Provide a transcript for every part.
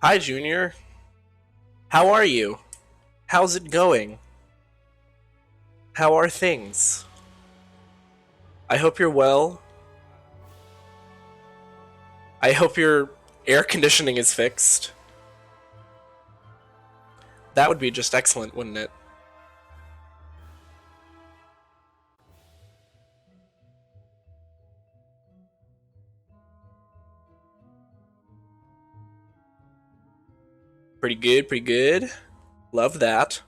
Hi, Junior. How are you? How's it going? How are things? I hope you're well. I hope your air conditioning is fixed. That would be just excellent, wouldn't it? Pretty good, pretty good. Love that.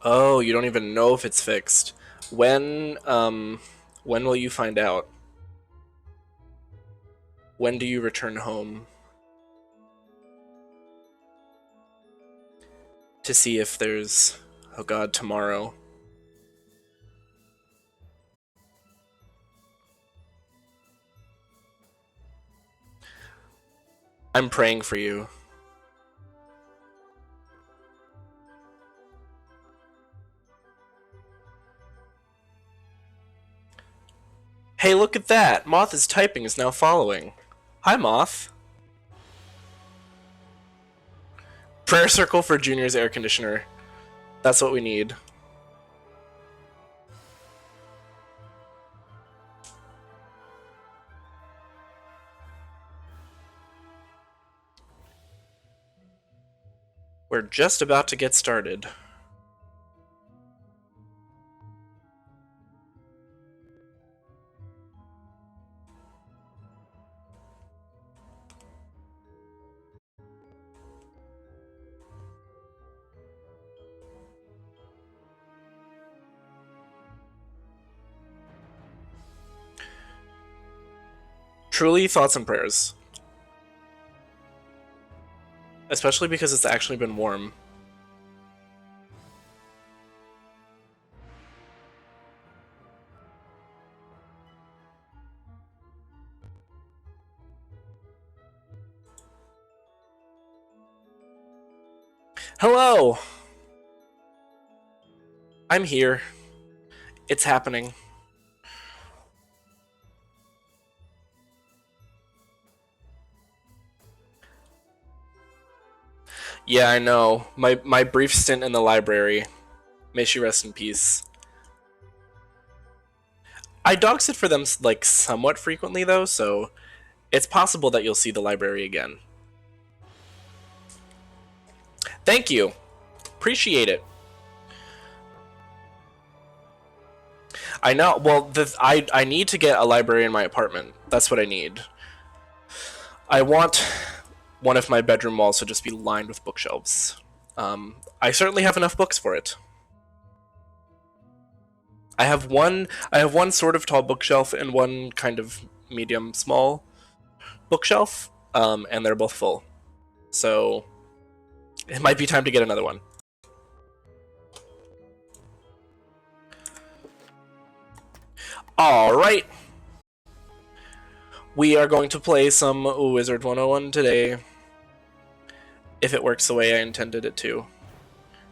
Oh, you don't even know if it's fixed. When will you find out? When do you return home? To see if there's, oh god, tomorrow. I'm praying for you. Hey, look at that! Moth is typing is now following. Hi, Moth. Prayer circle for Junior's air conditioner. That's what we need. We're just about to get started. Truly, thoughts and prayers. Especially because it's actually been warm. Hello! I'm here. It's happening. Yeah, I know. My brief stint in the library. May she rest in peace. I dog sit for them like somewhat frequently though, so it's possible that you'll see the library again. Thank you. Appreciate it. I know. Well, I need to get a library in my apartment. That's what I need. I want one of my bedroom walls to just be lined with bookshelves. I certainly have enough books for it. I have one. I have one sort of tall bookshelf and one kind of medium small bookshelf, and they're both full. So it might be time to get another one. All right. We are going to play some Wizard101 today. If it works the way I intended it to.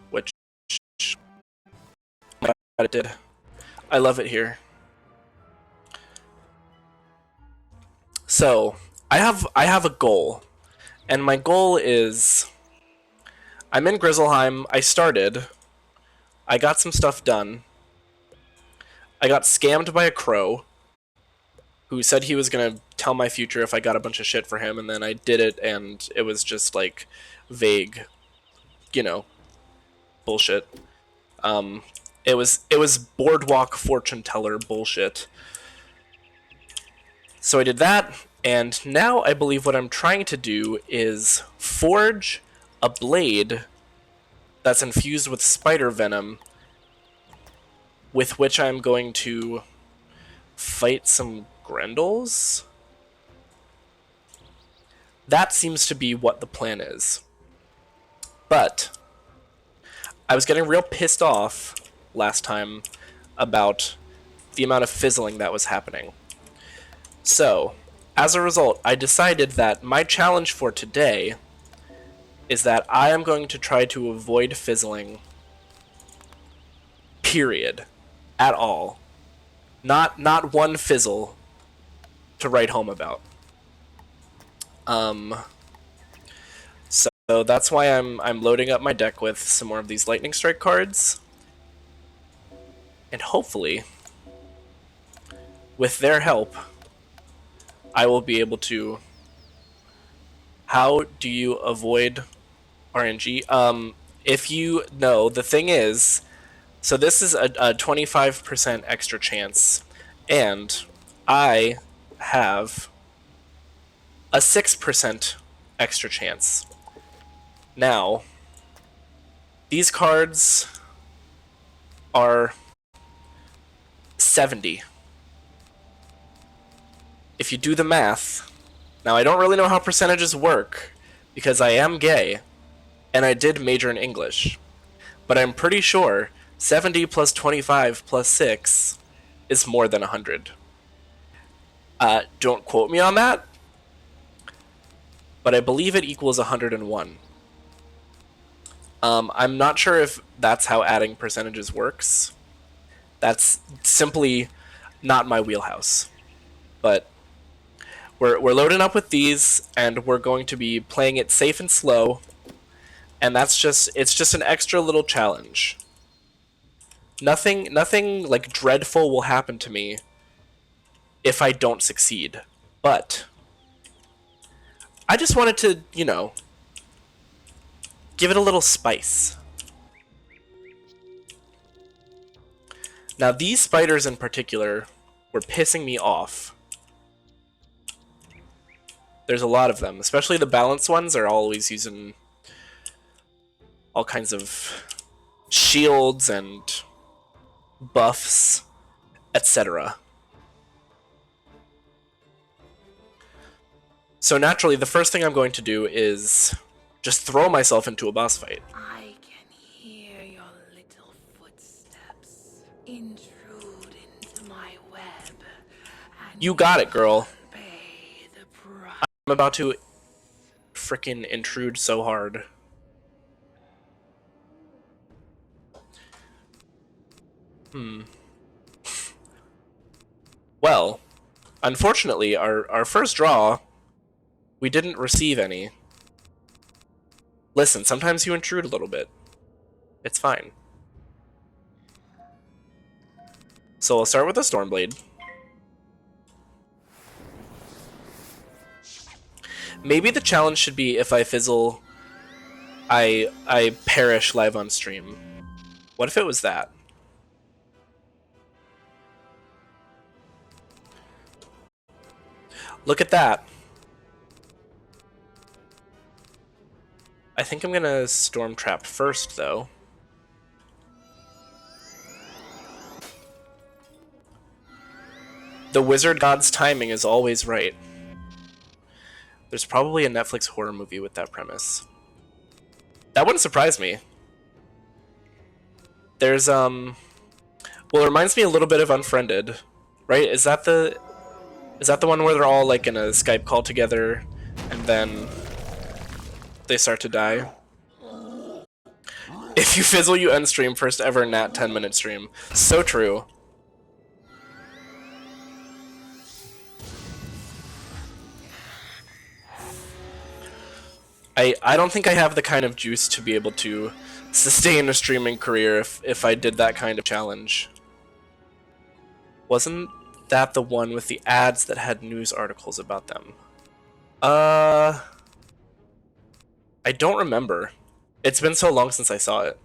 Which it did. I love it here. So, I have a goal. And my goal is I'm in Grizzleheim. I started. I got some stuff done. I got scammed by a crow who said he was gonna tell my future if I got a bunch of shit for him, and then I did it, and it was just like vague, you know, bullshit. It was boardwalk fortune teller bullshit. So I did that, and now I believe what I'm trying to do is forge a blade that's infused with spider venom, with which I'm going to fight some Grendels. That seems to be what the plan is. But I was getting real pissed off last time about the amount of fizzling that was happening. So, as a result, I decided that my challenge for today is that I am going to try to avoid fizzling, period, at all. Not one fizzle to write home about. So that's why I'm loading up my deck with some more of these lightning strike cards, and hopefully, with their help, I will be able to. How do you avoid RNG? If you know, the thing is, so this is a 25% extra chance, and I have a 6% extra chance. Now, these cards are 70. If you do the math, now I don't really know how percentages work, because I am gay, and I did major in English, but I'm pretty sure 70 plus 25 plus 6 is more than 100. Don't quote me on that, but I believe it equals 101. I'm not sure if that's how adding percentages works. That's simply not my wheelhouse. But we're loading up with these, and we're going to be playing it safe and slow, and it's just an extra little challenge. Nothing like dreadful will happen to me if I don't succeed. But I just wanted to, you know, give it a little spice. Now, these spiders in particular were pissing me off. There's a lot of them, especially the balanced ones are always using all kinds of shields and buffs, etc. So naturally, the first thing I'm going to do is just throw myself into a boss fight. I can hear your little footsteps intrude into my web. You got it, girl. I'm about to frickin' intrude so hard. Well, unfortunately, our first draw, we didn't receive any. Listen, sometimes you intrude a little bit. It's fine. So I'll start with a Stormblade. Maybe the challenge should be if I fizzle, I perish live on stream. What if it was that? Look at that. I think I'm gonna Storm Trap first, though. The Wizard God's timing is always right. There's probably a Netflix horror movie with that premise. That wouldn't surprise me. There's, well, it reminds me a little bit of Unfriended, right? Is that the one where they're all, like, in a Skype call together, and then they start to die? If you fizzle, you end stream. First ever Nat 10-minute stream. So true. I don't think I have the kind of juice to be able to sustain a streaming career if I did that kind of challenge. Wasn't that the one with the ads that had news articles about them? I don't remember. It's been so long since I saw it.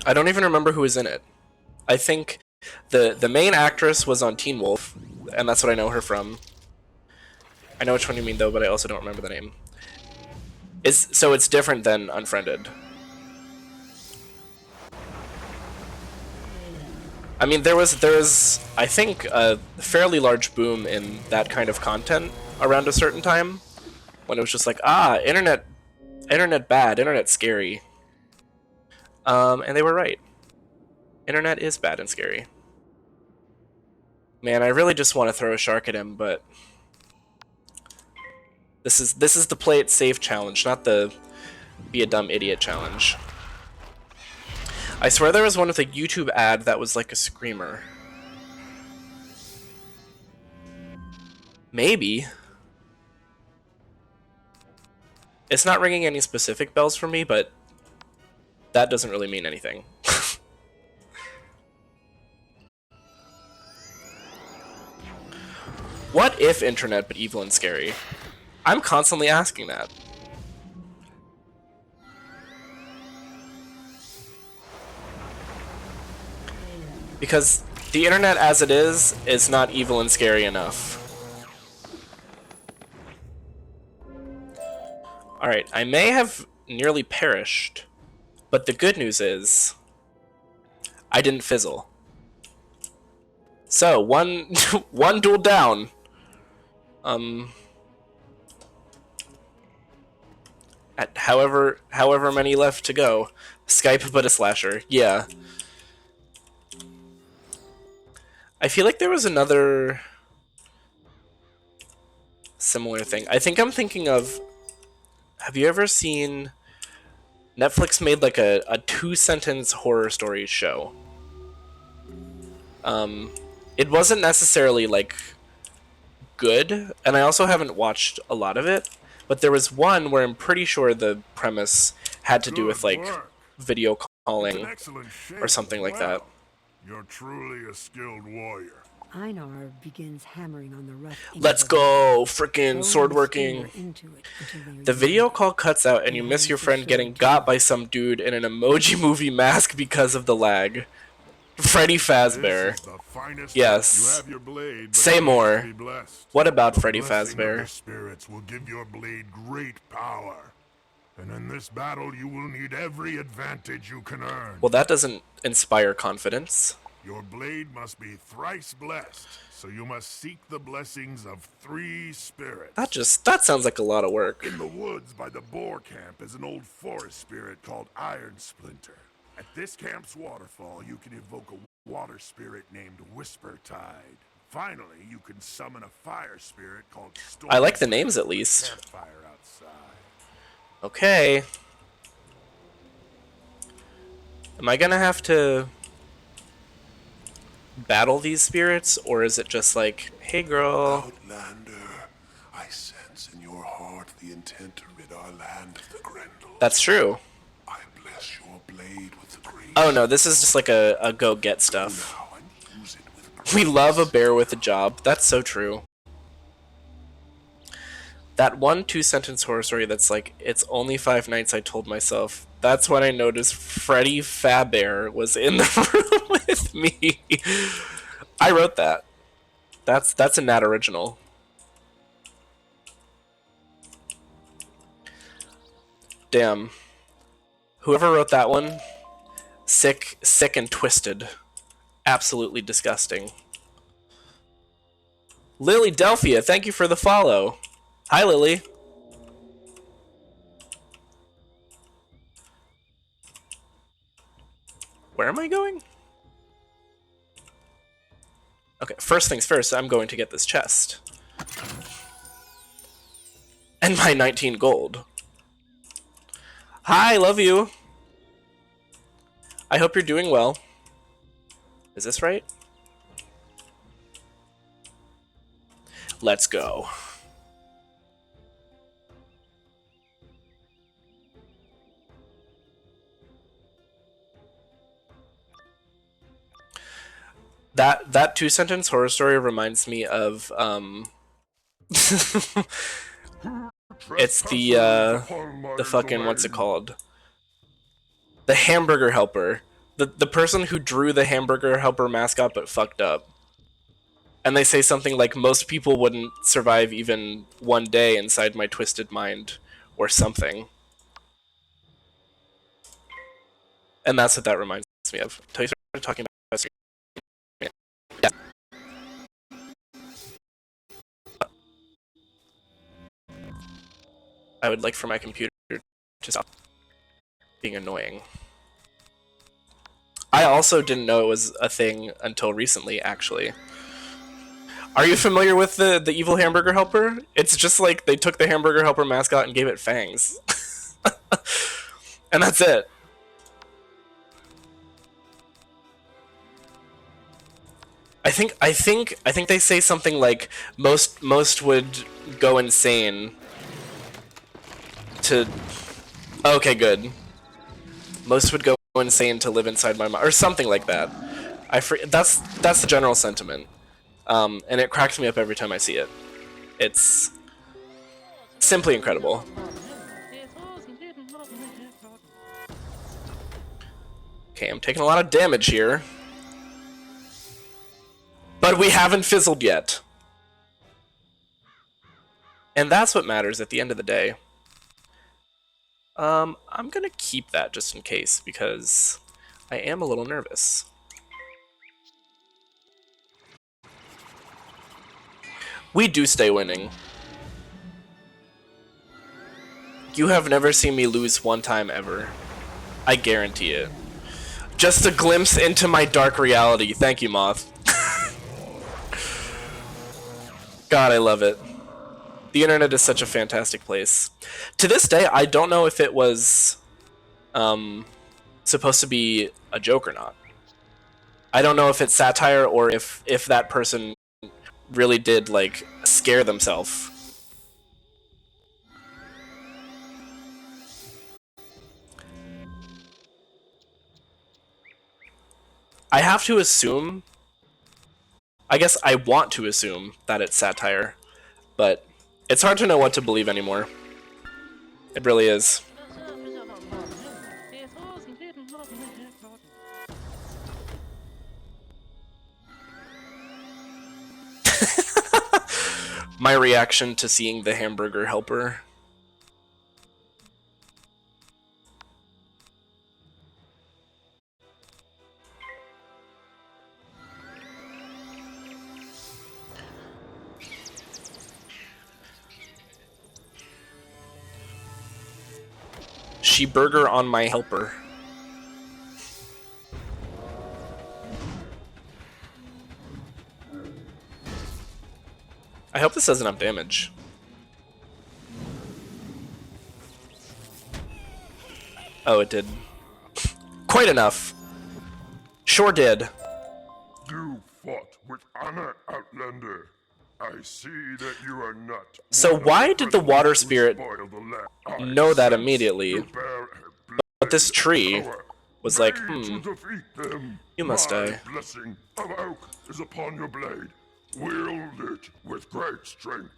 I don't even remember who was in it. I think the main actress was on Teen Wolf, and that's what I know her from. I know which one you mean, though, but I also don't remember the name. So it's different than Unfriended. I mean, there was I think, a fairly large boom in that kind of content around a certain time when it was just like, internet bad, internet scary. And they were right. Internet is bad and scary. Man, I really just want to throw a shark at him, but this is the play it safe challenge, not the be a dumb idiot challenge. I swear there was one with a YouTube ad that was like a screamer. Maybe. It's not ringing any specific bells for me, but that doesn't really mean anything. What if internet but evil and scary? I'm constantly asking that. Because the internet as it is not evil and scary enough. Alright, I may have nearly perished, but the good news is I didn't fizzle. So, one duel down. At however many left to go. Skype but a slasher. Yeah. I feel like there was another similar thing. I think I'm thinking of, have you ever seen, Netflix made like a 2-sentence horror story show. It wasn't necessarily like good, and I also haven't watched a lot of it, but there was one where I'm pretty sure the premise had to do with like video calling or something like that. You're truly a skilled warrior. Einar begins hammering on the rough. Let's go, frickin' sword working. The video call cuts out and you miss your friend getting got by some dude in an emoji movie mask because of the lag. Freddy Fazbear. Yes. Say more. What about Freddy Fazbear? Spirits will give your blade great power. And in this battle you will need every advantage you can earn. Well, that doesn't inspire confidence. Your blade must be thrice blessed, so you must seek the blessings of 3 spirits. That sounds like a lot of work. In the woods by the boar camp is an old forest spirit called Iron Splinter. At this camp's waterfall, you can evoke a water spirit named Whisper Tide. Finally, you can summon a fire spirit called Storm. I like the names at least. Campfire outside. Okay. Am I gonna have to battle these spirits, or is it just like, hey girl? Outlander, I sense in your heart the intent to rid our land of the Grendel. That's true. I bless your blade with the grace. Oh no, this is just like a go get stuff. We love a bear with a job. That's so true. That one 2-sentence horror story that's like, it's only 5 nights I told myself. That's when I noticed Freddy Fazbear was in the room with me. I wrote that. That's a Nat original. Damn. Whoever wrote that one, sick and twisted. Absolutely disgusting. Lily Delphia, thank you for the follow. Hi, Lily. Where am I going? Okay, first things first, I'm going to get this chest. And my 19 gold. Hi, love you. I hope you're doing well. Is this right? Let's go. That 2-sentence horror story reminds me of it's the fucking, what's it called? The Hamburger Helper. The person who drew the Hamburger Helper mascot but fucked up. And they say something like, most people wouldn't survive even one day inside my twisted mind, or something. And that's what that reminds me of. Until you started talking about I would like for my computer to stop being annoying. I also didn't know it was a thing until recently, actually. Are you familiar with the evil hamburger helper? It's just like they took the hamburger helper mascot and gave it fangs. And that's it. I think they say something like most would go insane to. Okay, good. Most would go insane to live inside my mind, or something like that. That's the general sentiment, and it cracks me up every time I see it. It's simply incredible. Okay, I'm taking a lot of damage here. But we haven't fizzled yet. And that's what matters at the end of the day. I'm gonna keep that just in case, because I am a little nervous. We do stay winning. You have never seen me lose one time ever. I guarantee it. Just a glimpse into my dark reality. Thank you, Moth. God, I love it. The internet is such a fantastic place. To this day, I don't know if it was supposed to be a joke or not. I don't know if it's satire or if that person really did, like, scare themselves. I have to assume, I guess I want to assume that it's satire, but it's hard to know what to believe anymore. It really is. My reaction to seeing the hamburger helper. She burger on my helper. I hope this does enough damage. Oh, it did. Quite enough. Sure did. You fought with honor, Outlander. I see that you are not. So why did the water spirit know that immediately? But this tree was like, you must die. Blessing of oak is upon your blade. Wield it with great strength.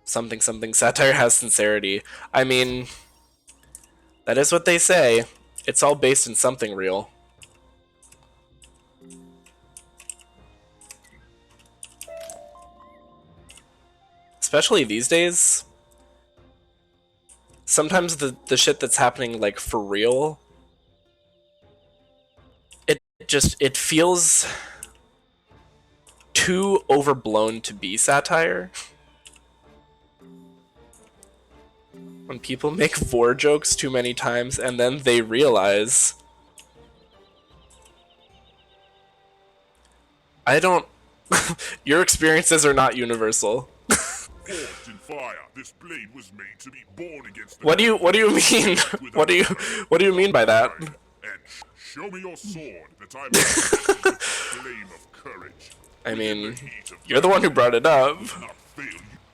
Something something satire has sincerity. I mean, that is what they say. It's all based in something real. Especially these days. Sometimes the shit that's happening, like, for real, it feels too overblown to be satire. When people make vor jokes too many times and then they realize, I don't your experiences are not universal. Forged in fire, this blade was made to be born against the What do you mean? What do you mean by that? And show me your sword that I may with the flame of courage. I mean, you're the one who brought it up.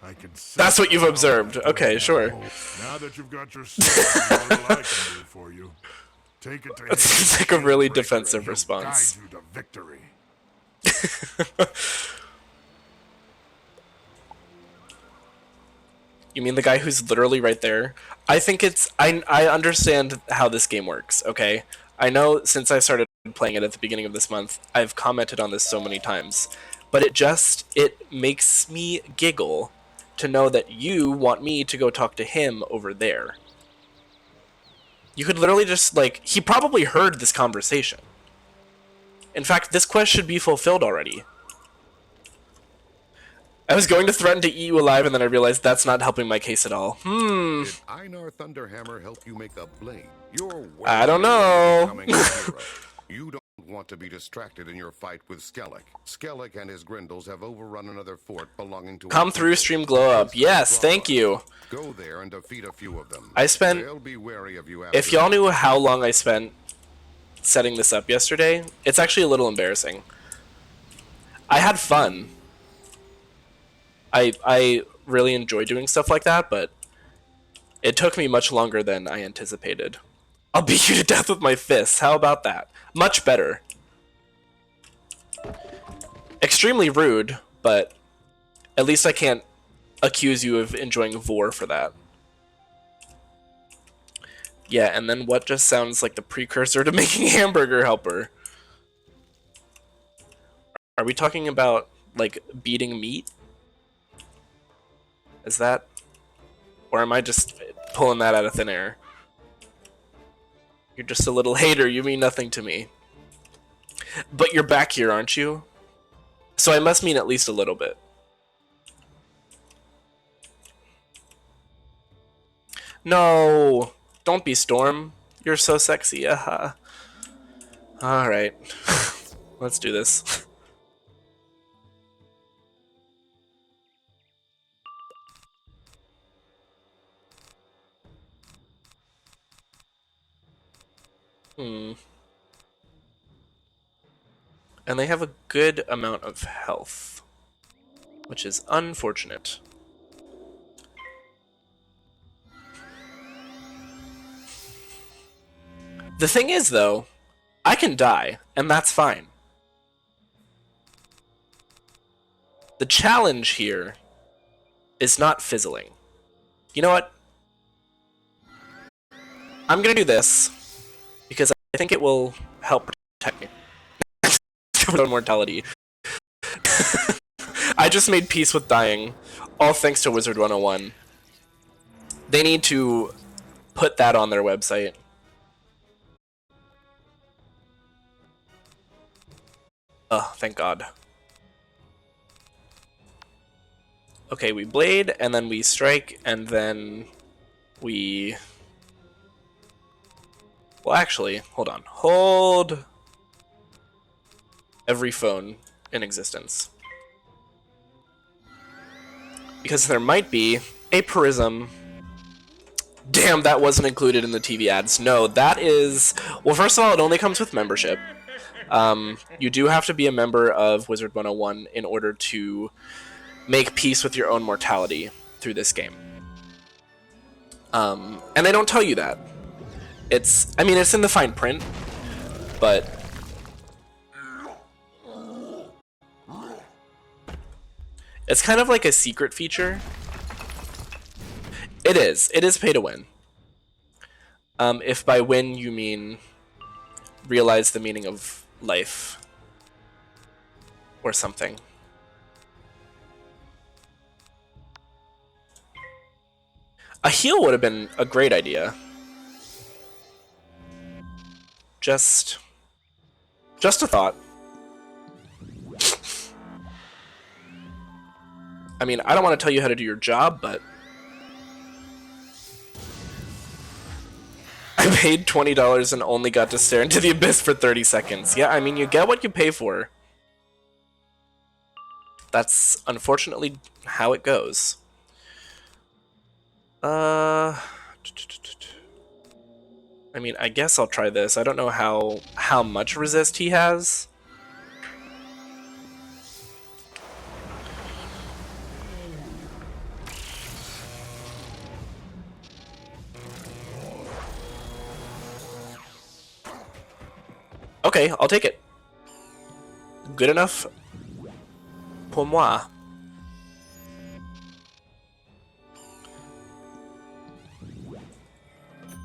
I can That's what you've observed. Okay, sure. Now that you've got your sword, what I can do for you. Take it to That seems like a really defensive He'll response. guide you to victory. You mean the guy who's literally right there? I think it's... I understand how this game works, okay? I know since I started playing it at the beginning of this month, I've commented on this so many times. But it makes me giggle to know that you want me to go talk to him over there. You could literally just, like... He probably heard this conversation. In fact, this quest should be fulfilled already. I was going to threaten to eat you alive, and then I realized that's not helping my case at all. Did Einar Thunderhammer help you make a blade? You're I don't well on know. your way to becoming a hero. You don't want to be distracted in your fight with Skellig. Skellig and his Grindles have overrun another fort belonging to... Come through, stream glow up. Yes, thank you. Go there and defeat a few of them. I spent... They'll be wary of you after... If y'all knew how long I spent setting this up yesterday, it's actually a little embarrassing. I had fun. I really enjoy doing stuff like that, but it took me much longer than I anticipated. I'll beat you to death with my fists. How about that? Much better. Extremely rude, but at least I can't accuse you of enjoying vor for that. Yeah, and then what just sounds like the precursor to making Hamburger Helper? Are we talking about, like, beating meat? Is that... Or am I just pulling that out of thin air? You're just a little hater, you mean nothing to me. But you're back here, aren't you? So I must mean at least a little bit. No! Don't be Storm. You're so sexy, aha. Alright. Let's do this. And they have a good amount of health, which is unfortunate. The thing is, though, I can die, and that's fine. The challenge here is not fizzling. You know what? I'm gonna do this, because I think it will help protect me. Mortality. I just made peace with dying, all thanks to Wizard101. They need to put that on their website. Oh, thank God. Okay, we blade, and then we strike, and then we... Well, actually, hold on. Hold every phone in existence. Because there might be a prism. Damn, that wasn't included in the TV ads. No, that is... Well, first of all, it only comes with membership. You do have to be a member of Wizard101 in order to make peace with your own mortality through this game. And they don't tell you that. It's... I mean, it's in the fine print, but... It's kind of like a secret feature. It is. It is pay to win. If by win you mean realize the meaning of life or something. A heal would have been a great idea. Just a thought. I mean, I don't want to tell you how to do your job, but I paid $20 and only got to stare into the abyss for 30 seconds. Yeah, I mean, you get what you pay for. That's unfortunately how it goes. I mean, I guess I'll try this. I don't know how much resist he has. Okay, I'll take it. Good enough pour moi.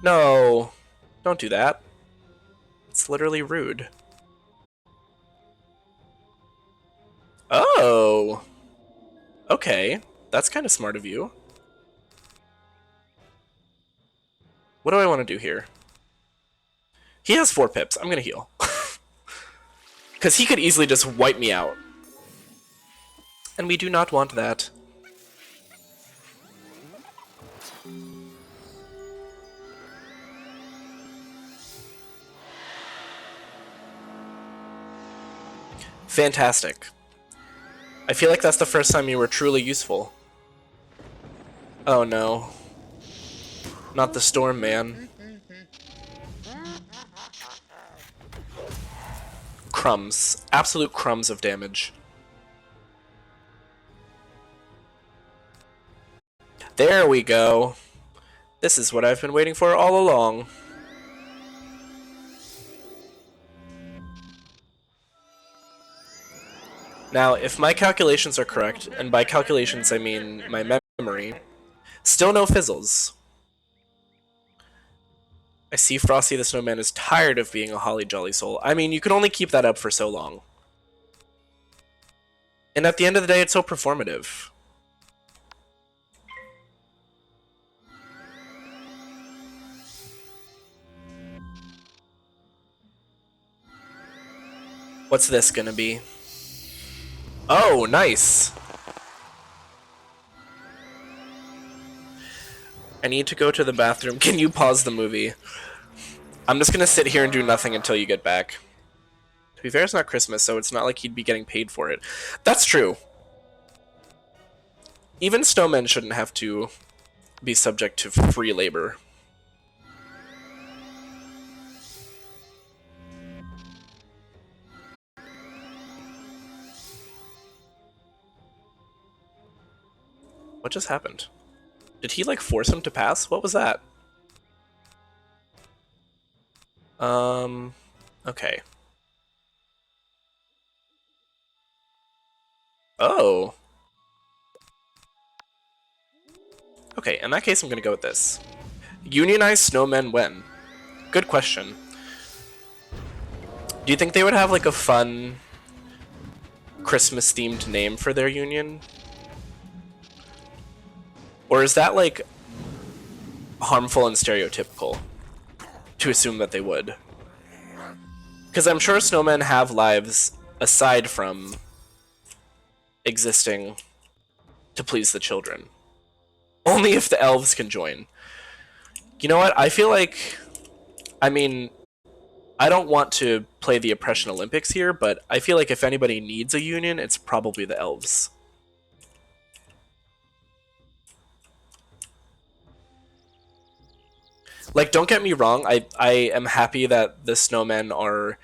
No, don't do that. It's literally rude. Oh, okay. That's kind of smart of you. What do I want to do here? He has 4 pips. I'm gonna heal. Because he could easily just wipe me out. And we do not want that. Fantastic. I feel like that's the first time you were truly useful. Oh no. Not the storm, man. Crumbs. Absolute crumbs of damage. There we go. This is what I've been waiting for all along. Now, if my calculations are correct, and by calculations I mean my memory, still no fizzles. I see Frosty the Snowman is tired of being a holly jolly soul. I mean, you can only keep that up for so long. And at the end of the day, it's so performative. What's this gonna be? Oh, nice! I need to go to the bathroom. Can you pause the movie? I'm just gonna sit here and do nothing until you get back. To be fair, it's not Christmas, so it's not like he'd be getting paid for it. That's true. Even snowmen shouldn't have to be subject to free labor. What just happened? Did he, like, force him to pass? What was that? Okay. Oh. Okay, in that case, I'm gonna go with this. Unionize snowmen when? Good question. Do you think they would have, like, a fun Christmas-themed name for their union? Or is that, like, harmful and stereotypical to assume that they would? Because I'm sure snowmen have lives aside from existing to please the children. Only if the elves can join. You know what? I feel like... I mean, I don't want to play the Oppression Olympics here, but I feel like if anybody needs a union, it's probably the elves. Like, don't get me wrong, I am happy that the snowmen are,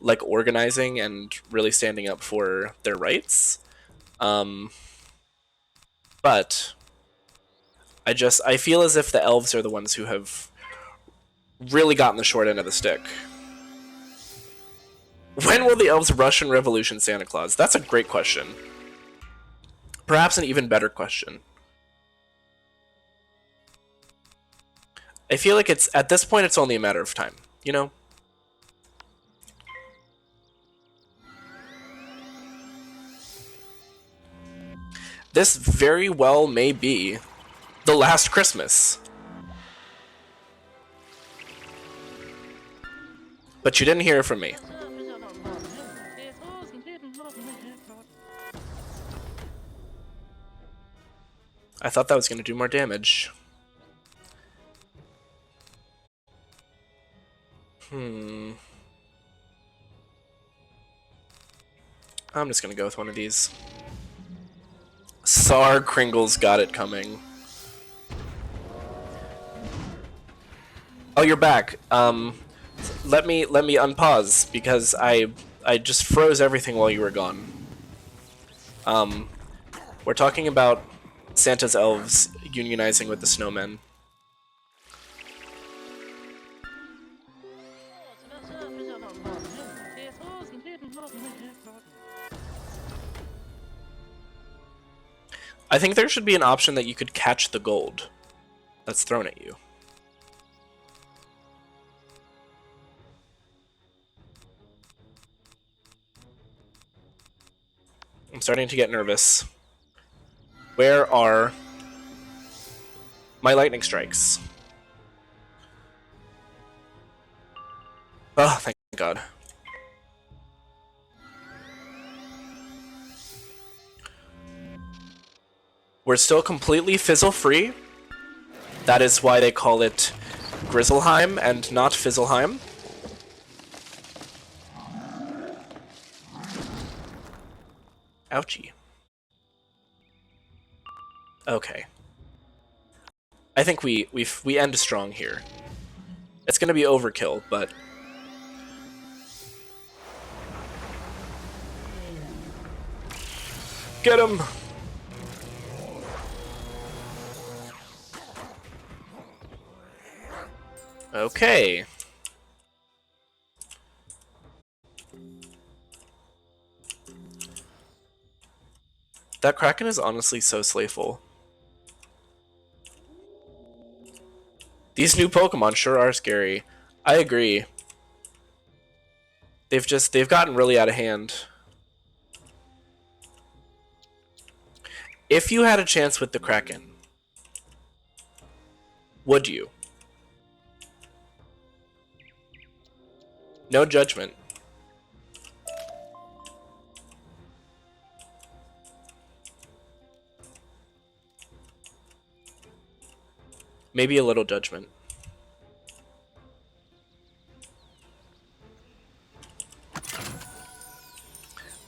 like, organizing and really standing up for their rights. But I feel as if the elves are the ones who have really gotten the short end of the stick. When will the elves Russian Revolution Santa Claus? That's a great question. Perhaps an even better question. I feel like it's, at this point, it's only a matter of time, you know? This very well may be the last Christmas. But you didn't hear it from me. I thought that was going to do more damage. I'm just going to go with one of these. Sar Kringle's got it coming. Oh, you're back. Let me unpause because I just froze everything while you were gone. We're talking about Santa's elves unionizing with the snowmen. I think there should be an option that you could catch the gold that's thrown at you. I'm starting to get nervous. Where are my lightning strikes? Oh, thank God. We're still completely fizzle free. That is why they call it Grizzleheim and not Fizzleheim. Ouchie. Okay. I think we end strong here. It's gonna be overkill, but get him! Okay. That Kraken is honestly so slayful. These new Pokemon sure are scary. I agree. They've gotten really out of hand. If you had a chance with the Kraken, would you? No judgment. Maybe a little judgment.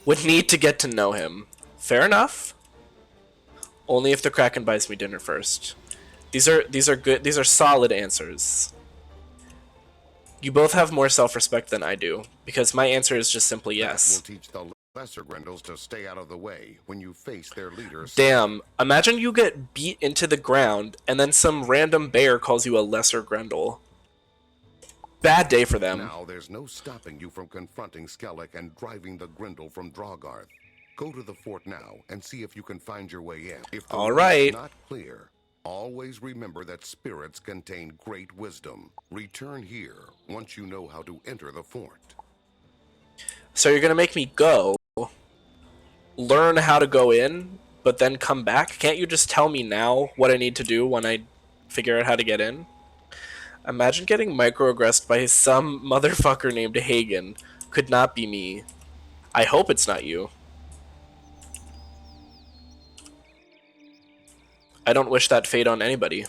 Would need to get to know him. Fair enough. Only if the Kraken buys me dinner first. These are good. These are solid answers. You both have more self-respect than I do, because my answer is just simply yes. Will teach the lesser Grendels to stay out of the way when you face their leaders. Damn, imagine you get beat into the ground, and then some random bear calls you a lesser Grendel. Bad day for them. Now there's no stopping you from confronting Skellig and driving the Grendel from Drogarth. Go to the fort now and see if you can find your way in. If the All way right. is not clear, always remember that spirits contain great wisdom. Return here once you know how to enter the fort. So you're gonna make me go, learn how to go in, but then come back? Can't you just tell me now what I need to do when I figure out how to get in? Imagine getting microaggressed by some motherfucker named Hagen. Could not be me. I hope it's not you. I don't wish that fate on anybody.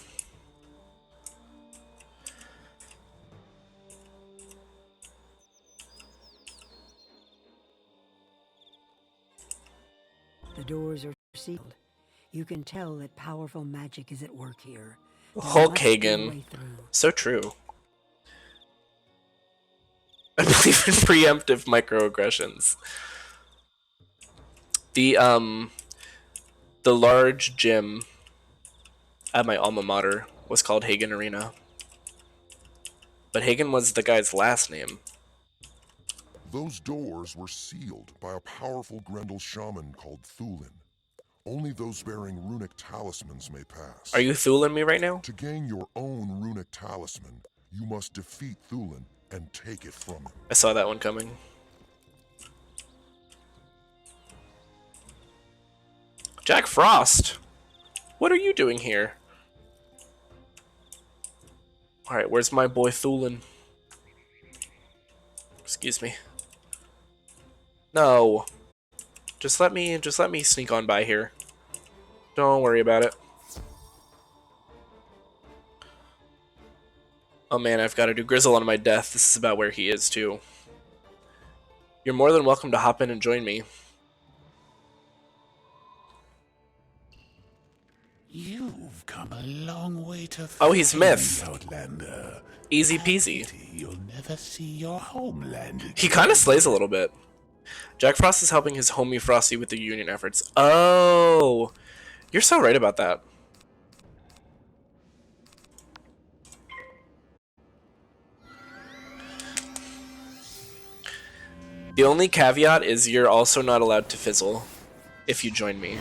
The doors are sealed. You can tell that powerful magic is at work here. There Hulk must be a Hagen. way through. So true. I believe in preemptive microaggressions. The large gym at my alma mater was called Hagen Arena. But Hagen was the guy's last name. Those doors were sealed by a powerful Grendel shaman called Thulin. Only those bearing runic talismans may pass. Are you Thulin me right now? To gain your own runic talisman, you must defeat Thulin and take it from him. I saw that one coming. Jack Frost! What are you doing here? Alright, where's my boy Thulin? Excuse me. No. Just let me sneak on by here. Don't worry about it. Oh man, I've got to do Grizzle on my death. This is about where he is too. You're more than welcome to hop in and join me. You've come a long way to Oh, he's find Myth. Outlander. Easy peasy. Pity you'll never see your homeland again. He kind of slays a little bit. Jack Frost is helping his homie Frosty with the union efforts. Oh, you're so right about that. The only caveat is you're also not allowed to fizzle if you join me.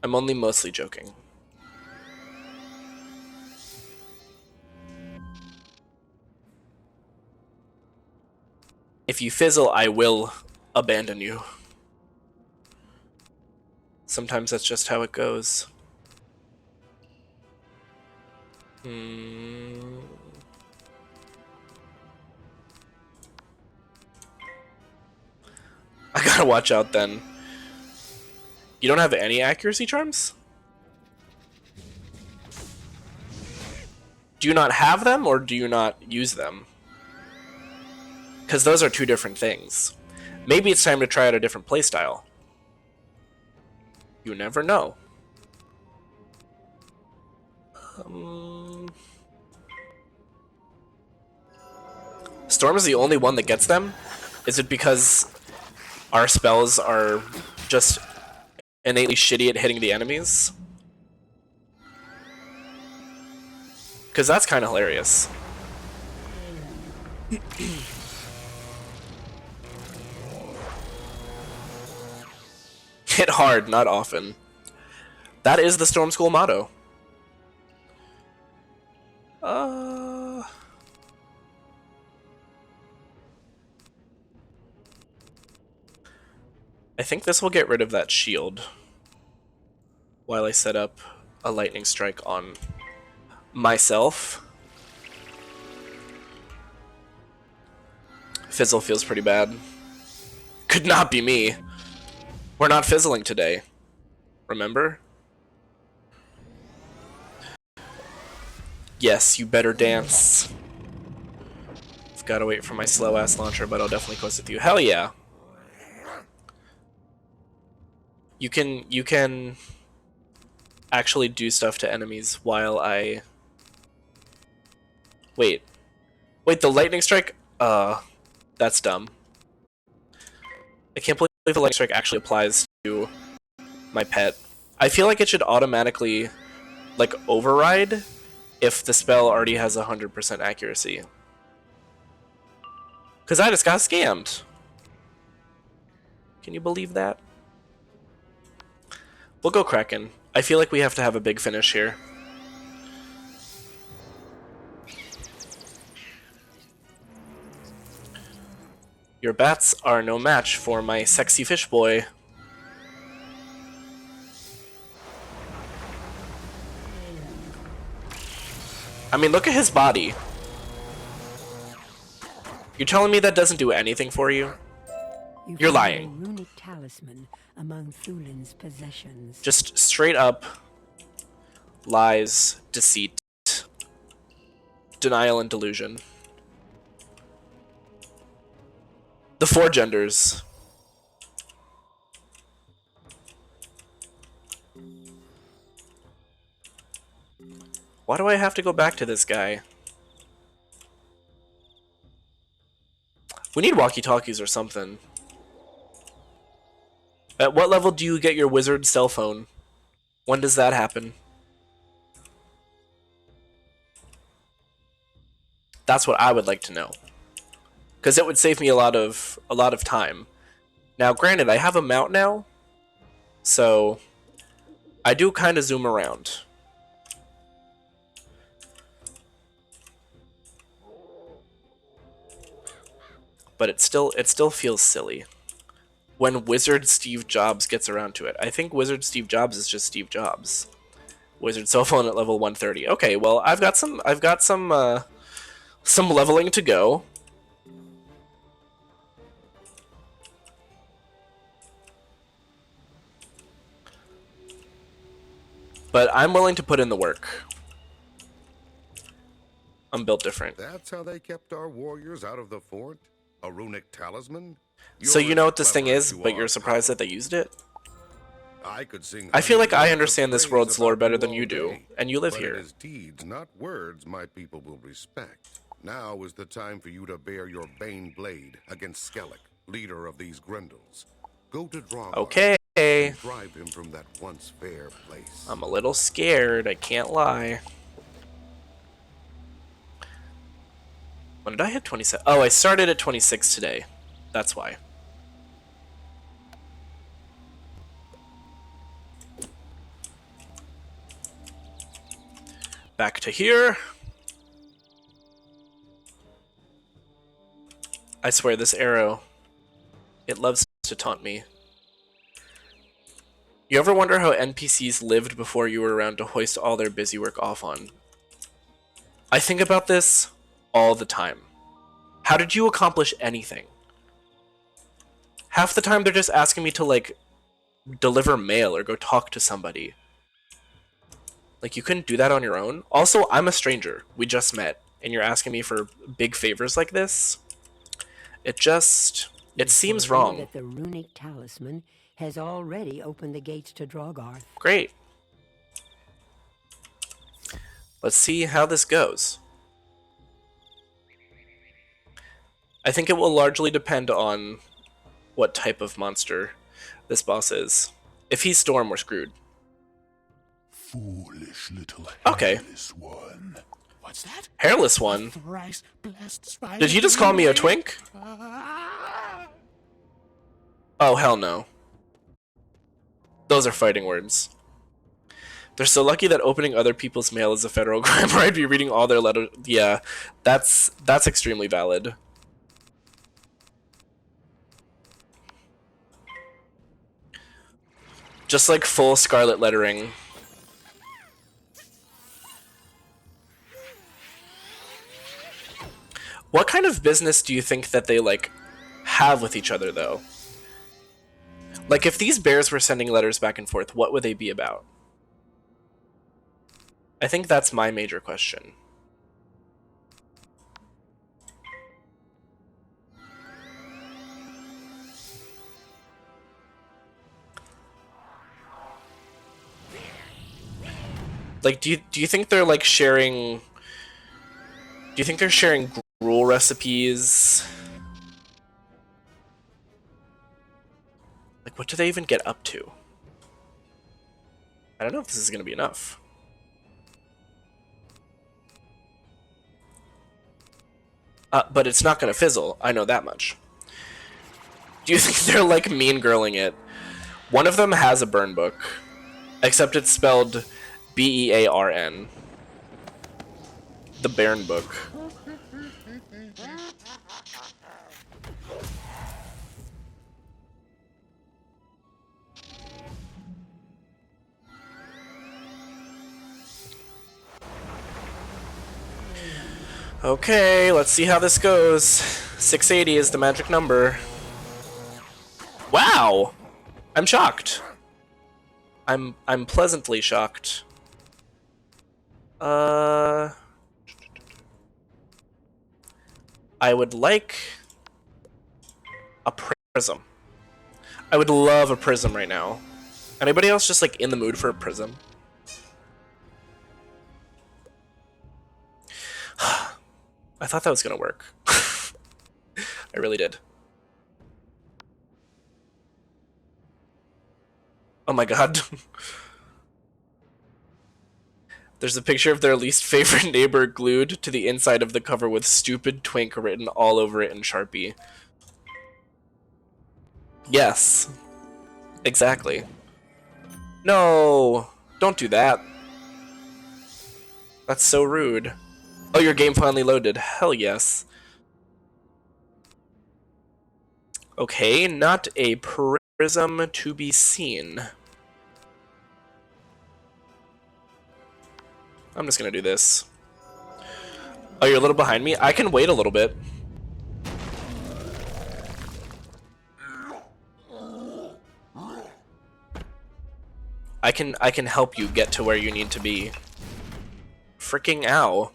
I'm only mostly joking. If you fizzle, I will abandon you. Sometimes that's just how it goes. I gotta watch out then. You don't have any accuracy charms? Do you not have them, or do you not use them? Because those are two different things. Maybe it's time to try out a different playstyle. You never know. Storm is the only one that gets them? Is it because our spells are just innately shitty at hitting the enemies? Because that's kind of hilarious. Hit hard, not often. That is the Storm School motto. I think this will get rid of that shield while I set up a lightning strike on myself. Fizzle feels pretty bad. Could not be me. We're not fizzling today. Remember? Yes, you better dance. I've got to wait for my slow ass launcher, but I'll definitely quest with you. Hell yeah. You can actually do stuff to enemies while I wait, the lightning strike? That's dumb. I can't believe the lightning strike actually applies to my pet. I feel like it should automatically like override if the spell already has 100% accuracy. Cause I just got scammed. Can you believe that? We'll go Kraken. I feel like we have to have a big finish here. Your bats are no match for my sexy fish boy. I mean, look at his body. You're telling me that doesn't do anything for you? You're lying. A runic talisman among Thulin's possessions. Just straight up lies, deceit, denial, and delusion. The four genders. Why do I have to go back to this guy? We need walkie-talkies or something. At what level do you get your wizard cell phone? When does that happen? That's what I would like to know. Because it would save me a lot of time. Now, granted, I have a mount now, so I do kind of zoom around. But it still feels silly when Wizard Steve Jobs gets around to it. I think Wizard Steve Jobs is just Steve Jobs. Wizard cell phone at level 130. Okay, well, I've got some leveling to go. But I'm willing to put in the work. I'm built different. That's how they kept our warriors out of the fort? A runic talisman? So you know what this thing is, but you're surprised that they used it? I could sing. I feel like I understand this world's lore better than you do, and you live but here. It is deeds, not words, my people will respect. Now is the time for you to bear your bane blade against Skellig, leader of these Grendels. Go to Draugr. Okay. And drive him from that once fair place. I'm a little scared, I can't lie. When did I hit 27? Oh, I started at 26 today. That's why. Back to here. I swear this arrow, it loves to taunt me. You ever wonder how NPCs lived before you were around to hoist all their busy work off on? I think about this all the time. How did you accomplish anything? Half the time they're just asking me to, like, deliver mail or go talk to somebody. Like, you couldn't do that on your own? Also, I'm a stranger. We just met, and you're asking me for big favors like this? It seems You've heard wrong. that the runic talisman has already opened the gates to Drogarth. Great. Let's see how this goes. I think it will largely depend on what type of monster this boss is. If he's Storm, we're screwed. Foolish little Okay. hairless one. What's that? Hairless one? Thrice blessed spider. Did you just call me a twink? Oh, hell no. Those are fighting words. They're so lucky that opening other people's mail is a federal crime where I'd be reading all their letters. Yeah, that's extremely valid. Just like full scarlet lettering. What kind of business do you think that they, like, have with each other, though? Like, if these bears were sending letters back and forth, what would they be about? I think that's my major question. Like, do you think they're, like, sharing... Do you think they're sharing gruel recipes? Like, what do they even get up to? I don't know if this is going to be enough. But it's not going to fizzle. I know that much. Do you think they're, like, mean girling it? One of them has a burn book. Except it's spelled B-E-A-R-N. The Bairn book. Okay, let's see how this goes. 680 is the magic number. Wow! I'm shocked. I'm pleasantly shocked. I would like a prism. I would love a prism right now. Anybody else just, like, in the mood for a prism? I thought that was gonna work. I really did. Oh my god. There's a picture of their least favorite neighbor glued to the inside of the cover with stupid twink written all over it in Sharpie. Yes. Exactly. No! Don't do that. That's so rude. Oh, your game finally loaded. Hell yes. Okay, not a prism to be seen. I'm just gonna do this. Oh, you're a little behind me? I can wait a little bit. I can help you get to where you need to be. Freaking ow.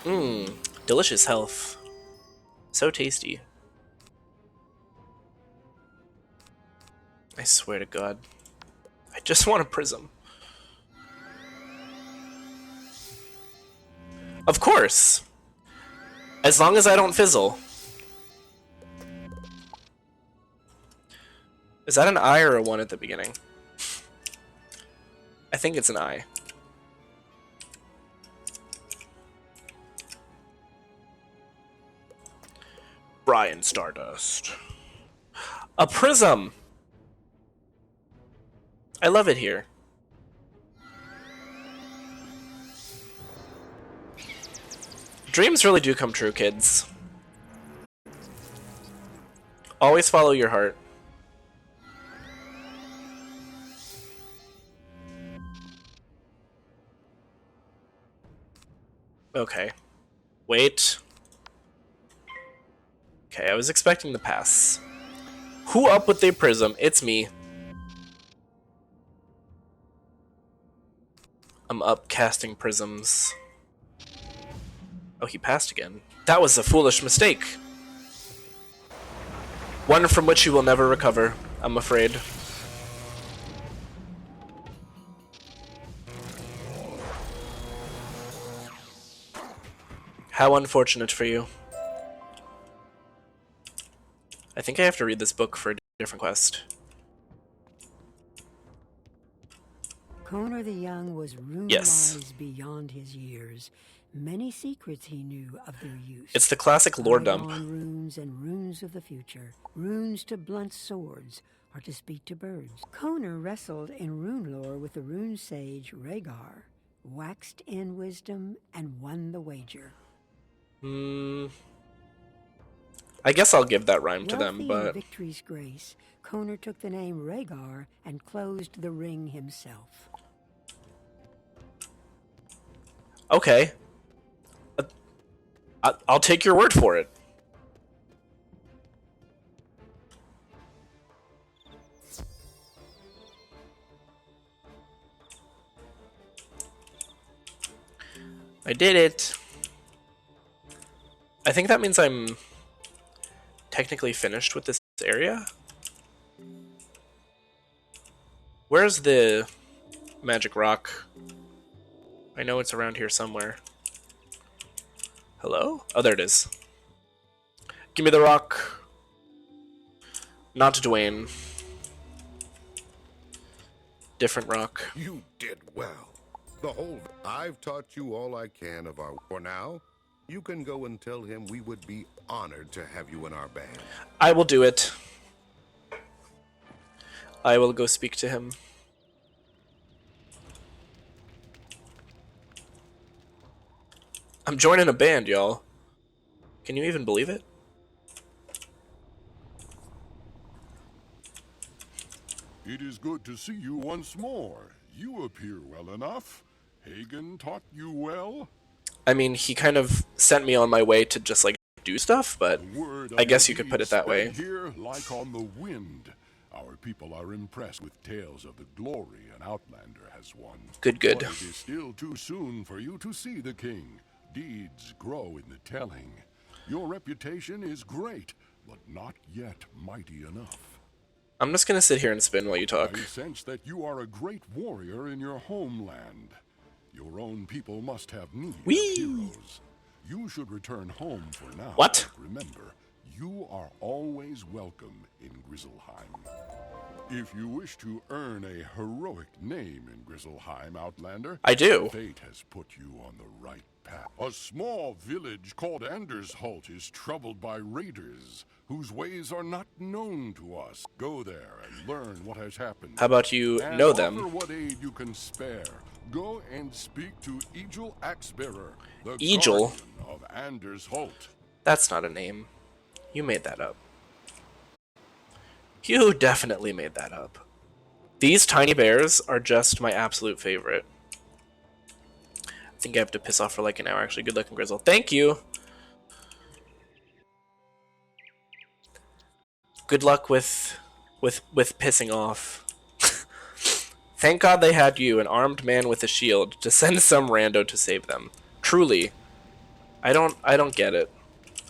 Mmm, delicious health. So tasty. I swear to God. I just want a prism. Of course! As long as I don't fizzle. Is that an I or a 1 at the beginning? I think it's an I. Brian Stardust. A prism! I love it here. Dreams really do come true, kids. Always follow your heart. Okay. Wait. Okay, I was expecting the pass. Who up with a prism? It's me. I'm up casting prisms. Oh, he passed again. That was a foolish mistake. One from which you will never recover, I'm afraid. How unfortunate for you. I think I have to read this book for a different quest. Konar the Young was rune-wise beyond his years. Many secrets he knew of their use. It's the classic lore dump. Bygone runes and runes of the future. Runes to blunt swords or to speak to birds. Konar wrestled in rune lore with the rune sage Rhaegar, waxed in wisdom, and won the wager. I guess I'll give that rhyme to them, Wealthy but... in victory's grace, Konar took the name Rhaegar and closed the ring himself. Okay. I'll take your word for it. I did it. I think that means I'm technically finished with this area. Where's the magic rock? I know it's around here somewhere. Hello? Oh, there it is. Give me the rock. Not Dwayne. Different rock. You did well. I've taught you all I can of our... For now, you can go and tell him we would be honored to have you in our band. I will do it. I will go speak to him. I'm joining a band, y'all. Can you even believe it? It is good to see you once more. You appear well enough. Hagen taught you well. I mean, he kind of sent me on my way to just, like, do stuff, but I guess you could put it that way. Here, like on the wind. Our people are impressed with tales of the glory an Outlander has won. Good. But it is still too soon for you to see the king. Deeds grow in the telling. Your reputation is great, but not yet mighty enough. I'm just gonna sit here and spin while you talk. I sense that you are a great warrior in your homeland. Your own people must have need of heroes. You should return home for now. What? But remember, you are always welcome in Grizzleheim. If you wish to earn a heroic name in Grizzleheim, Outlander, I do. Fate has put you on the right path. A small village called Andersholt is troubled by raiders whose ways are not known to us. Go there and learn what has happened. How about you and know offer them? what aid you can spare. Go and speak to Egil Axebearer, the Egil? guardian of Andersholt. That's not a name. You made that up. You definitely made that up. These tiny bears are just my absolute favorite. I think I have to piss off for like an hour. Actually, good looking Grizzle. Thank you. Good luck with pissing off. Thank God they had you, an armed man with a shield, to send some rando to save them. Truly, I don't get it.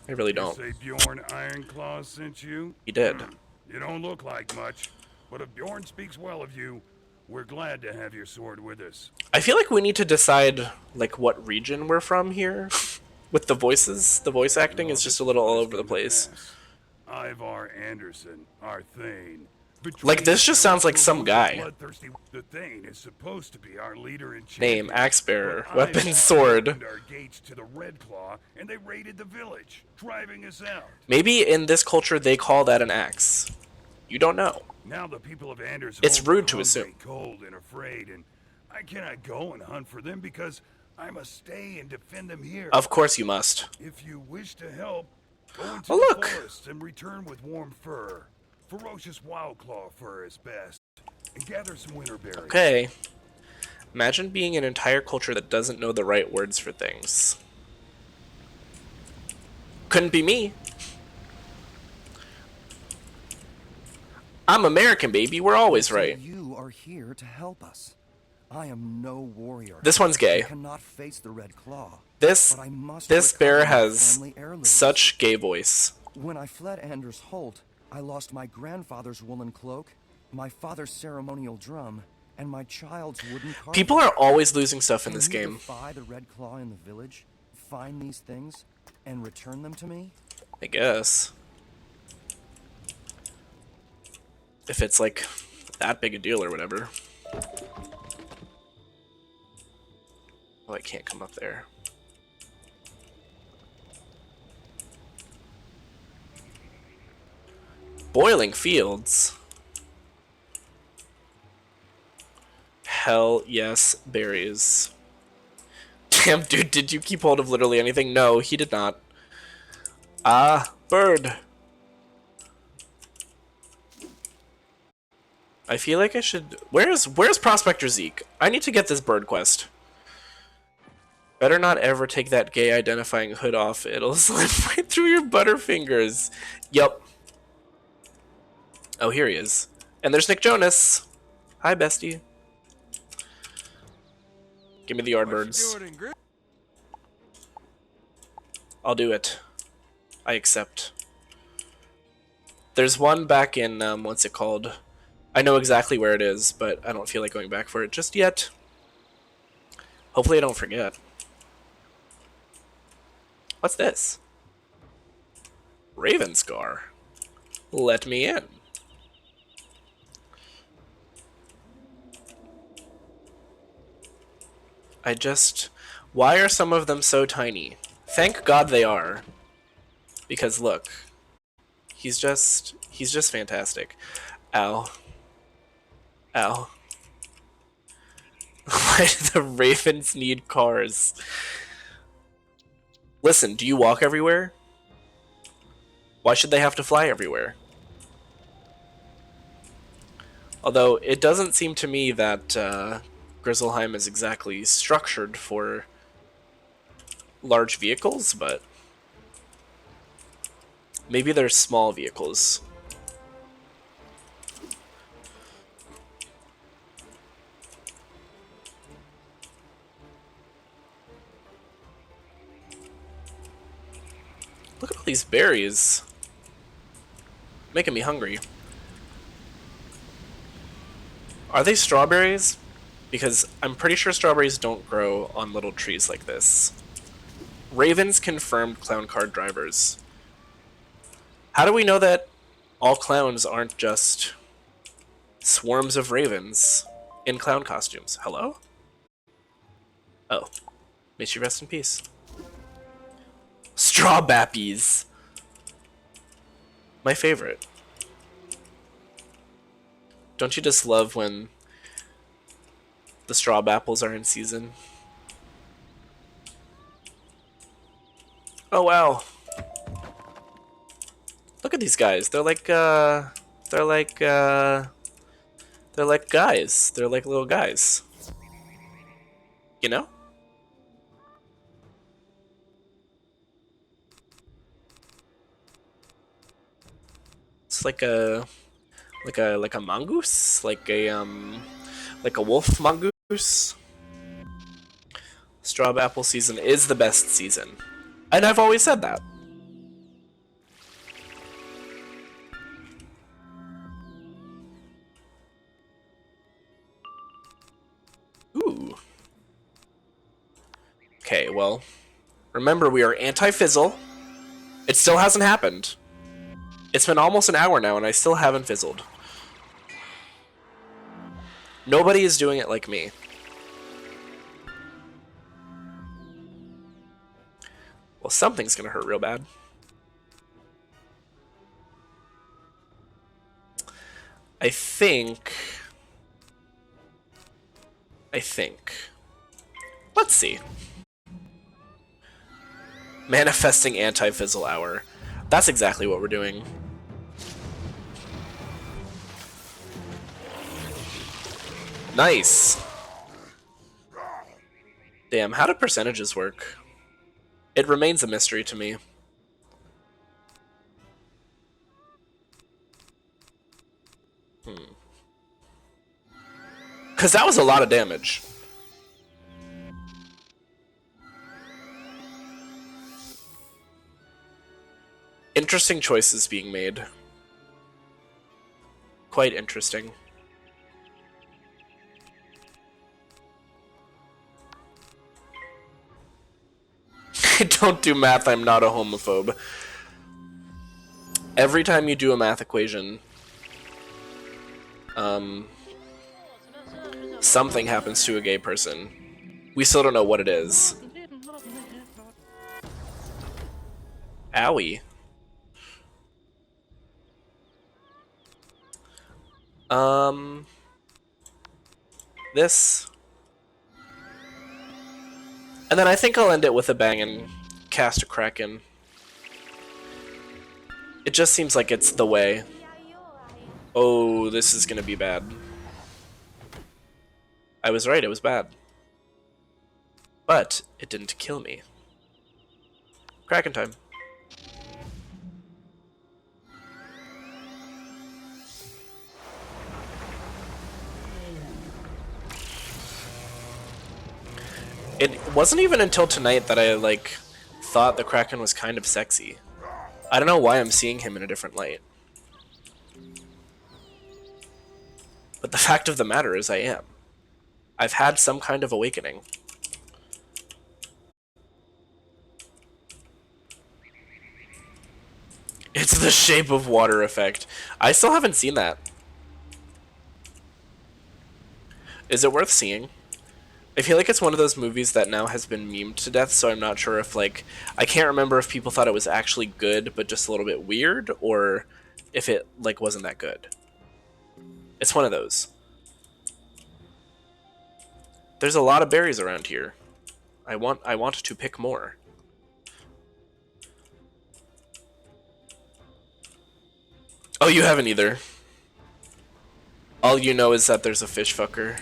I really don't. Say Bjorn Ironclaw sent you? He did. You don't look like much, but if Bjorn speaks well of you, we're glad to have your sword with us. I feel like we need to decide like what region we're from here. With the voices, the voice acting is just a little all over the place. Ivar Anderson, our Thane. Like this just sounds like some guy. The Thane is supposed to be our leader in Name, axe bearer, But weapon, Ivar sword. opened our gates to the Red Claw, and they raided the village, driving us out. Maybe in this culture they call that an axe. You don't know. Now the people of Anders It's rude to hungry, assume. cold, and afraid, and I cannot go and hunt for them because I must stay and defend them here. Of course you must. If you wish to help, go into Oh, the look. forests and return with warm fur. Ferocious wildclaw fur is best. And gather some winter berries. Okay. Imagine being an entire culture that doesn't know the right words for things. Couldn't be me. I'm American, baby. We're always So right. you are here to help us. I am no warrior. This one's gay. I cannot face the Red Claw. This But I must bear recover my has family heirlooms. such gay voice. When I fled Anders Holt, I lost my grandfather's woolen cloak, my father's ceremonial drum, and my child's wooden carving. People are always losing stuff in Can this you game. defy the Red Claw in the village, find these things, and return them to me? I guess. If it's like that big a deal or whatever. Oh, I can't come up there. Boiling fields. Hell yes, berries. Damn, dude, did you keep hold of literally anything? No, he did not. Ah, bird. I feel like I should... Where's Prospector Zeke? I need to get this bird quest. Better not ever take that gay identifying hood off. It'll slip right through your butterfingers. Yup. Oh, here he is. And there's Nick Jonas. Hi, bestie. Give me the Yardbirds. I'll do it. I accept. There's one back in, what's it called? I know exactly where it is, but I don't feel like going back for it just yet. Hopefully I don't forget. What's this? Ravenscar. Let me in. Why are some of them so tiny? Thank God they are. Because look. He's just fantastic. Ow. Ow. Why do the ravens need cars? Listen, do you walk everywhere? Why should they have to fly everywhere? Although, it doesn't seem to me that Grizzleheim is exactly structured for large vehicles, but maybe they're small vehicles. Look at all these berries. Making me hungry. Are they strawberries? Because I'm pretty sure strawberries don't grow on little trees like this. Ravens confirmed clown car drivers. How do we know that all clowns aren't just swarms of ravens in clown costumes? Hello? Oh. May she rest in peace. Straw Bappies. My favorite. Don't you just love when the straw apples are in season? Oh wow. Look at these guys. They're like guys. They're like little guys. You know? It's like a mongoose, like a wolf mongoose. Straw apple season is the best season, and I've always said that. Ooh. Okay, well, remember we are anti-fizzle. It still hasn't happened. It's been almost an hour now and I still haven't fizzled. Nobody is doing it like me. Well, something's gonna hurt real bad. I think. Let's see. Manifesting anti-fizzle hour. That's exactly what we're doing. Nice. Damn, how do percentages work? It remains a mystery to me. Because that was a lot of damage. Interesting choices being made. Quite interesting. I don't do math, I'm not a homophobe. Every time you do a math equation, something happens to a gay person. We still don't know what it is. Owie. This. And then I think I'll end it with a bang and cast a Kraken. It just seems like it's the way. Oh, this is gonna be bad. I was right, it was bad. But it didn't kill me. Kraken time. It wasn't even until tonight that I, like, thought the Kraken was kind of sexy. I don't know why I'm seeing him in a different light. But the fact of the matter is I am. I've had some kind of awakening. It's the Shape of Water effect. I still haven't seen that. Is it worth seeing? I feel like it's one of those movies that now has been memed to death, so I'm not sure if, like, I can't remember if people thought it was actually good, but just a little bit weird, or if it, like, wasn't that good. It's one of those. There's a lot of berries around here. I want to pick more. Oh, you haven't either. All you know is that there's a fish fucker.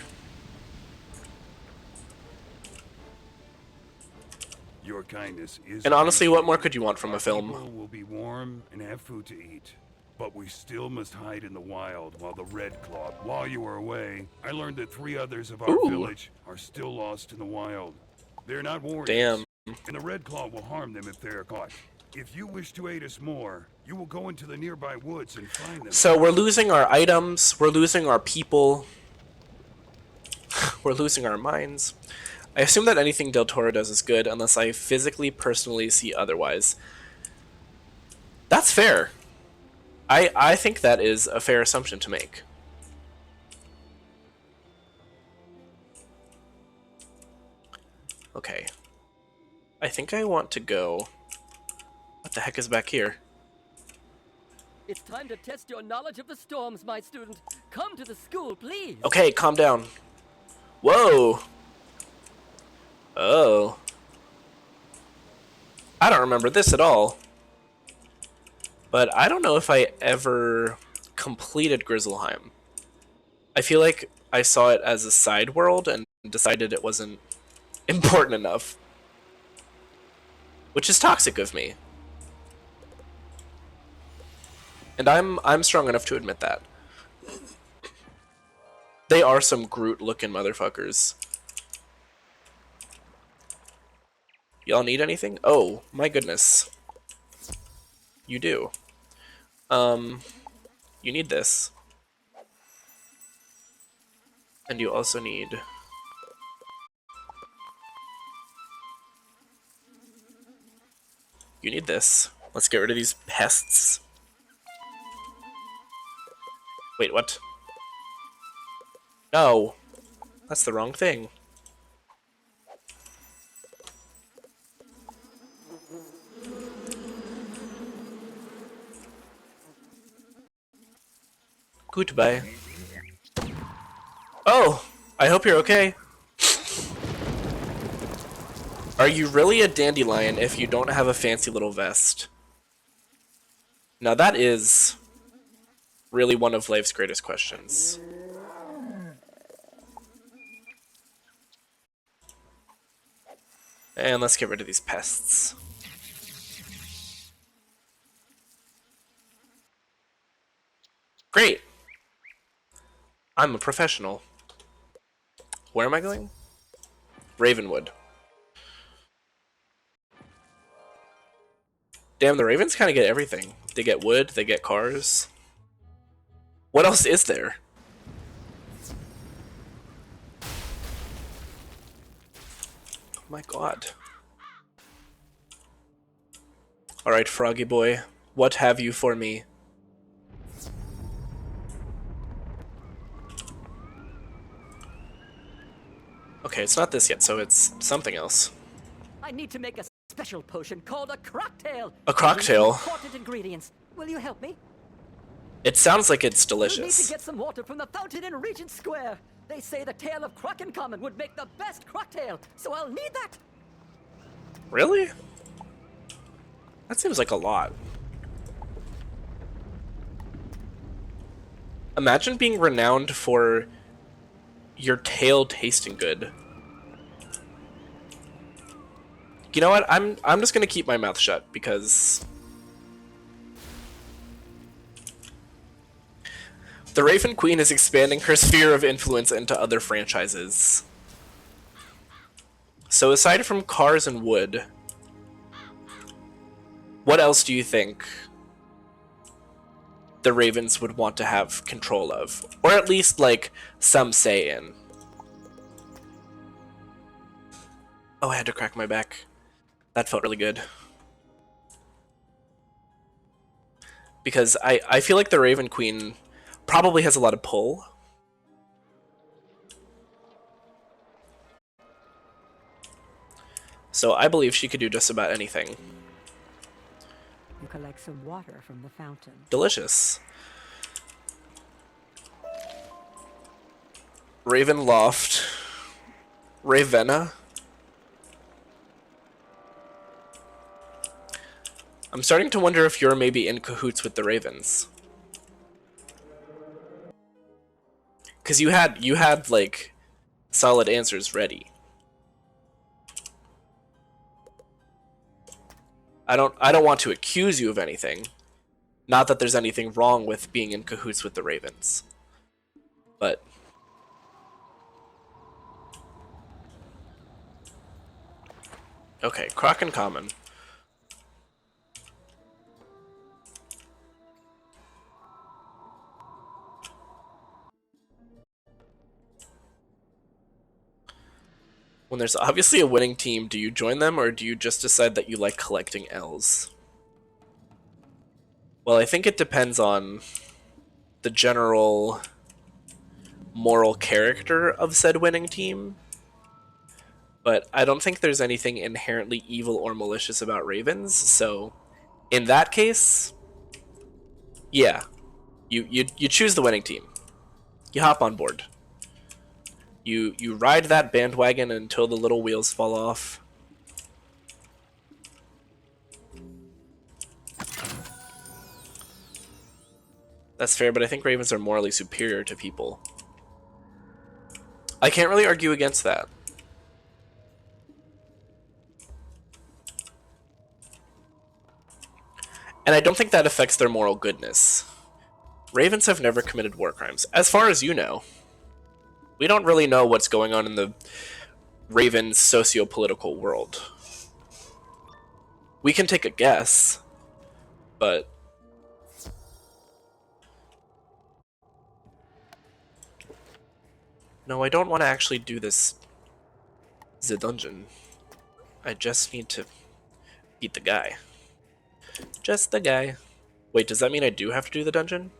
Your kindness is. And honestly, what more could you want from a film? People will be warm and have food to eat, but we still must hide in the wild while the Red Claw. While you were away, I learned that 3 others of our village are still lost in the wild. They're not warriors. Damn. And the Red Claw will harm them if they are caught. If you wish to aid us more, you will go into the nearby woods and find them. So we're losing our items, we're losing our people, we're losing our minds. I assume that anything Del Toro does is good unless I physically, personally see otherwise. That's fair. I think that is a fair assumption to make. Okay. I think I want to go... What the heck is back here? It's time to test your knowledge of the storms, my student. Come to the school, please. Okay, calm down. Whoa! Oh. I don't remember this at all. But I don't know if I ever completed Grizzleheim. I feel like I saw it as a side world and decided it wasn't important enough. Which is toxic of me. And I'm strong enough to admit that. They are some Groot-looking motherfuckers. Y'all need anything? Oh, my goodness. You do. You need this. And you also need... You need this. Let's get rid of these pests. Wait, what? No. That's the wrong thing. Goodbye. Oh! I hope you're okay. Are you really a dandelion if you don't have a fancy little vest? Now that is really one of life's greatest questions. And let's get rid of these pests. Great! I'm a professional. Where am I going? Ravenwood. Damn, the Ravens kind of get everything. They get wood, they get cars. What else is there? Oh my god. Alright, Froggy Boy, what have you for me? Okay, it's not this yet, so it's something else. I need to make a special potion called a crocktail. A crocktail? Important ingredients. Will you help me? It sounds like it's You need delicious. to get some water from the fountain in Regent Square. They say the tale of Crockencommon would make the best crocktail, so I'll need that. Really? That seems like a lot. Imagine being renowned for your tail tasting good. You know what? I'm just gonna keep my mouth shut because the Raven Queen is expanding her sphere of influence into other franchises. So aside from cars and wood, what else do you think the Ravens would want to have control of? Or at least, like, some say in? Oh, I had to crack my back. That felt really good. Because I feel like the Raven Queen probably has a lot of pull. So I believe she could do just about anything. You collect some water from the fountain. Delicious. Ravenloft. Ravenna. I'm starting to wonder if you're maybe in cahoots with the Ravens. Cause you had like solid answers ready. I don't want to accuse you of anything. Not that there's anything wrong with being in cahoots with the Ravens. But okay, Crockencommon. When there's obviously a winning team, do you join them or do you just decide that you like collecting L's? Well, I think it depends on the general moral character of said winning team. But I don't think there's anything inherently evil or malicious about Ravens, so in that case, yeah, you choose the winning team. You hop on board. You ride that bandwagon until the little wheels fall off. That's fair, but I think Ravens are morally superior to people. I can't really argue against that. And I don't think that affects their moral goodness. Ravens have never committed war crimes, as far as you know. We don't really know what's going on in the Raven socio-political world. We can take a guess, but no, I don't want to actually do this the dungeon. I just need to beat the guy. Just the guy. Wait, does that mean I do have to do the dungeon?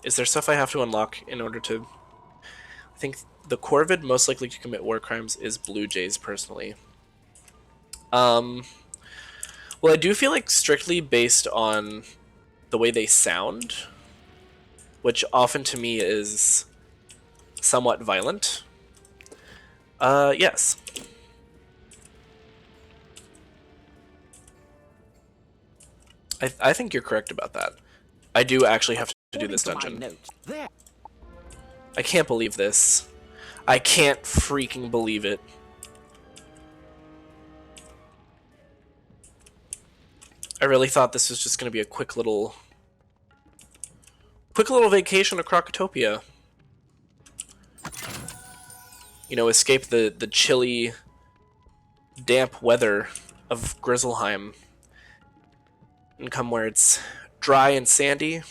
Is there stuff I have to unlock in order to... I think the Corvid most likely to commit war crimes is Blue Jays, personally. Well, I do feel like strictly based on the way they sound, which often to me is somewhat violent. Yes. I think you're correct about that. I do actually have to do this dungeon. I can't believe this. I can't freaking believe it. I really thought this was just going to be a quick little quick little vacation to Crocotopia. You know, escape the chilly, damp weather of Grizzleheim and come where it's dry and sandy.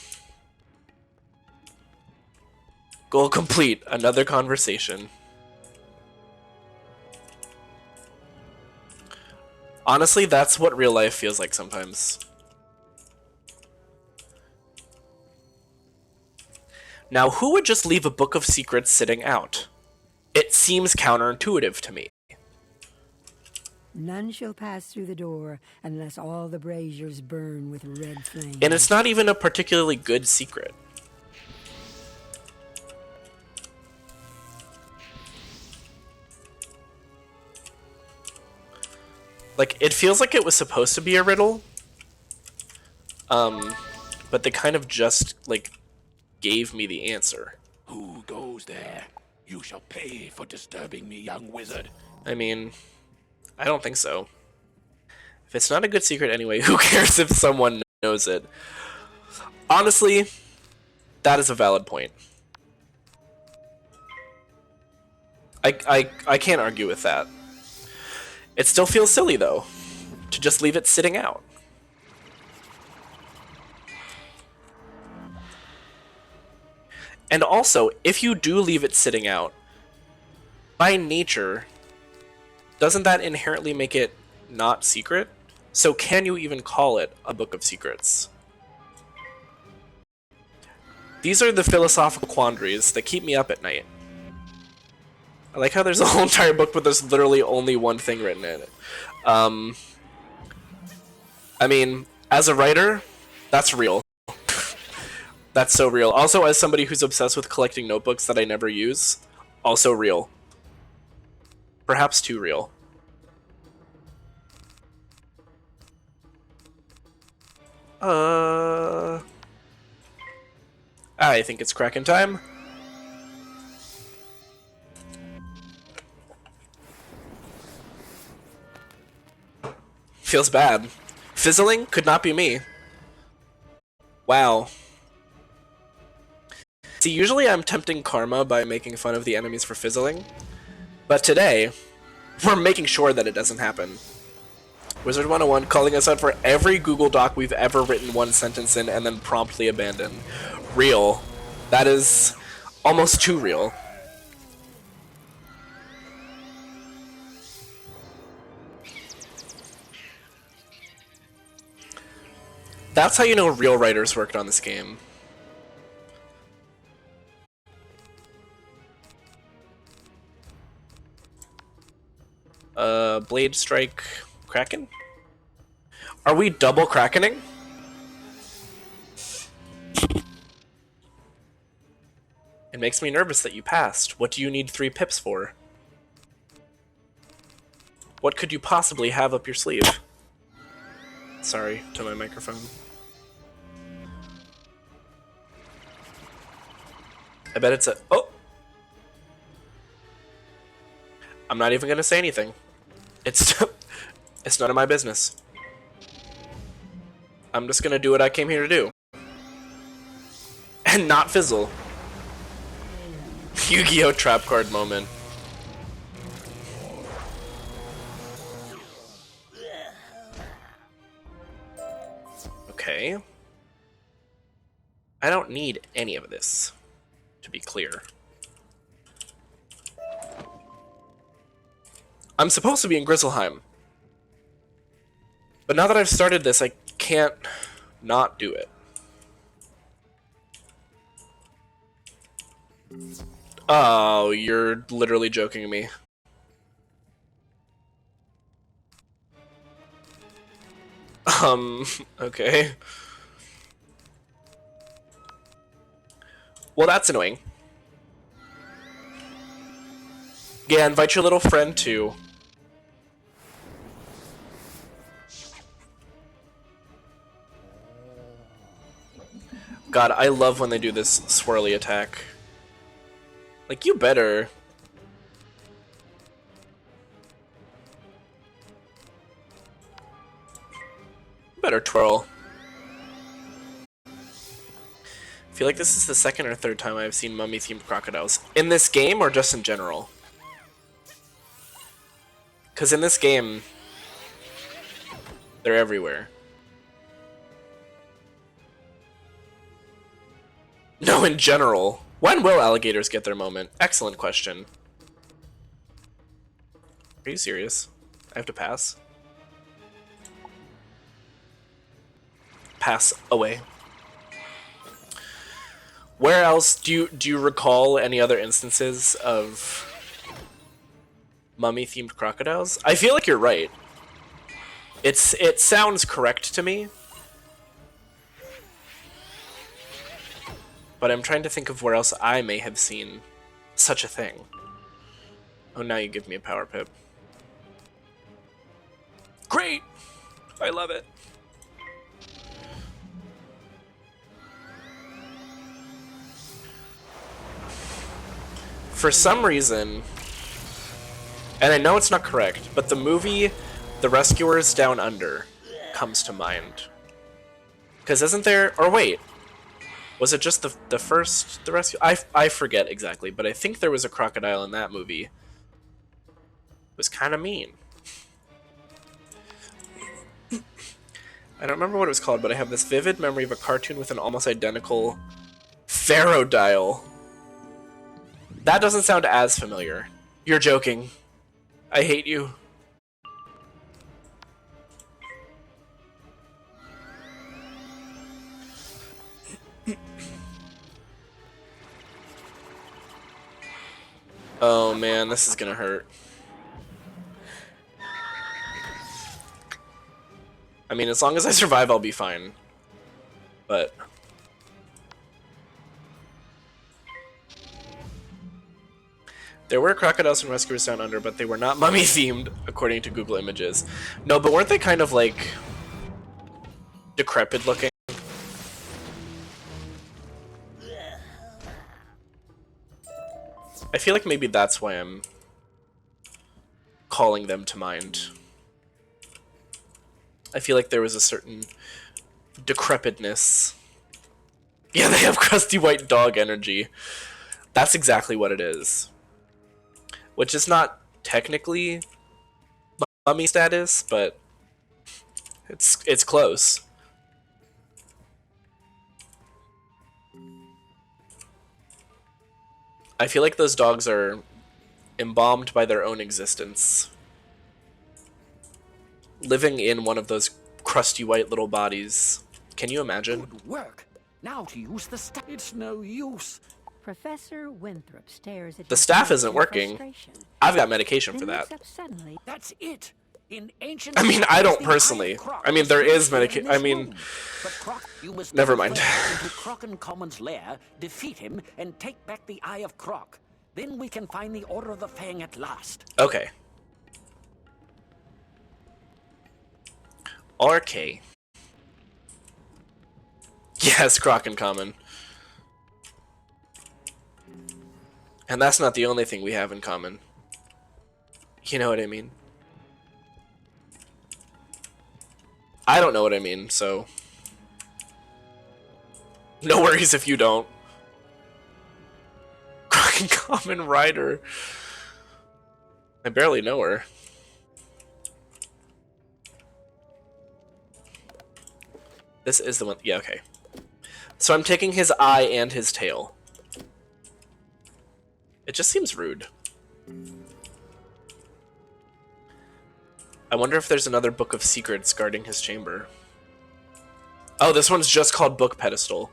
Goal complete. Another conversation. Honestly, that's what real life feels like sometimes. Now, who would just leave a book of secrets sitting out? It seems counterintuitive to me. None shall pass through the door unless all the braziers burn with red flame. And it's not even a particularly good secret. Like, it feels like it was supposed to be a riddle. But they kind of just, like, gave me the answer. Who goes there? You shall pay for disturbing me, young wizard. I mean, I don't think so. If it's not a good secret anyway, who cares if someone knows it? Honestly, that is a valid point. I can't argue with that. It still feels silly, though, to just leave it sitting out. And also, if you do leave it sitting out, by nature, doesn't that inherently make it not secret? So can you even call it a book of secrets? These are the philosophical quandaries that keep me up at night. I like how there's a whole entire book, but there's literally only one thing written in it. I mean, as a writer, that's real. That's so real. Also, as somebody who's obsessed with collecting notebooks that I never use, also real. Perhaps too real. I think it's Kraken time. Feels bad. Fizzling could not be me. Wow. See, usually I'm tempting karma by making fun of the enemies for fizzling, but today, we're making sure that it doesn't happen. Wizard101 calling us out for every Google Doc we've ever written one sentence in and then promptly abandoned. Real. That is almost too real. That's how you know real writers worked on this game. Blade Strike Kraken? Are we double Krakening? It makes me nervous that you passed. What do you need 3 pips for? What could you possibly have up your sleeve? Sorry to my microphone. I bet it's a... Oh! I'm not even gonna say anything. It's none of my business. I'm just gonna do what I came here to do. And not fizzle. Yu-Gi-Oh! Trap card moment. Okay. I don't need any of this, to be clear. I'm supposed to be in Grizzleheim. But now that I've started this, I can't not do it. Oh, you're literally joking me. Okay. Well, that's annoying. Yeah, invite your little friend too. God, I love when they do this swirly attack. Like, you better. Better twirl. feel like this is the second or third time I've seen mummy-themed crocodiles. In this game or just in general? Because in this game, they're everywhere. No, in general. When will alligators get their moment? Excellent question. Are you serious? I have to pass? Pass away. Where else do you recall any other instances of mummy-themed crocodiles? I feel like you're right. It sounds correct to me. But I'm trying to think of where else I may have seen such a thing. Oh, now you give me a power pip. Great! I love it. For some reason, and I know it's not correct, but the movie The Rescuers Down Under comes to mind. Because isn't there... Or wait. Was it just the first The Rescue? I forget exactly, but I think there was a crocodile in that movie. It was kind of mean. I don't remember what it was called, but I have this vivid memory of a cartoon with an almost identical Pharaohdile. That doesn't sound as familiar. You're joking. I hate you. Oh man, this is gonna hurt. I mean, as long as I survive, I'll be fine. But... There were crocodiles and rescuers down under, but they were not mummy-themed, according to Google Images. No, but weren't they kind of, like, decrepit-looking? I feel like maybe that's why I'm calling them to mind. I feel like there was a certain decrepitness. Yeah, they have crusty white dog energy. That's exactly what it is. Which is not technically mummy status, but it's close. I feel like those dogs are embalmed by their own existence. Living in one of those crusty white little bodies. Can you imagine? Good work. Now to use the staff. It's no use. Professor Winthrop stares at The his staff desk isn't in working. frustration. I've got medication for Then that. looks up suddenly. That's it. In ancient I mean, I don't times, the Eye personally. of Croc I mean, was there is located in medica- this I mean, room. But Croc, you must never go mind. first into Croc-and-Common's lair, defeat him, and take back the Eye of Croc. Then we can find the Order of the Fang at last. Okay. RK. Yes, Croc in common. And that's not the only thing we have in common. You know what I mean? I don't know what I mean, so... No worries if you don't. Croc in common rider. I barely know her. This is the one... Yeah, okay. So I'm taking his eye and his tail. It just seems rude. I wonder if there's another book of secrets guarding his chamber. Oh, this one's just called Book Pedestal.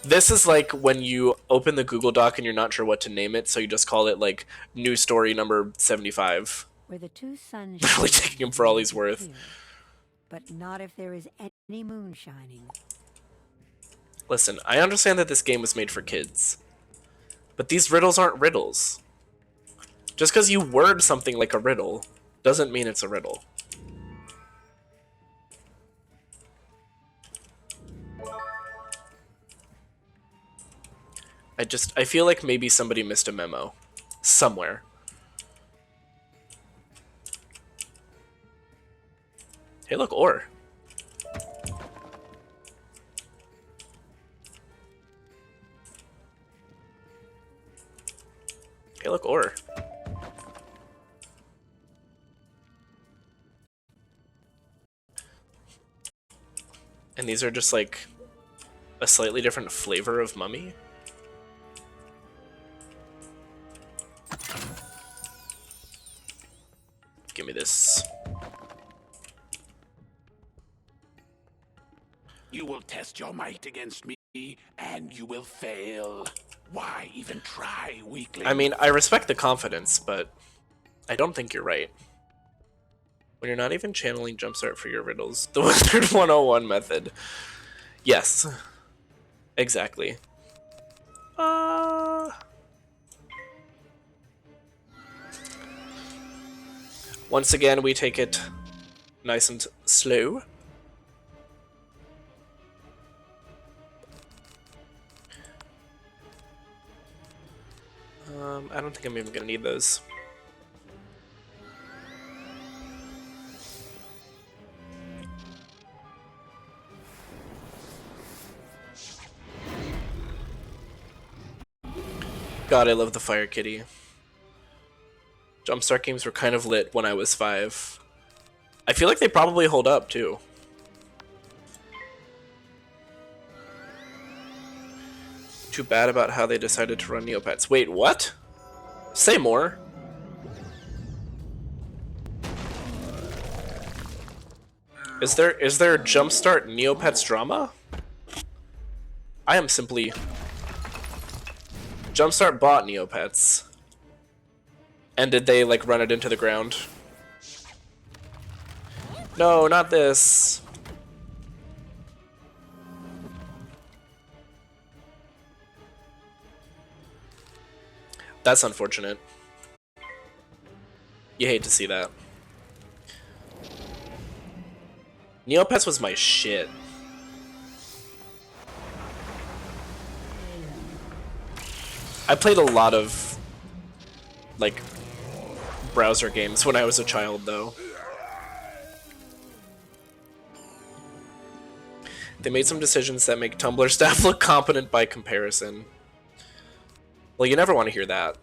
This is like when you open the Google Doc and you're not sure what to name it, so you just call it like New Story number 75. Where the two suns Literally taking him for all he's worth. clear, but not if there is any moon shining. Listen, I understand that this game was made for kids, but these riddles aren't riddles. Just because you word something like a riddle doesn't mean it's a riddle. I feel like maybe somebody missed a memo somewhere. Hey, look, ore. Hey, look, ore. And these are just like a slightly different flavor of mummy. Give me this. You will test your might against me, and you will fail. Why even try, weakling? I mean, I respect the confidence, but I don't think you're right. When you're not even channeling Jumpstart for your riddles, the Wizard101 method. Yes. Exactly. Once again, we take it nice and slow. I don't think I'm even gonna need those. God, I love the Fire Kitty. Jumpstart games were kind of lit when I was 5. I feel like they probably hold up, too. Too bad about how they decided to run Neopets. Wait, what? Say more. Is there Jumpstart Neopets drama? I am simply... Jumpstart bought Neopets. And did they, like, run it into the ground? No, not this. That's unfortunate. You hate to see that. Neopets was my shit. I played a lot of, like, browser games when I was a child, though. They made some decisions that make Tumblr staff look competent by comparison. Well, you never want to hear that.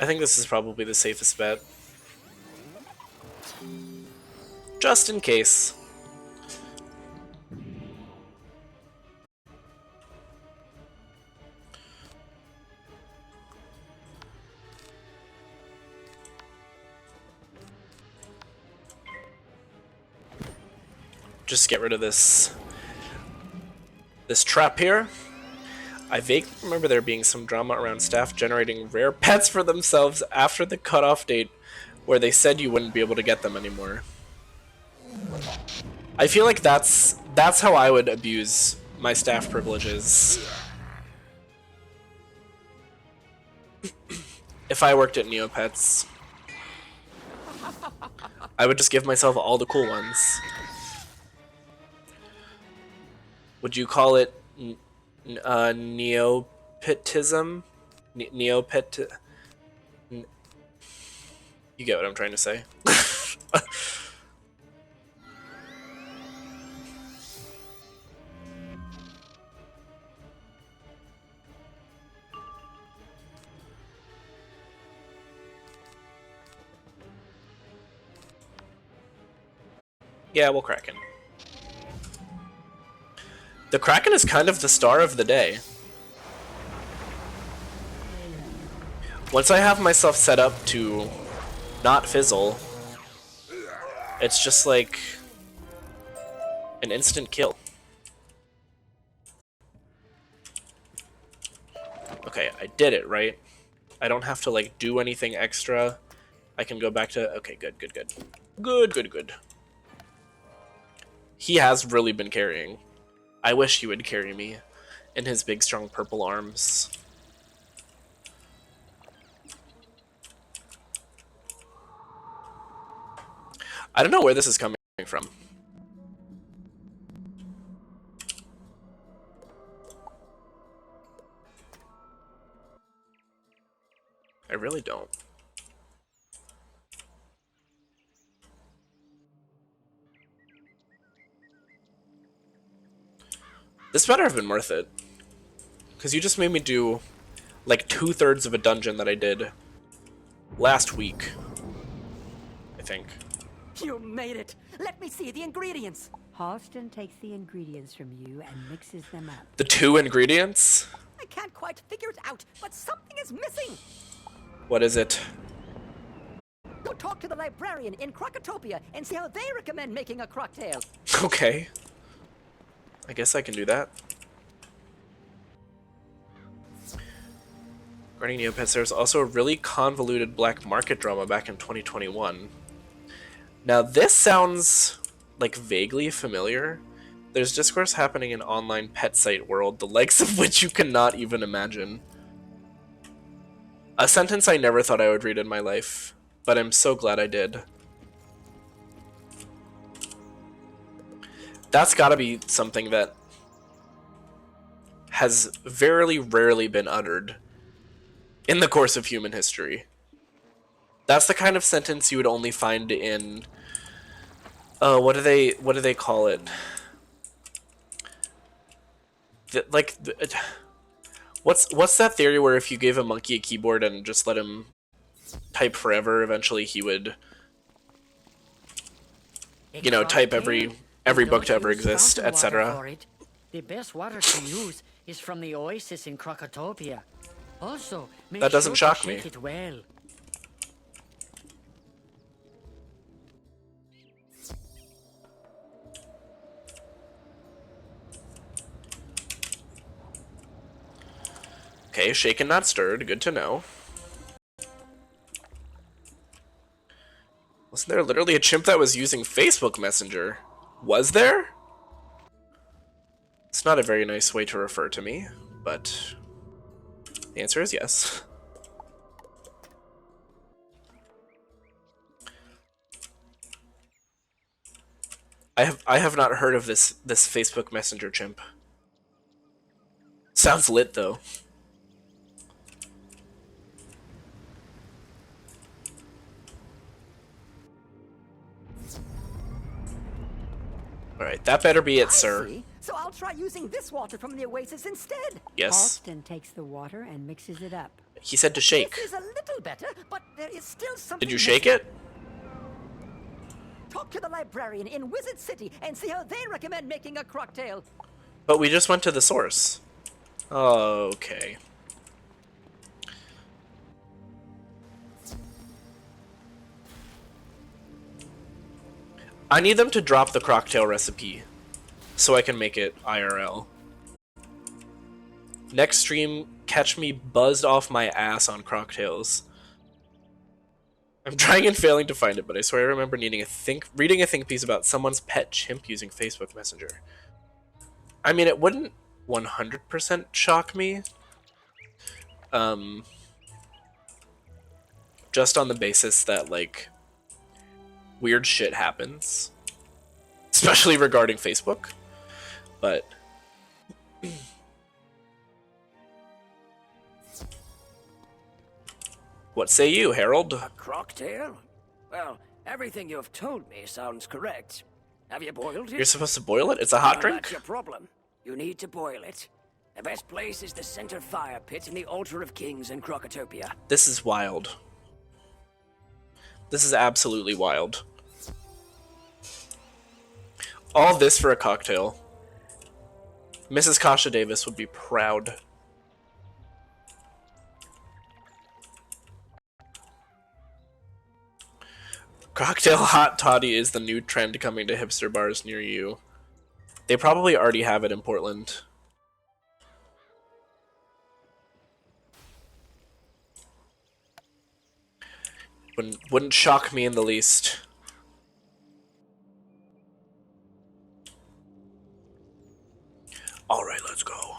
I think this is probably the safest bet. Just in case. Just get rid of this trap here. I vaguely remember there being some drama around staff generating rare pets for themselves after the cutoff date where they said you wouldn't be able to get them anymore. I feel like that's how I would abuse my staff privileges. If I worked at Neopets, I would just give myself all the cool ones. Would you call it neopetism? Neopet? You get what I'm trying to say. Yeah, we'll Kraken. The Kraken is kind of the star of the day. Once I have myself set up to not fizzle, it's just like an instant kill. Okay, I did it, right? I don't have to like do anything extra. I can go back to... Okay, good. Good. He has really been carrying. I wish he would carry me in his big, strong purple arms. I don't know where this is coming from. I really don't. This better have been worth it. Because you just made me do like 2/3 of a dungeon that I did last week. I think. You made it. Let me see the ingredients. Halston takes the ingredients from you and mixes them up. The 2 ingredients? I can't quite figure it out, but something is missing. What is it? Go talk to the librarian in Crocotopia and see how they recommend making a cocktail. Okay. I guess I can do that. Regarding Neopets, there's also a really convoluted black market drama back in 2021. Now this sounds like vaguely familiar. There's discourse happening in online pet site world, the likes of which you cannot even imagine. A sentence I never thought I would read in my life, but I'm so glad I did. That's gotta be something that has very rarely been uttered in the course of human history. That's the kind of sentence you would only find in what do they call it? What's that theory where if you gave a monkey a keyboard and just let him type forever, eventually he would, you know, type every book to ever exist, etc. The best water to use is from the oasis in Crocotopia. Also, make That doesn't sure to shock me. shake it well. Okay, shaken not stirred, good to know. Wasn't there literally a chimp that was using Facebook Messenger? Was there? It's not a very nice way to refer to me, but the answer is yes. I have not heard of this Facebook Messenger chimp. Sounds lit though. Alright, that better be it, sir. See? So I'll try using this water from the oasis instead. Yes. Halston takes the water and mixes it up. He said to shake. This is a little better, but there is still something. Did you shake missing. it? Talk to the librarian in Wizard City and see how they recommend making a cocktail. But we just went to the source. Okay. I need them to drop the cocktail recipe so I can make it IRL. Next stream, catch me buzzed off my ass on cocktails. I'm trying and failing to find it, but I swear I remember reading a think piece about someone's pet chimp using Facebook Messenger. I mean, it wouldn't 100% shock me. Just on the basis that, like, weird shit happens. Especially regarding Facebook. But what say you, Harold? A cocktail? Well, everything you have told me sounds correct. Have you boiled it? You're supposed to boil it? It's a hot Well, drink? That's your problem. You need to boil it. The best place is the center fire pit in the Altar of Kings in Crocotopia. This is wild. This is absolutely wild. All this for a cocktail. Mrs. Kasha Davis would be proud. Cocktail hot toddy is the new trend coming to hipster bars near you. They probably already have it in Portland. Wouldn't shock me in the least. Alright, let's go.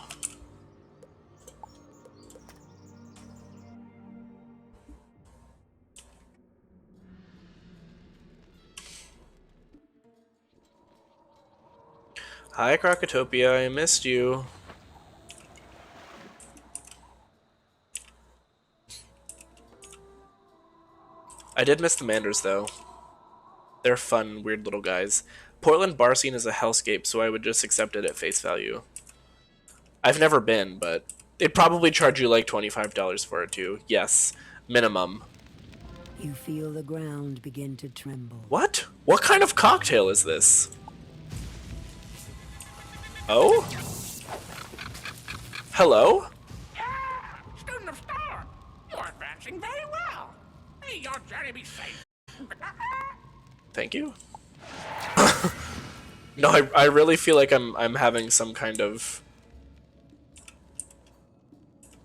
Hi, Crocotopia, I missed you. I did miss the Manders, though. They're fun, weird little guys. Portland bar scene is a hellscape, so I would just accept it at face value. I've never been, but they'd probably charge you like $25 for it too. Yes, minimum. You feel the ground begin to tremble. What? What kind of cocktail is this? Oh? Hello? Student of Star, you're advancing very well. May your journey be safe. Thank you. No, I really feel like I'm having some kind of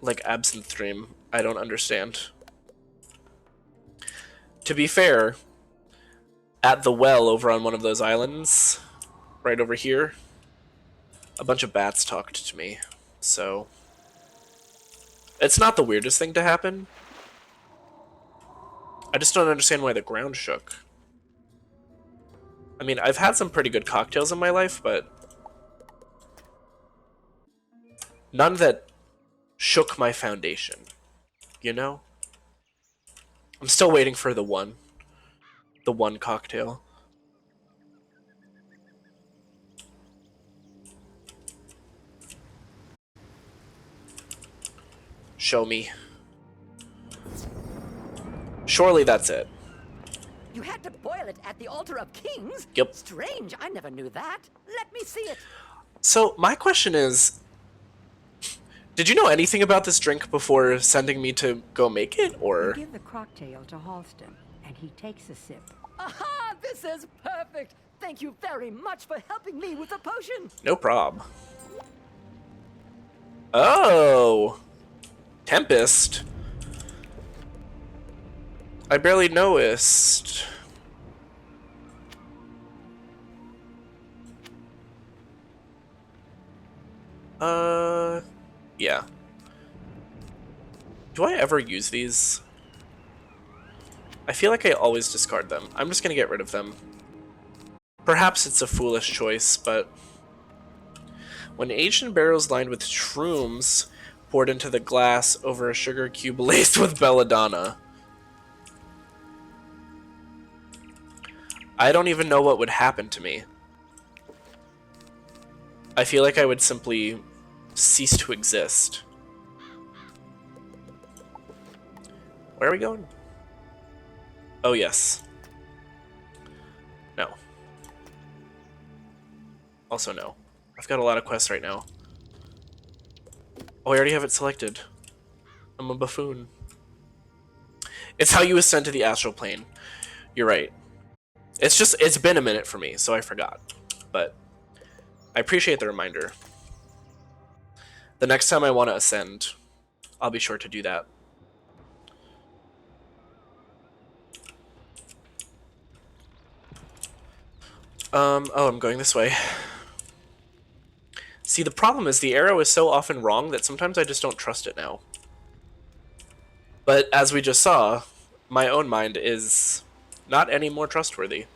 like absinthe dream. I don't understand. To be fair, at the well over on one of those islands, right over here, a bunch of bats talked to me. So it's not the weirdest thing to happen. I just don't understand why the ground shook. I mean, I've had some pretty good cocktails in my life, but none that shook my foundation, you know? I'm still waiting for the one cocktail. Show me. Surely that's it. You had to boil it at the altar of kings? Yep. Strange, I never knew that. Let me see it. So my question is, did you know anything about this drink before sending me to go make it, or? You give the cocktail to Halston, and he takes a sip. Aha! This is perfect! Thank you very much for helping me with the potion! No prob. Oh! Tempest? I barely noticed. Yeah. Do I ever use these? I feel like I always discard them. I'm just gonna get rid of them. Perhaps it's a foolish choice, but when aged in barrels lined with shrooms poured into the glass over a sugar cube laced with belladonna. I don't even know what would happen to me. I feel like I would simply cease to exist. Where are we going? Oh, yes. No. Also, no. I've got a lot of quests right now. Oh, I already have it selected. I'm a buffoon. It's how you ascend to the astral plane. You're right. It's been a minute for me, so I forgot. But I appreciate the reminder. The next time I want to ascend, I'll be sure to do that. Oh, I'm going this way. See, the problem is the arrow is so often wrong that sometimes I just don't trust it now. But as we just saw, my own mind is not any more trustworthy.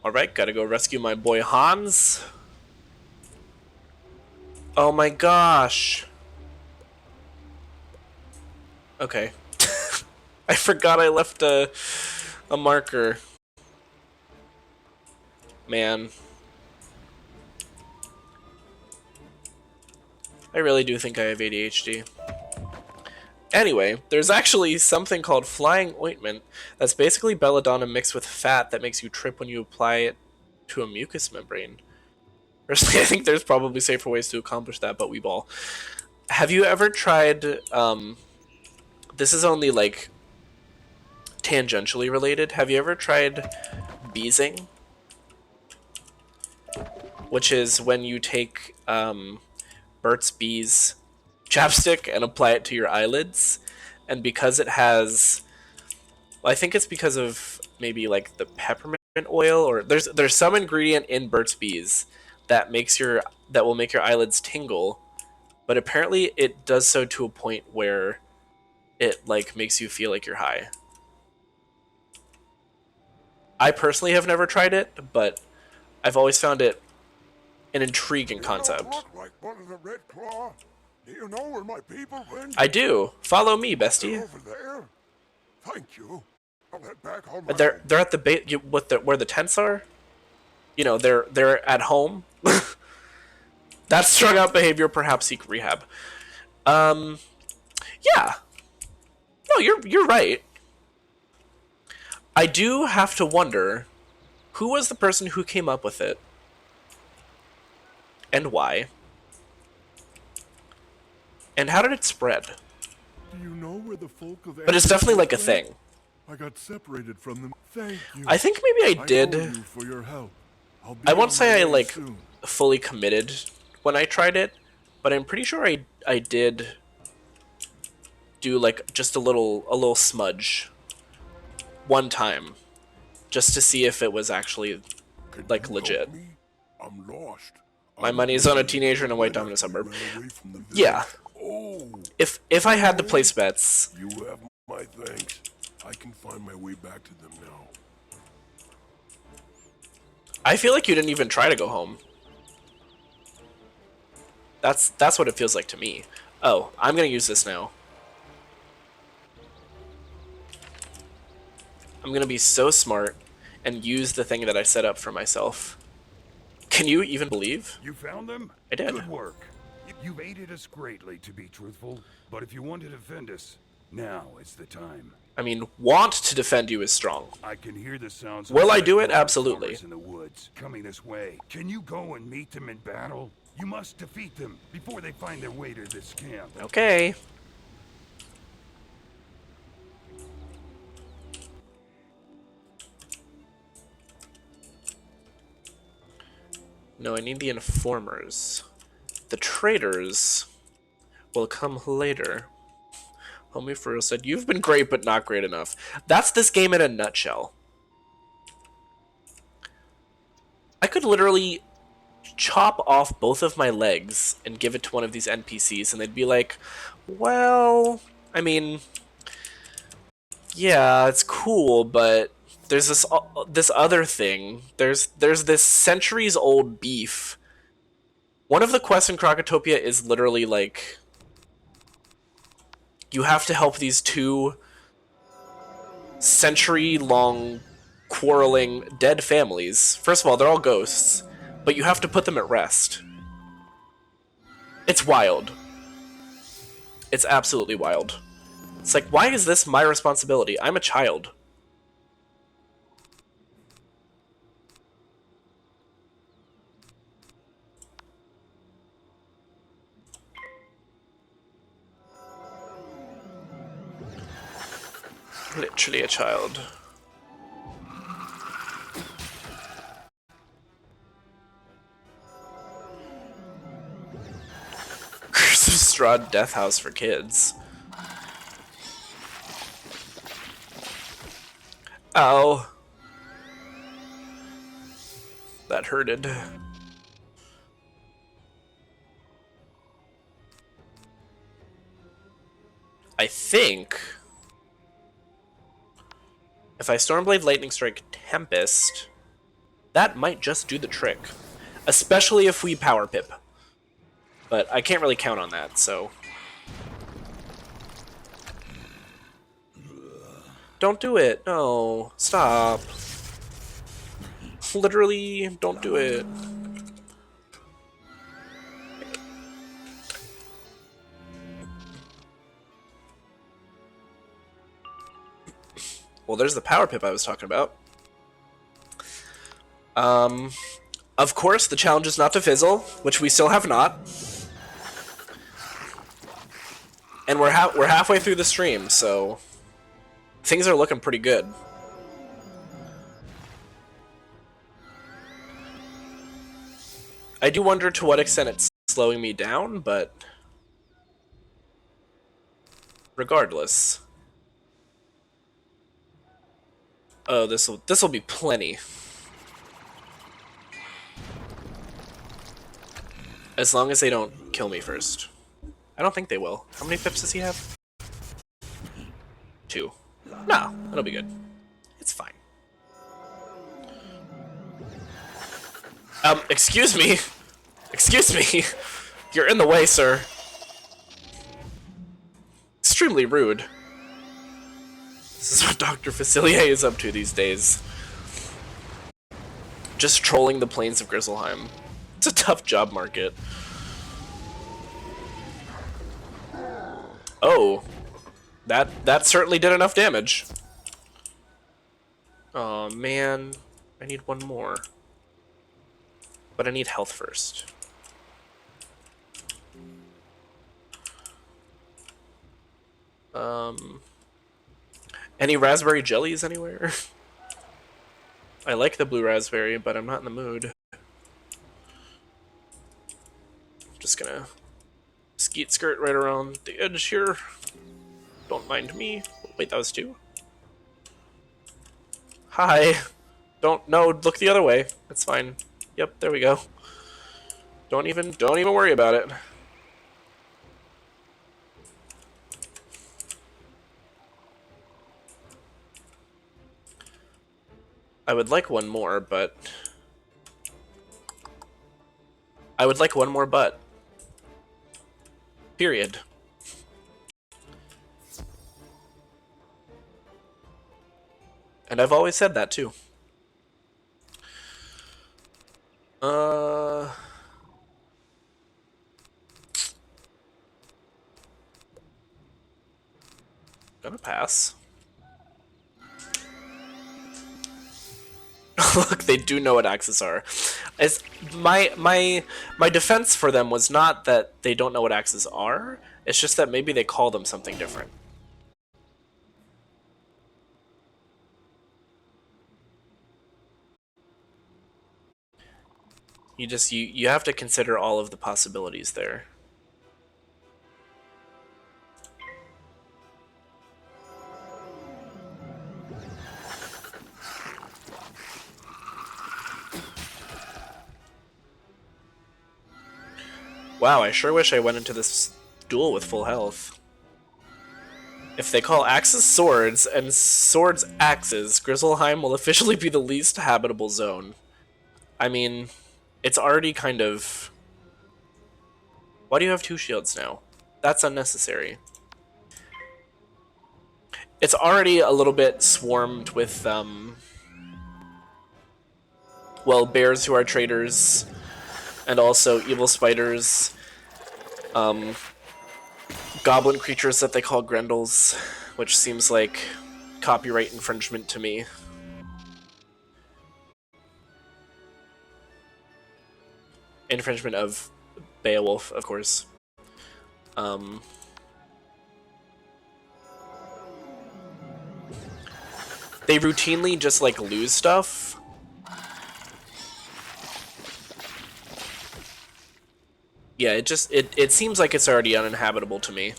Alright, gotta go rescue my boy Hans. Oh my gosh. Okay. I forgot I left a marker. Man. I really do think I have ADHD. Anyway, there's actually something called flying ointment that's basically belladonna mixed with fat that makes you trip when you apply it to a mucous membrane. Personally, I think there's probably safer ways to accomplish that, but we ball. Have you ever tried, this is only like tangentially related, have you ever tried beezing? Which is when you take Burt's Bees chapstick and apply it to your eyelids, and because it has, well, I think it's because of maybe like the peppermint oil, or there's some ingredient in Burt's Bees that will make your eyelids tingle, but apparently it does so to a point where it like makes you feel like you're high. I personally have never tried it, but I've always found it an intriguing concept. You don't look like one of the Red Claw. Do you know where my people went? I do. Follow me, They're bestie. over there. Thank you. I'll head back on my own. They're at the where the tents are. You know, they're at home. That's strung out behavior. Perhaps seek rehab. Yeah. No, you're right. I do have to wonder who was the person who came up with it and why. And how did it spread? Do you know where the folk of But it's definitely like a thing. I got separated from them. Thank you. I think maybe I did. owe you for your help. I'll be I won't on say my I way like soon. fully committed when I tried it, but I'm pretty sure I did do like just a little smudge one time just to see if it was actually Can like you legit. help me? I'm lost. My money is on a teenager in a white dominant suburb. Ran away from the village. Yeah. Oh, If I had to place bets, you have my thanks. I can find my way back to them now. I feel like you didn't even try to go home. That's what it feels like to me. Oh, I'm gonna use this now. I'm gonna be so smart and use the thing that I set up for myself. Can you even believe? You found them? I did. Good work. You've aided us greatly, to be truthful. But if you want to defend us, now is the time. I mean, want to defend you is strong. I can hear the sounds. Will of I do it? red Absolutely. farmers in the woods, coming this way. Can you go and meet them in battle? You must defeat them before they find their way to this camp. Okay. No, I need the informers. The traitors will come later. Homie Furrow said, "You've been great, but not great enough." That's this game in a nutshell. I could literally chop off both of my legs and give it to one of these NPCs, and they'd be like, well, I mean, yeah, it's cool, but there's this other thing. There's this centuries-old beef. One of the quests in Krokotopia is literally like, you have to help these two century-long quarreling dead families. First of all, they're all ghosts, but you have to put them at rest. It's wild. It's absolutely wild. It's like, why is this my responsibility? I'm a child. Literally a child. Curse of Strahd Death House for kids. Ow. That hurted. I think if I Stormblade Lightning Strike Tempest, that might just do the trick. Especially if we Power Pip. But I can't really count on that, so... Don't do it! No! Stop! Literally, don't do it. Well, there's the Power Pip I was talking about. Of course, the challenge is not to fizzle, which we still have not. And we're halfway through the stream, so things are looking pretty good. I do wonder to what extent it's slowing me down, but regardless. Oh, this'll be plenty. As long as they don't kill me first. I don't think they will. How many pips does he have? 2. No, that'll be good. It's fine. Excuse me. Excuse me. You're in the way, sir. extremely rude. This is what Dr. Facilier is up to these days. Just trolling the plains of Grizzleheim. It's a tough job market. Oh. That certainly did enough damage. Oh man. I need one more. But I need health first. Any raspberry jellies anywhere? I like the blue raspberry, but I'm not in the mood. Just gonna skeet skirt right around the edge here. Don't mind me. Wait, that was 2? Hi. No, look the other way. It's fine. Yep, there we go. Don't even worry about it. I would like one more, but... Period. And I've always said that, too. Gonna pass. Look, they do know what axes are. As my defense for them was not that they don't know what axes are. It's just that maybe they call them something different. You have to consider all of the possibilities there. Wow, I sure wish I went into this duel with full health. If they call axes swords and swords axes, Grizzleheim will officially be the least habitable zone. I mean, it's already kind of... Why do you have 2 shields now? That's unnecessary. It's already a little bit swarmed with, well, bears who are traitors, and also evil spiders, goblin creatures that they call grendels, which seems like copyright infringement to me. Infringement of Beowulf, of course. They routinely just like lose stuff. Yeah, it seems like it's already uninhabitable to me.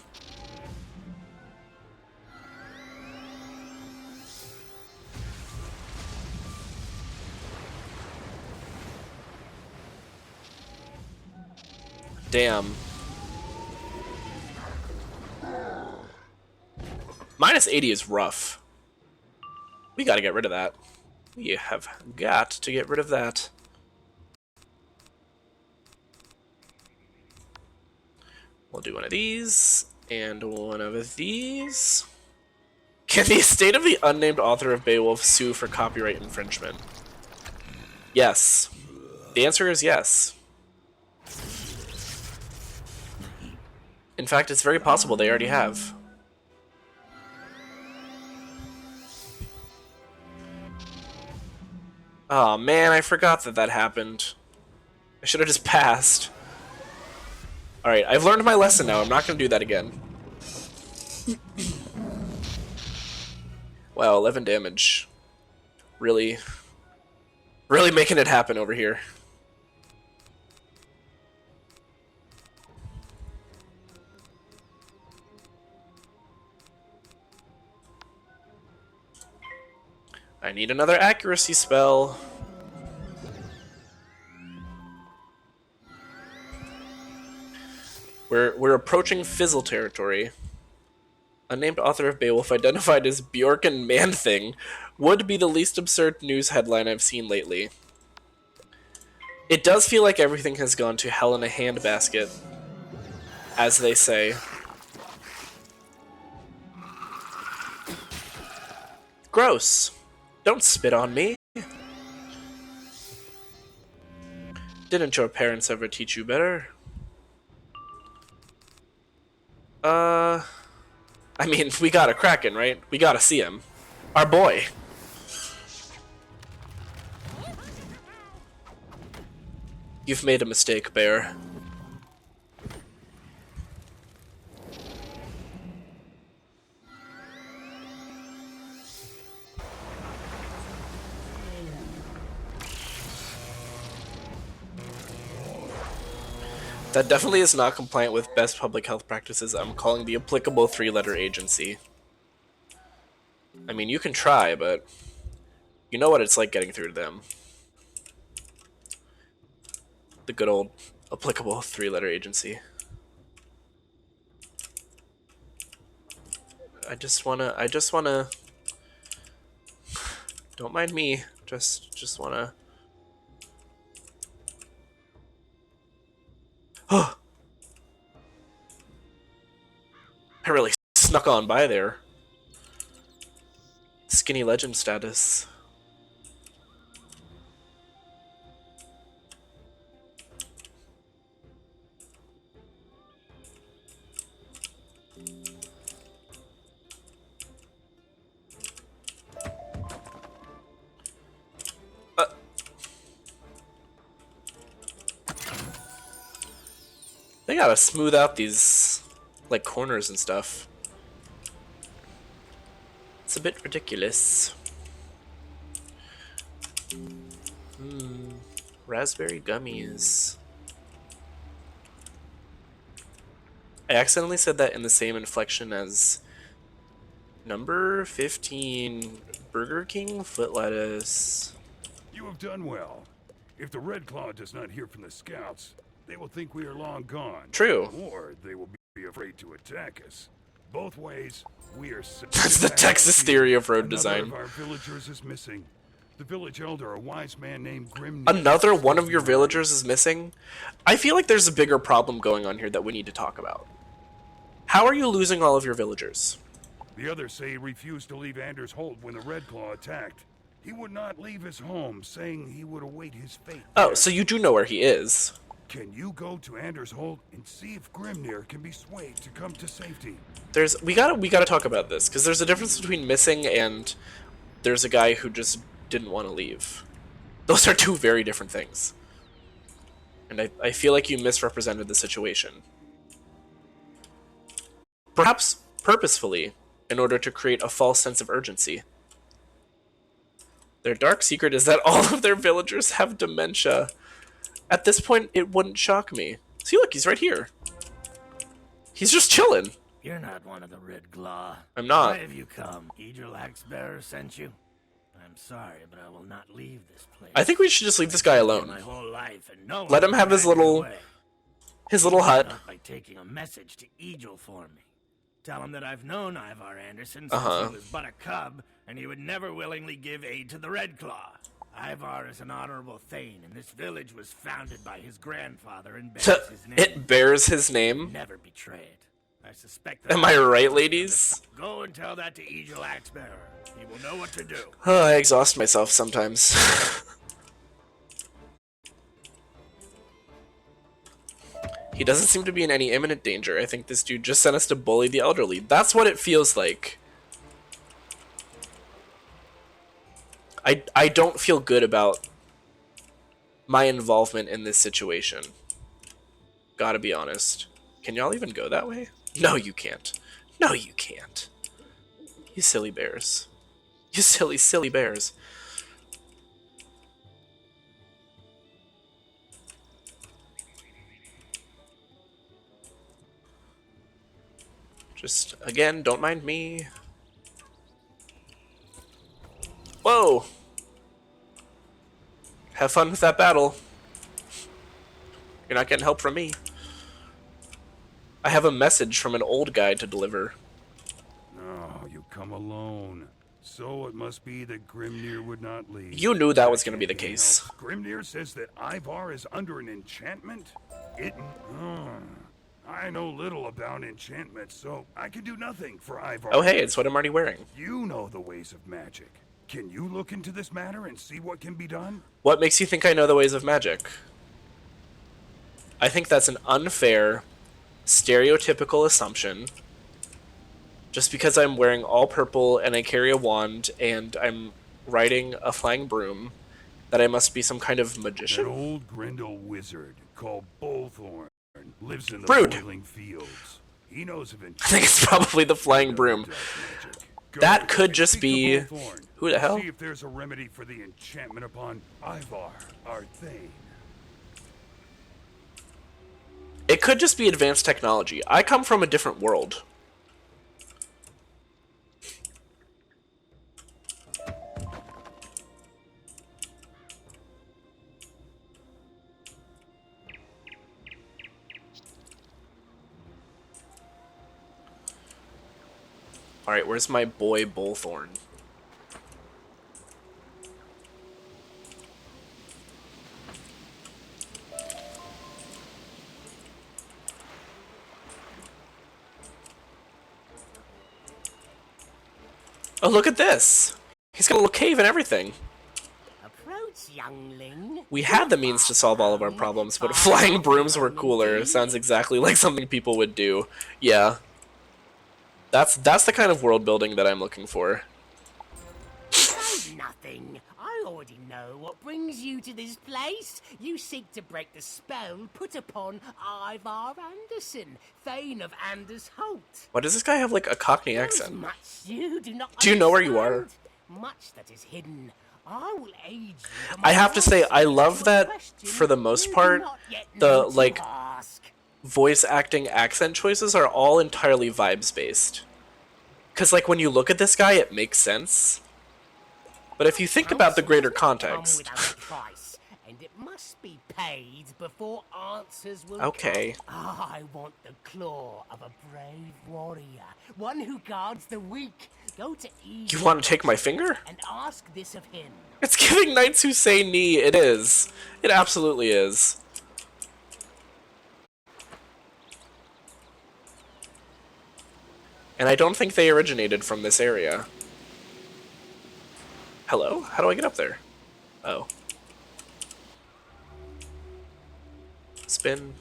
Damn. Minus 80 is rough. We gotta get rid of that. We have got to get rid of that. We'll do one of these, and one of these. Can the estate of the unnamed author of Beowulf sue for copyright infringement? Yes. The answer is yes. In fact, it's very possible they already have. Oh man, I forgot that happened. I should have just passed. Alright, I've learned my lesson now. I'm not going to do that again. Wow, 11 damage. Really making it happen over here. I need another accuracy spell. We're approaching Fizzle territory. Unnamed author of Beowulf identified as Bjorken Man-Thing would be the least absurd news headline I've seen lately. It does feel like everything has gone to hell in a handbasket, as they say. Gross. Don't spit on me. Didn't your parents ever teach you better? I mean, we got a Kraken, right? We gotta see him. Our boy. You've made a mistake, Bear. That definitely is not compliant with best public health practices. I'm calling the applicable 3-letter agency. I mean, you can try, but you know what it's like getting through to them. The good old applicable 3-letter agency. I just wanna don't mind me. Just wanna I really snuck on by there. Skinny legend status. They gotta smooth out these, like, corners and stuff. It's a bit ridiculous. Raspberry gummies. I accidentally said that in the same inflection as number 15, Burger King foot lettuce. You have done well. If the Red Claw does not hear from the scouts, they will think we are long gone. True. Or they will be afraid to attack us. Both ways, we are safe. That's the Texas theory of road design. Another of our villagers is missing. The village elder, a wise man named Grim. Another one of your villagers is missing? I feel like there's a bigger problem going on here that we need to talk about. How are you losing all of your villagers? The others say he refused to leave Anders Holt when the Red Claw attacked. He would not leave his home, saying he would await his fate. Oh, so you do know where he is. Can you go to Anders Holt and see if Grimnir can be swayed to come to safety? We gotta talk about this, because there's a difference between missing and there's a guy who just didn't want to leave. Those are two very different things. And I feel like you misrepresented the situation. Perhaps purposefully, in order to create a false sense of urgency. Their dark secret is that all of their villagers have dementia. At this point, it wouldn't shock me. See, look, he's right here. He's just chilling. You're not one of the Red Claw. I'm not. Why have you come? Eagle Axebearer sent you? I'm sorry, but I will not leave this place. I think we should just leave this guy alone. My whole life and no Let him have his little hut. Not by taking a message to Eagle for me. Tell him that I've known Ivar Anderson since he was but a cub, and he would never willingly give aid to the Red Claw. Ivar is an honorable thane, and this village was founded by his grandfather and bears his name. It bears his name? Never betrayed. I suspect that. Am I right, ladies? Go and tell that to Eagle Axebearer. He will know what to do. Oh, I exhaust myself sometimes. He doesn't seem to be in any imminent danger. I think this dude just sent us to bully the elderly. That's what it feels like. I don't feel good about my involvement in this situation. Gotta be honest. Can y'all even go that way? No, you can't. No, you can't. You silly bears. You silly, silly bears. Just, again, don't mind me. Whoa! Have fun with that battle. You're not getting help from me. I have a message from an old guy to deliver. No, you come alone. So it must be that Grimnir would not leave. You knew that was going to be the case. Grimnir says that Ivar is under an enchantment? I know little about enchantment, so I can do nothing for Ivar. Oh hey, it's what I'm already wearing. You know the ways of magic. Can you look into this matter and see what can be done? What makes you think I know the ways of magic? I think that's an unfair, stereotypical assumption. Just because I'm wearing all purple and I carry a wand and I'm riding a flying broom, that I must be some kind of magician? An old Grendel wizard called Bullthorn lives in the Rude. boiling fields. He knows of I think it's probably the flying broom. That could just be... Who the hell? See if there's a remedy for the enchantment upon Ivar, our Thane. It could just be advanced technology. I come from a different world. Alright, where's my boy Bullthorn? Oh, look at this! He's got a little cave and everything. Approach, youngling. We had the means to solve all of our problems, but flying brooms were cooler. Sounds exactly like something people would do. Yeah. That's the kind of world building that I'm looking for. Nothing. I already know what brings you to this place. You seek to break the spell put upon Ivar Anderson, Thane of Anders Holt. Why does this guy have like a Cockney There's accent? much you do not Do you know where you are? understand, much that is hidden. I will aid you. but I my have to say, I answer love to that, your question for the most you do part, not yet the, know to like, ask. voice acting accent choices are all entirely vibes based. Because, like, when you look at this guy, it makes sense. But if you think about the greater context... Come without a price, and it must be paid before answers will Okay. come. I want the claw of a brave warrior, one who guards the weak. Go to Egypt You want to take my finger? and ask this of him. It's giving Knights Who Say Knee. It is. It absolutely is. And I don't think they originated from this area. Hello? How do I get up there? Oh. Spin.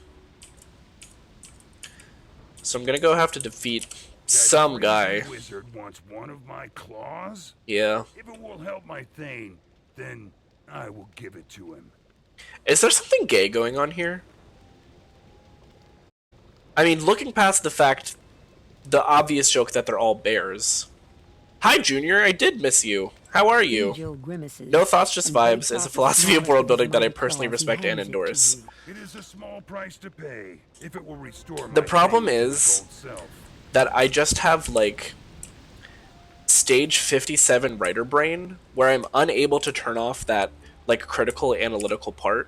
So I'm gonna go have to defeat some guy. The wizard wants one of my claws? Yeah. If it will help my Thane, then I will give it to him. Is there something gay going on here? I mean, looking past the fact, the obvious joke that they're all bears. Hi, Junior, I did miss you. How are you? No thoughts, just vibes is a philosophy of world building that I personally respect and endorse. It is a small price to pay if it will restore my The problem Thane to is his old self. that I just have, like, stage 57 writer brain, where I'm unable to turn off that, like, critical analytical part.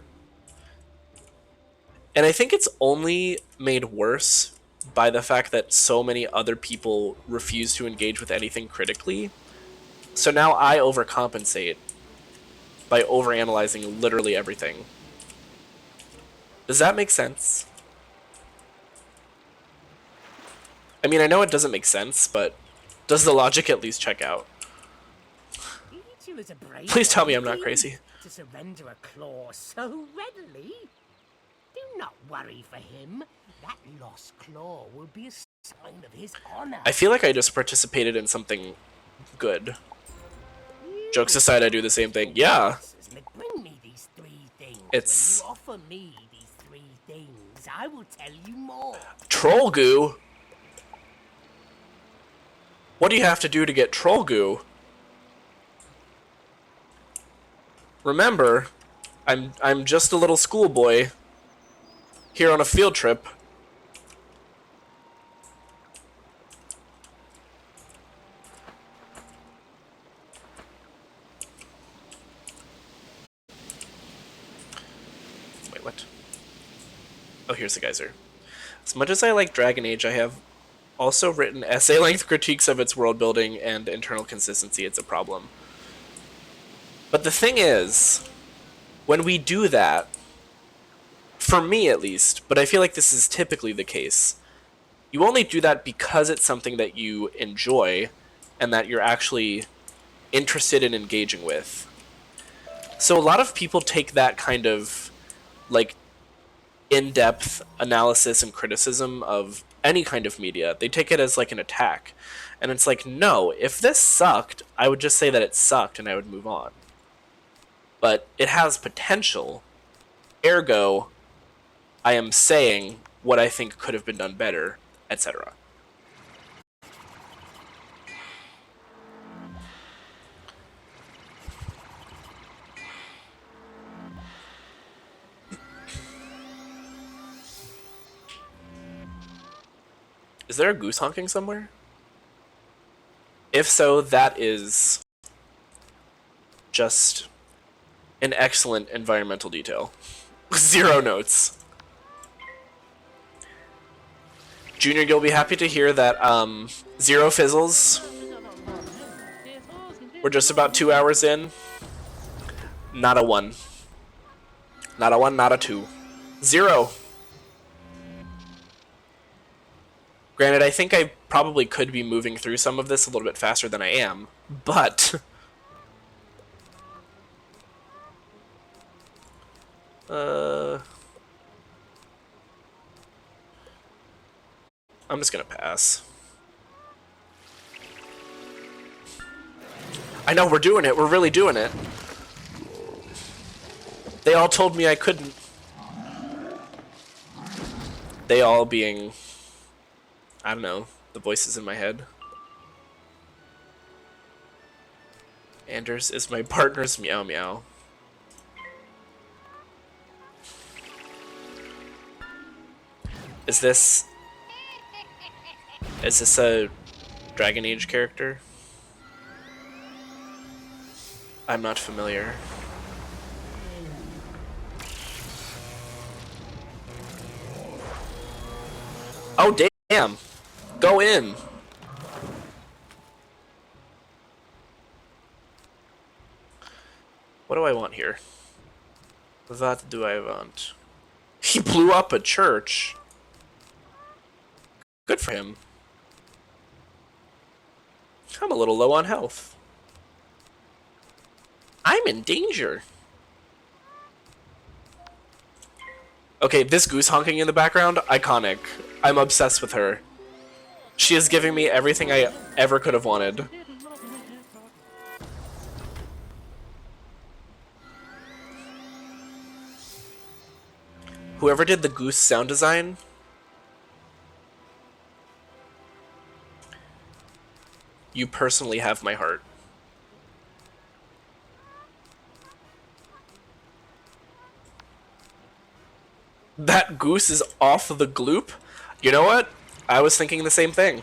And I think it's only made worse by the fact that so many other people refuse to engage with anything critically. So now I overcompensate by overanalyzing literally everything. Does that make sense? I mean, I know it doesn't make sense, but does the logic at least check out? Please tell me I'm not crazy. To surrender a claw so readily. Do not worry for him. That lost claw will be a sign of his honor. I feel like I just participated in something good. Jokes aside, I do the same thing. Yeah. Bring me these three things. It's When you offer me these three things, I will tell you more. troll goo. What do you have to do to get troll goo? Remember, I'm just a little schoolboy here on a field trip. Wait, what? Oh, here's the geyser. As much as I like Dragon Age, I have also written essay-length critiques of its world building and internal consistency. It's a problem. But the thing is, when we do that, For me at least, but I feel like this is typically the case. You only do that because it's something that you enjoy and that you're actually interested in engaging with. So a lot of people take that kind of like in-depth analysis and criticism of any kind of media. They take it as like an attack. And it's like, no, if this sucked, I would just say that it sucked and I would move on. But it has potential. Ergo, I am saying what I think could have been done better, etc. Is there a goose honking somewhere? If so, that is just an excellent environmental detail. 0 notes. Junior, you'll be happy to hear that 0 fizzles. We're just about 2 hours in. Not a 1. Not a 1, not a 2. 0. Granted, I think I probably could be moving through some of this a little bit faster than I am, but... I'm just gonna pass. I know, we're doing it. We're really doing it. They all told me I couldn't. They all being... I don't know, the voices in my head. Anders is my partner's meow meow. Is this a Dragon Age character? I'm not familiar. Oh, damn! Go in! What do I want here? What do I want? He blew up a church. Good for him. I'm a little low on health. I'm in danger. Okay, this goose honking in the background, iconic. I'm obsessed with her. She is giving me everything I ever could have wanted. Whoever did the goose sound design, you personally have my heart. That goose is off the gloop? You know what? I was thinking the same thing.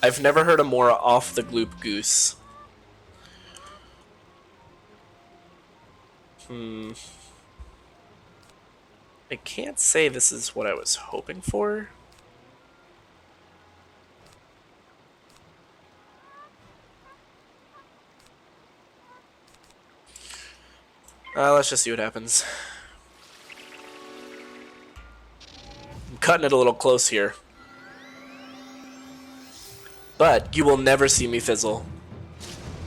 I've never heard a more off the gloop goose. I can't say this is what I was hoping for. Let's just see what happens. I'm cutting it a little close here. But you will never see me fizzle.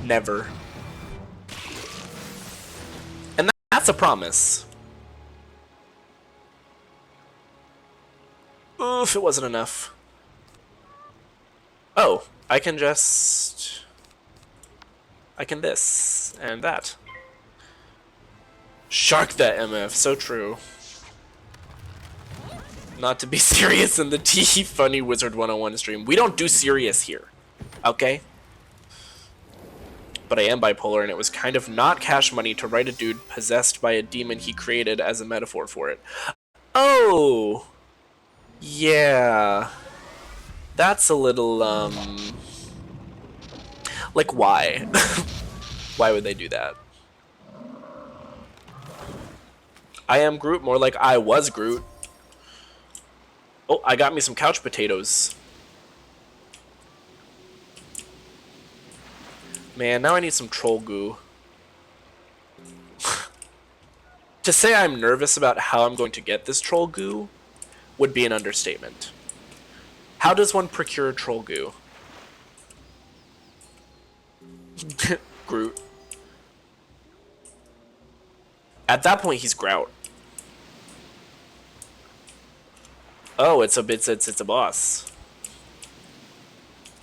Never. And that's a promise. Oof, it wasn't enough. Oh, I can this and that. Shark that MF, so true. Not to be serious in the T funny Wizard101 stream. We don't do serious here, okay? But I am bipolar, and it was kind of not cash money to write a dude possessed by a demon he created as a metaphor for it. Oh! Yeah. That's a little, like, why? Why would they do that? I am Groot, more like I was Groot. Oh, I got me some couch potatoes. Man, now I need some troll goo. To say I'm nervous about how I'm going to get this troll goo would be an understatement. How does one procure troll goo? Groot. At that point, he's Grout. Oh, it's a boss.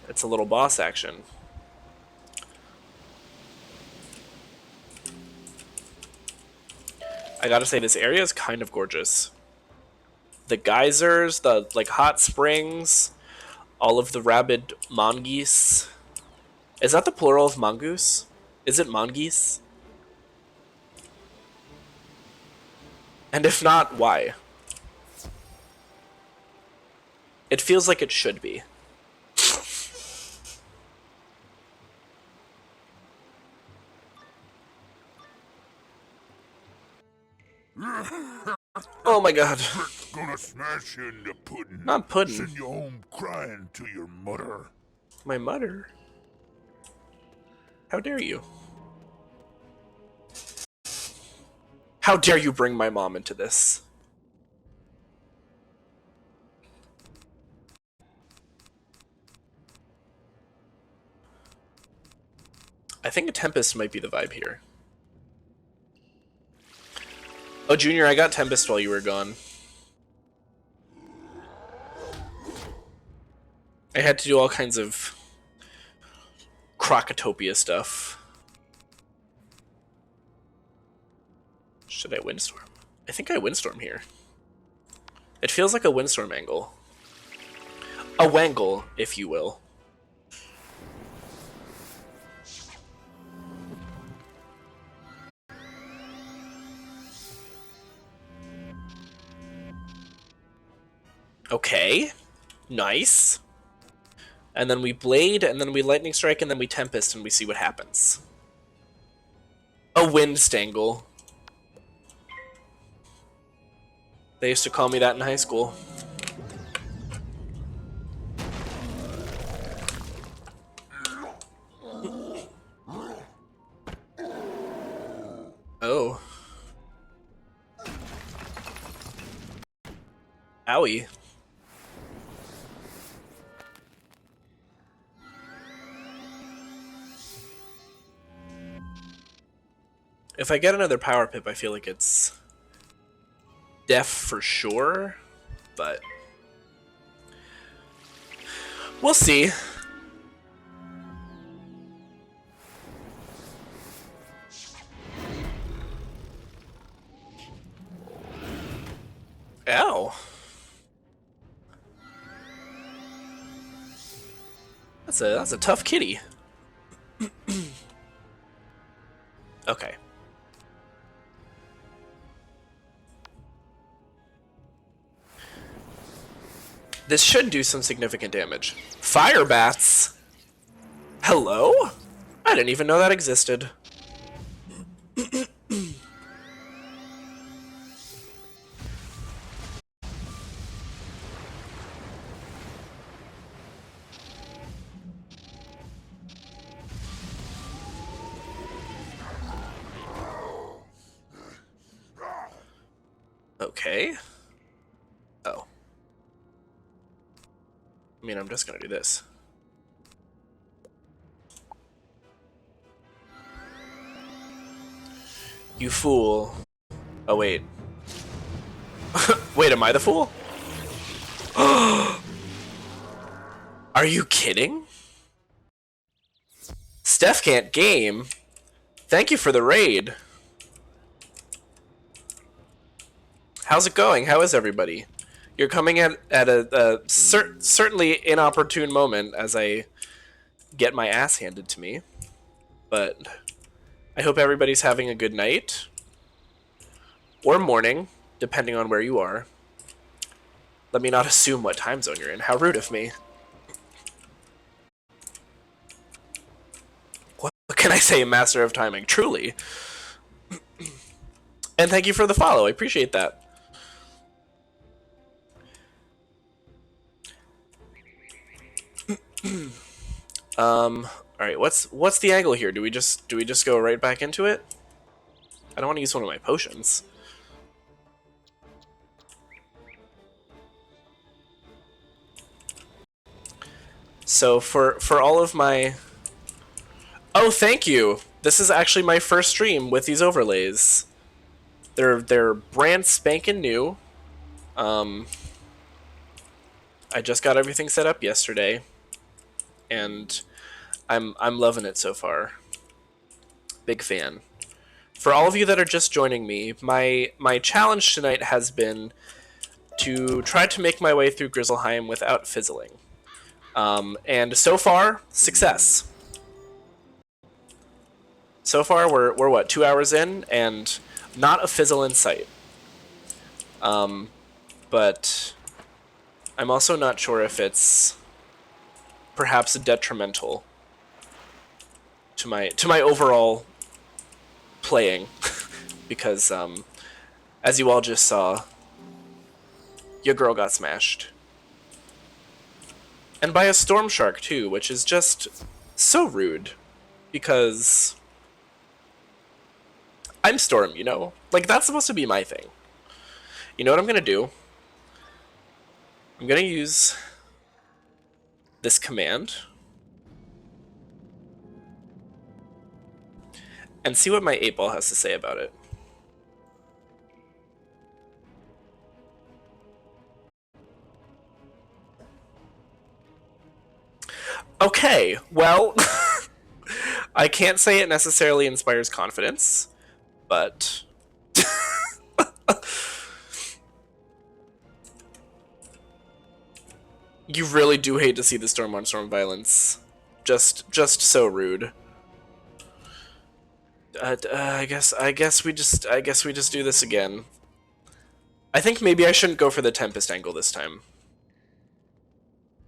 It's a little boss action. I gotta say, this area is kind of gorgeous. The geysers, the like hot springs, all of the rabid mongoose. Is that the plural of mongoose? Is it mongoose? And if not, why? It feels like it should be. Oh my god. Gonna smash you into pudding. Not pudding. Send you home crying to your mother. My mother? How dare you? How dare you bring my mom into this? I think a Tempest might be the vibe here. Oh, Junior, I got Tempest while you were gone. I had to do all kinds of Crocotopia stuff. Should I Windstorm? I think I Windstorm here. It feels like a Windstorm angle. A wangle, if you will. Okay. Nice. And then we Blade, and then we Lightning Strike, and then we Tempest, and we see what happens. A Wind Stangle. They used to call me that in high school. Oh. Owie. If I get another Power Pip, I feel like it's deaf for sure, but we'll see. Ow. That's a tough kitty. Okay. This should do some significant damage. Fire bats? Hello? I didn't even know that existed. Okay. Oh. I mean, I'm just gonna do this. You fool. Oh, wait. Wait, am I the fool? Are you kidding? Steph can't game. Thank you for the raid. How's it going? How is everybody? You're coming at a certainly inopportune moment as I get my ass handed to me. But I hope everybody's having a good night. Or morning, depending on where you are. Let me not assume what time zone you're in. How rude of me. What can I say, master of timing? Truly. And thank you for the follow. I appreciate that. Alright, what's the angle here? Do we just go right back into it? I don't want to use one of my potions. So for all of my... Oh, thank you! This is actually my first stream with these overlays. They're brand spanking new. I just got everything set up yesterday, and I'm loving it so far. Big fan. For all of you that are just joining me, my challenge tonight has been to try to make my way through Grizzleheim without fizzling. And so far, success. So far, we're what, 2 hours in, and not a fizzle in sight. But I'm also not sure if it's perhaps detrimental to my overall playing, because as you all just saw, your girl got smashed. And by a storm shark too, which is just so rude, because I'm Storm, you know? Like, that's supposed to be my thing. You know what I'm gonna do? I'm gonna use this command and see what my 8-ball has to say about it. Okay, well, I can't say it necessarily inspires confidence, but you really do hate to see the storm on storm violence. Just so rude. I guess we just do this again. I think maybe I shouldn't go for the Tempest angle this time.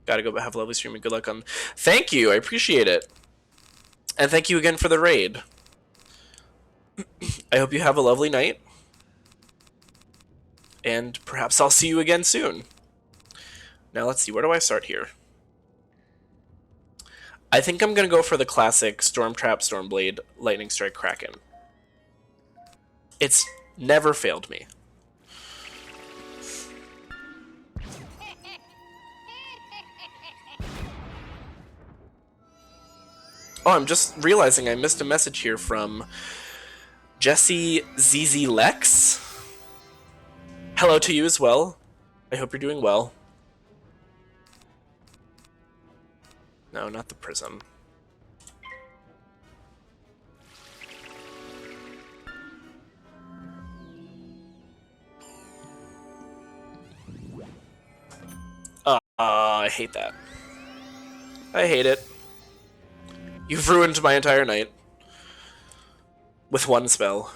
Gotta go have a lovely stream and good luck on... Thank you, I appreciate it. And thank you again for the raid. I hope you have a lovely night. And perhaps I'll see you again soon. Now let's see, where do I start here? I think I'm gonna go for the classic Storm Trap, Stormblade, Lightning Strike, Kraken. It's never failed me. Oh, I'm just realizing I missed a message here from Jesse ZZ Lex. Hello to you as well. I hope you're doing well. No, not the prism. I hate that. I hate it. You've ruined my entire night. With one spell.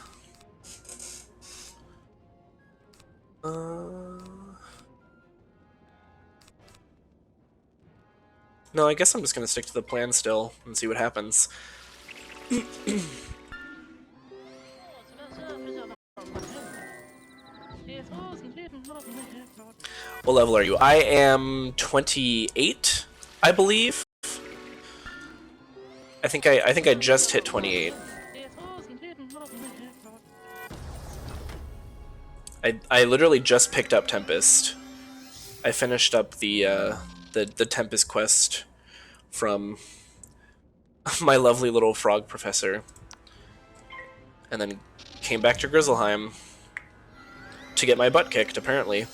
No, I guess I'm just gonna stick to the plan still and see what happens. What level are you? I am 28, I believe. I think I just hit 28. I literally just picked up Tempest. I finished up the Tempest quest from my lovely little frog professor, and then came back to Grizzleheim to get my butt kicked, apparently.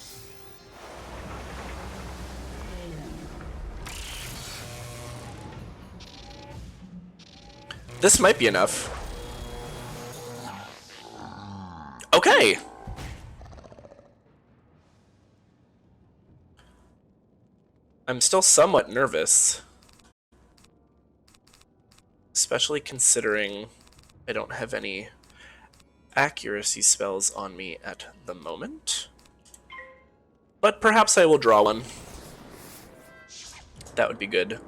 This might be enough. Okay! I'm still somewhat nervous. Especially considering I don't have any accuracy spells on me at the moment. But perhaps I will draw one. That would be good.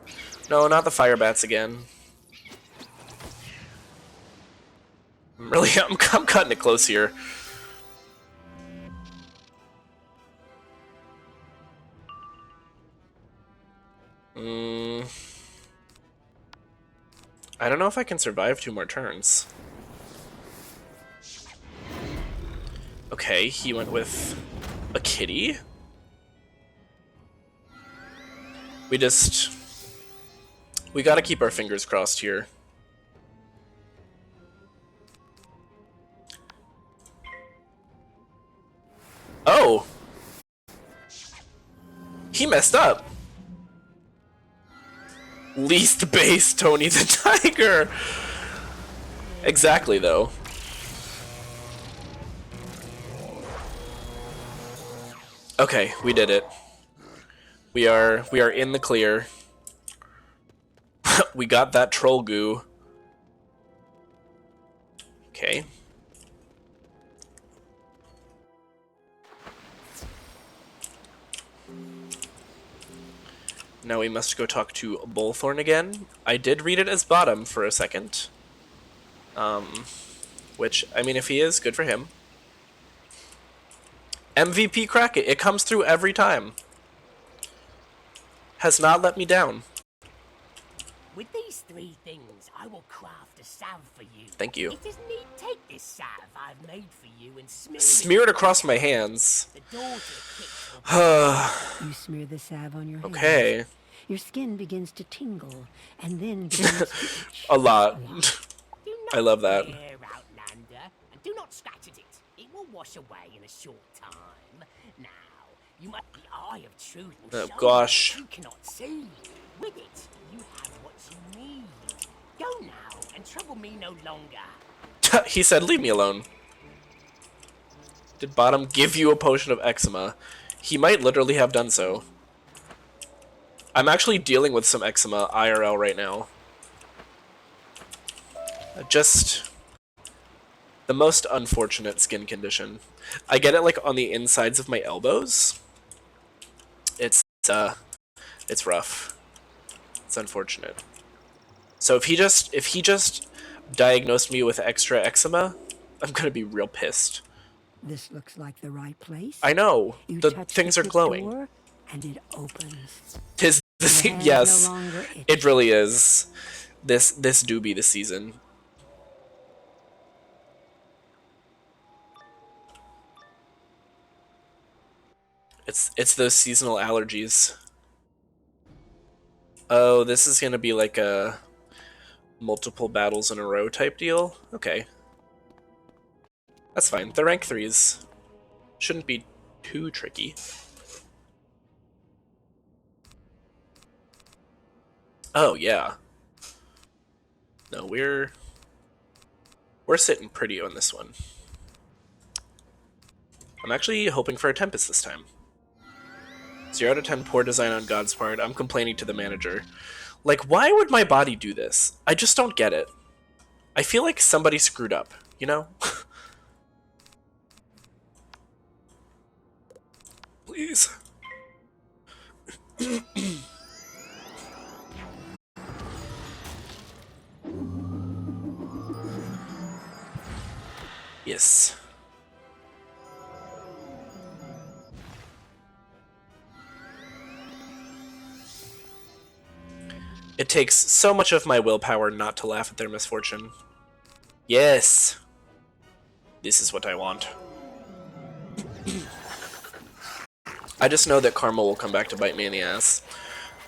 No, not the fire bats again. I'm cutting it close here. I don't know if I can survive 2 more turns. Okay, he went with a kitty. We just We gotta keep our fingers crossed here. Oh! He messed up! Least base Tony the Tiger! Exactly, though. Okay, we did it. We are in the clear. We got that troll goo. Okay. Now we must go talk to Bullthorn again. I did read it as bottom for a second. Which, I mean, if he is, good for him. MVP Kraken, it comes through every time. Has not let me down. With these 3 things, I will craft a salve for you. Thank you. It is neat. Take this salve I've made for you and smear it across my hands. You smear the salve on your hands. Okay. Your skin begins to tingle, and then begins to itch. A lot. I love that. Outlander, and do not scratch at it. It will wash away in a short time. Now, you must the eye of truth. Oh gosh. You cannot see. With it, you have what you need. Go now and trouble me no longer. He said, leave me alone. Did Bottom give you a potion of eczema? He might literally have done so. I'm actually dealing with some eczema IRL right now. Just the most unfortunate skin condition. I get it like on the insides of my elbows. It's rough. It's unfortunate. So if he just diagnosed me with extra eczema, I'm gonna be real pissed. This looks like the right place. I know. You The touch things are the glowing. door, and it opens. Tis the yes, it really is. This do be the season. It's those seasonal allergies. Oh, this is gonna be like a multiple battles in a row type deal? Okay. That's fine. The rank 3s shouldn't be too tricky. Oh, yeah. No, we're sitting pretty on this one. I'm actually hoping for a Tempest this time. 0 out of 10 poor design on God's part. I'm complaining to the manager. Like, why would my body do this? I just don't get it. I feel like somebody screwed up, you know? Please. Yes. It takes so much of my willpower not to laugh at their misfortune. Yes! This is what I want. I just know that karma will come back to bite me in the ass.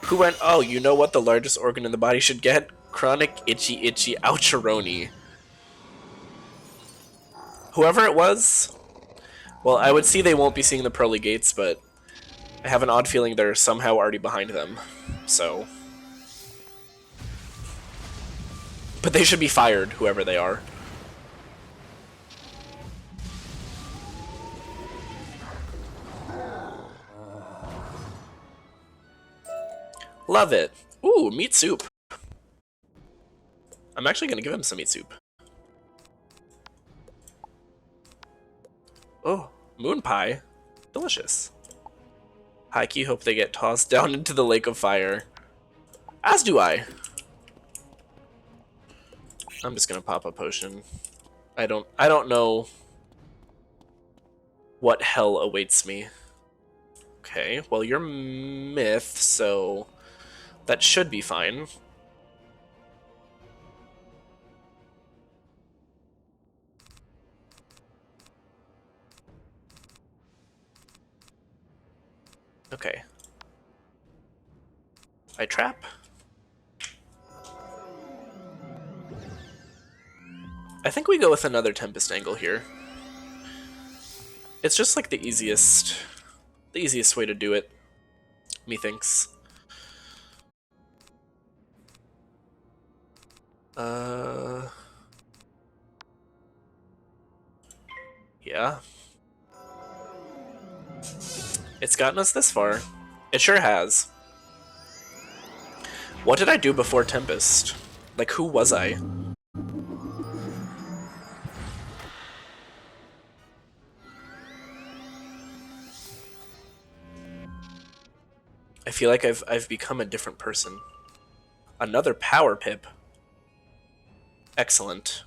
Who went, oh, you know what the largest organ in the body should get? Chronic itchy oucheroni. Whoever it was, well, I would see they won't be seeing the pearly gates, but I have an odd feeling they're somehow already behind them, so... But they should be fired, whoever they are. Love it. Ooh, meat soup. I'm actually gonna give him some meat soup. Oh, moon pie. Delicious. Hikey, hope they get tossed down into the lake of fire. As do I. I'm just gonna pop a potion. I don't know what hell awaits me. Okay, well you're myth, so that should be fine. Okay. I trap. I think we go with another Tempest angle here. It's just like the easiest way to do it, methinks. Yeah. It's gotten us this far. It sure has. What did I do before Tempest? Like, who was I? I feel like I've become a different person. Another power pip. Excellent.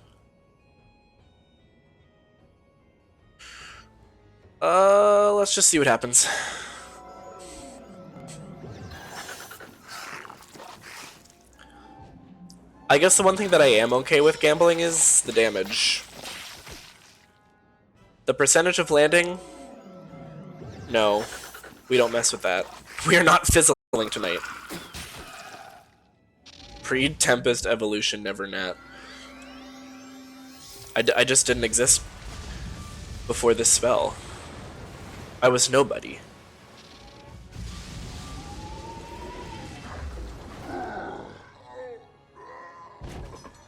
Let's just see what happens. I guess the one thing that I am okay with gambling is the damage. The percentage of landing? No. We don't mess with that. We are not fizzling tonight. Pre-Tempest evolution, never nat. I just didn't exist before this spell. I was nobody.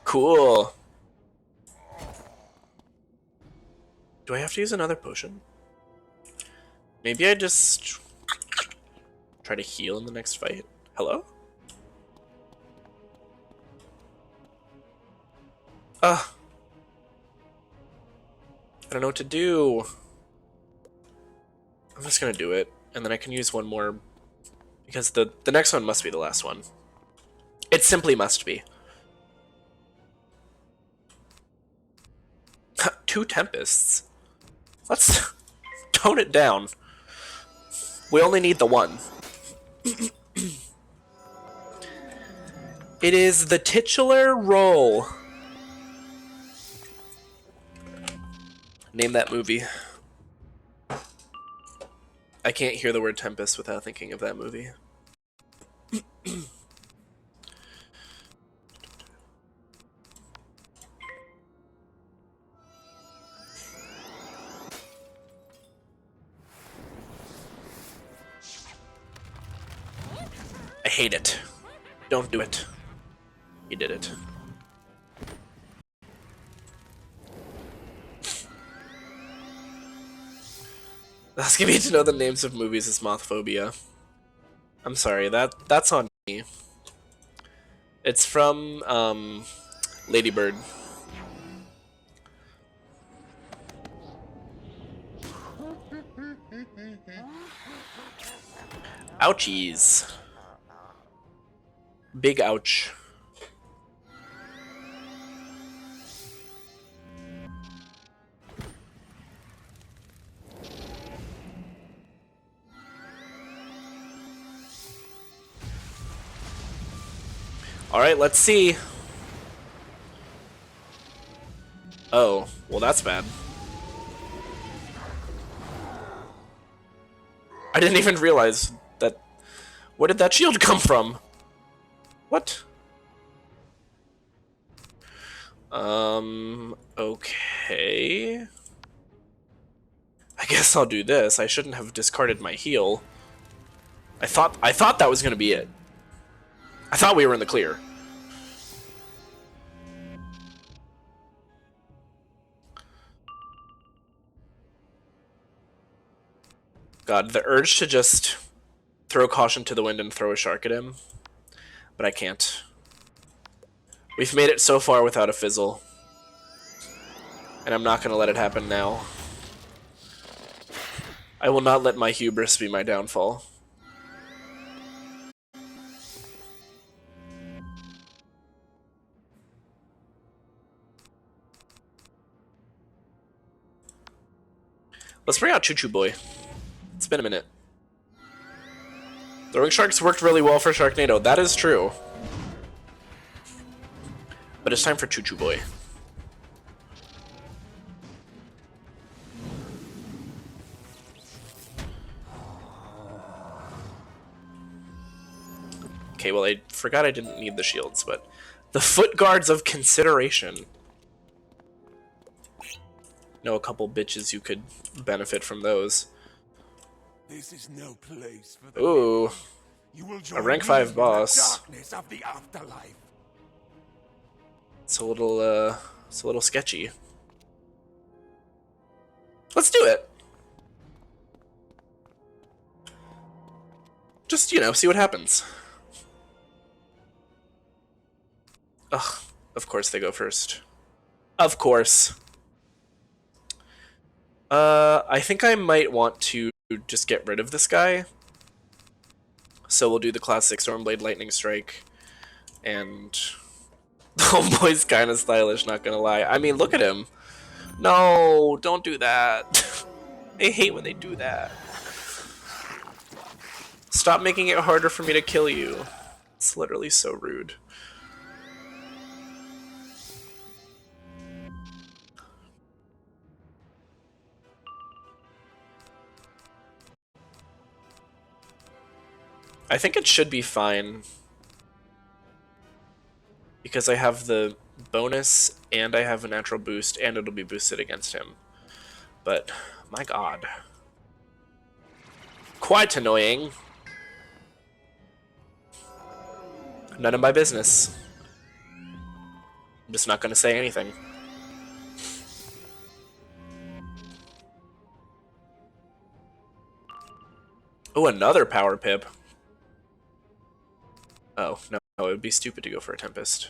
Cool. Do I have to use another potion? Maybe I just try to heal in the next fight. Hello? I don't know what to do. I'm just gonna do it, and then I can use one more, because the next one must be the last one. It simply must be. 2 Tempests. Let's tone it down. We only need the one. It is the titular role. Name that movie. I can't hear the word Tempest without thinking of that movie. I hate it. Don't do it. You did it. Asking me to know the names of movies is mothphobia. I'm sorry, that's on me. It's from Lady Bird. Ouchies. Big ouch. Alright, let's see. Oh, well that's bad. I didn't even realize that... Where did that shield come from? What? Okay. I guess I'll do this. I shouldn't have discarded my heal. I thought that was gonna be it. I thought we were in the clear. God, the urge to just throw caution to the wind and throw a shark at him. But I can't. We've made it so far without a fizzle. And I'm not going to let it happen now. I will not let my hubris be my downfall. Let's bring out Choo Choo Boy. It's been a minute. Throwing sharks worked really well for Sharknado. That is true. But it's time for Choo Choo Boy. Okay, well, I forgot I didn't need the shields, but... The Foot Guards of Consideration. know a couple bitches who could benefit from those. This is no place for the Ooh, You will a join rank me 5 in boss. the darkness of the afterlife. It's a little sketchy. Let's do it. Just, you know, see what happens. Ugh, of course they go first. Of course. I think I might want to just get rid of this guy. So we'll do the classic Stormblade Lightning Strike. And homeboy's kind of stylish, not gonna lie. I mean, look at him. No, don't do that. I hate when they do that. Stop making it harder for me to kill you. It's literally so rude. I think it should be fine. Because I have the bonus, and I have a natural boost, and it'll be boosted against him. But, my god. Quite annoying. None of my business. I'm just not gonna say anything. Oh, another power pip. Oh, no, it would be stupid to go for a Tempest.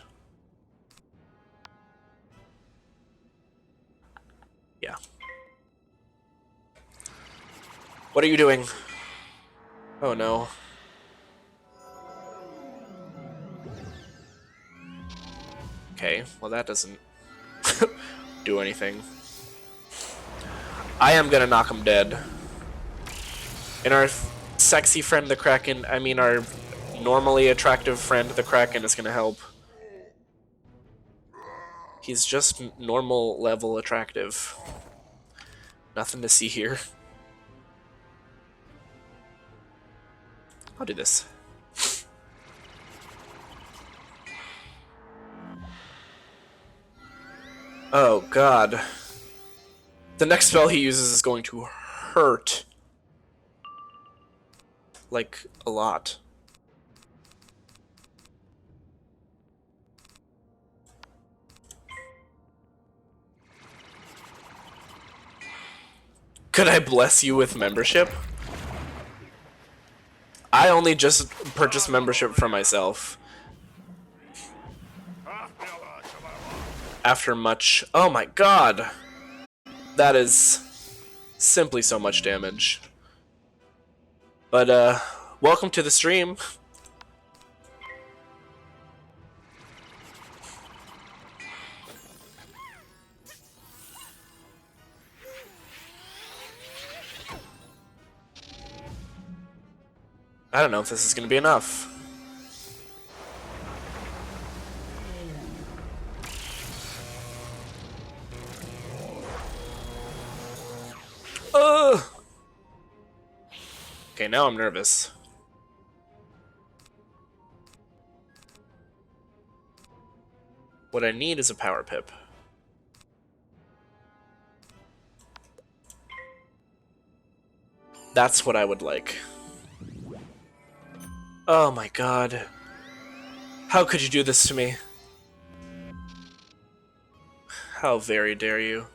Yeah. What are you doing? Oh no. Okay, well that doesn't do anything. I am gonna knock him dead. And our sexy friend the Kraken, I mean our normally attractive friend the Kraken is gonna help. He's just normal level attractive. Nothing to see here. I'll do this. Oh god. The next spell he uses is going to hurt. Like, a lot. Could I bless you with membership? I only just purchased membership for myself. After much... Oh my god! That is simply so much damage. But, welcome to the stream. I don't know if this is going to be enough. Okay, now I'm nervous. What I need is a power pip. That's what I would like. Oh my god. How could you do this to me? How very dare you?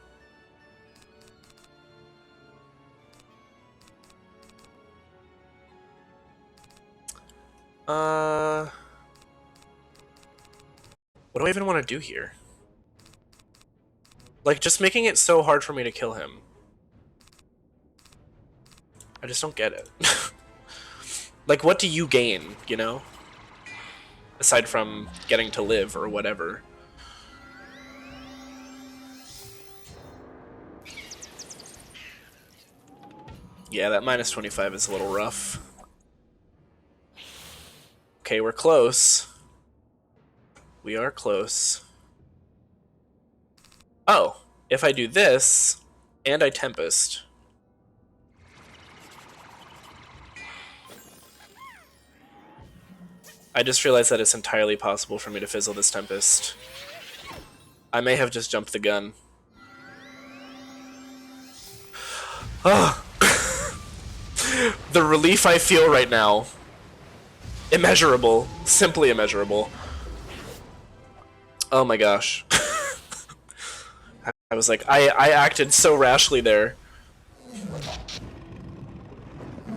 What do I even want to do here? Like, just making it so hard for me to kill him. I just don't get it. Like, what do you gain, you know? Aside from getting to live or whatever. Yeah, that minus 25 is a little rough. Okay, we're close. We are close. Oh, if I do this, and I Tempest... I just realized that it's entirely possible for me to fizzle this Tempest. I may have just jumped the gun. Oh. The relief I feel right now. Immeasurable. Simply immeasurable. Oh my gosh. I was like, I acted so rashly there.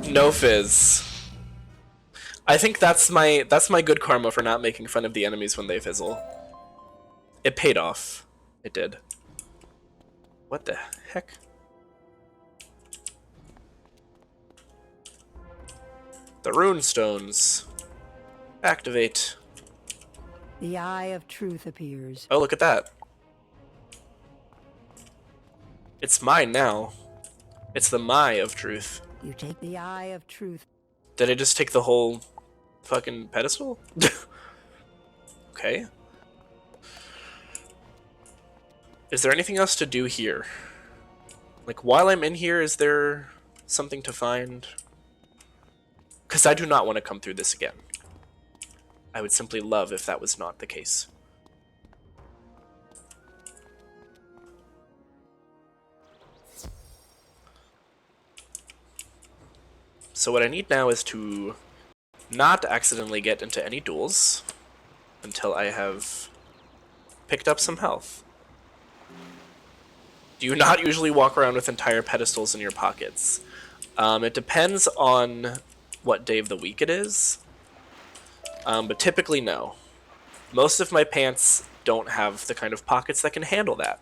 No fizz. I think that's my good karma for not making fun of the enemies when they fizzle. It paid off. It did. What the heck? The rune stones. Activate. The Eye of Truth appears. Oh, look at that. It's mine now. It's the Mai of Truth. You take the Eye of Truth. Did I just take the whole fucking pedestal? Okay. Is there anything else to do here? Like, while I'm in here, is there something to find? Because I do not want to come through this again. I would simply love if that was not the case. So what I need now is to not accidentally get into any duels until I have picked up some health. Do you not usually walk around with entire pedestals in your pockets? It depends on what day of the week it is, but typically no. Most of my pants don't have the kind of pockets that can handle that.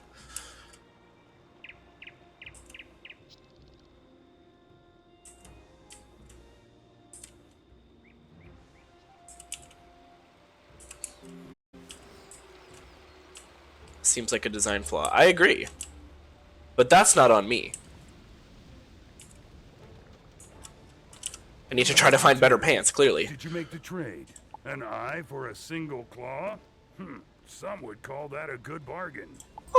Seems like a design flaw. I agree. But that's not on me. I need to try to find better pants, clearly. Did you make the trade? An eye for a single claw? Some would call that a good bargain.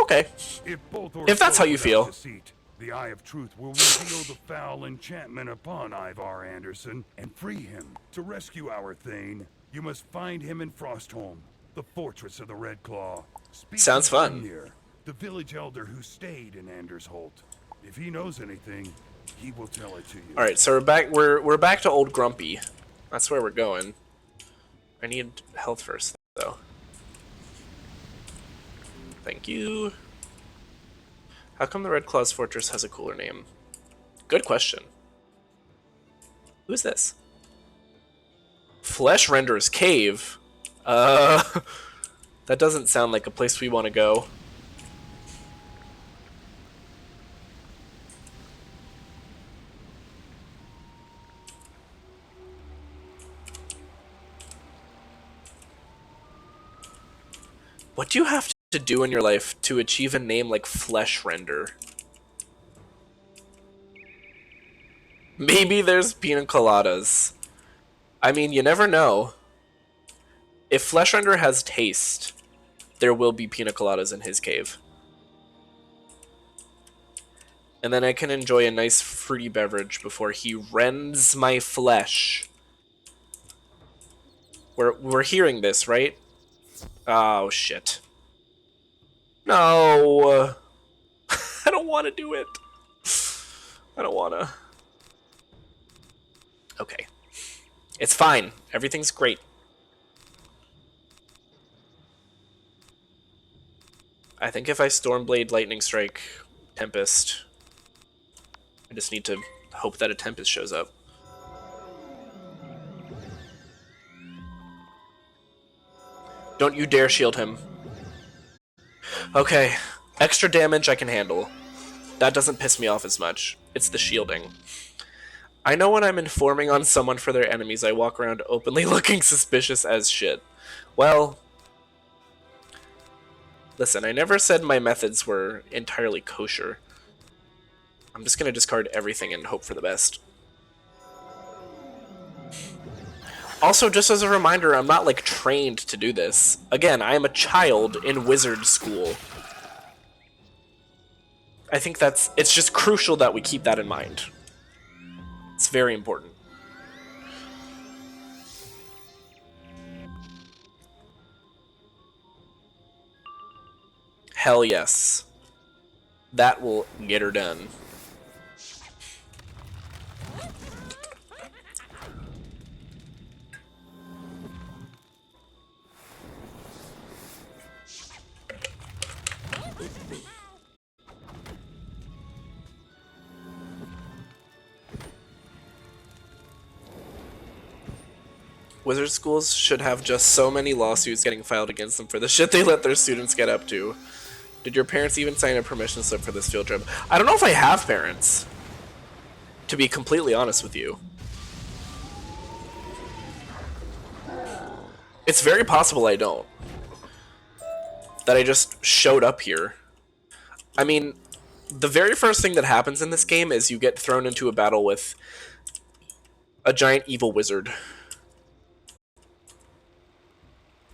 Okay. If that's how you feel. Deceit, the Eye of Truth will reveal the foul enchantment upon Ivar Anderson and free him. To rescue our Thane, you must find him in Frostholm, the fortress of the Red Claw. Sounds fun. Here, the village elder who stayed in Andersholt. If he knows anything, he will tell it to you. All right, so we're back. We're back to Old Grumpy. That's where we're going. I need health first, though. Thank you. How come the Red Claw's fortress has a cooler name? Good question. Who is this? Flesh Render's Cave. That doesn't sound like a place we want to go. What do you have to do in your life to achieve a name like Flesh Render? Maybe there's pina coladas. I mean, you never know. If Flesh Render has taste, there will be pina coladas in his cave. And then I can enjoy a nice fruity beverage before he rends my flesh. We're hearing this, right? Oh, shit. No! I don't want to do it. I don't want to. Okay. It's fine. Everything's great. I think if I Stormblade, Lightning Strike, Tempest, I just need to hope that a Tempest shows up. Don't you dare shield him. Okay, extra damage I can handle. That doesn't piss me off as much. It's the shielding. I know when I'm informing on someone for their enemies, I walk around openly looking suspicious as shit. Well, listen, I never said my methods were entirely kosher. I'm just gonna discard everything and hope for the best. Also, just as a reminder, I'm not, like, trained to do this. Again, I am a child in wizard school. I think it's just crucial that we keep that in mind. It's very important. Hell yes. That will get her done. Wizard schools should have just so many lawsuits getting filed against them for the shit they let their students get up to. Did your parents even sign a permission slip for this field trip? I don't know if I have parents, to be completely honest with you. It's very possible I don't. That I just showed up here. I mean, the very first thing that happens in this game is you get thrown into a battle with a giant evil wizard.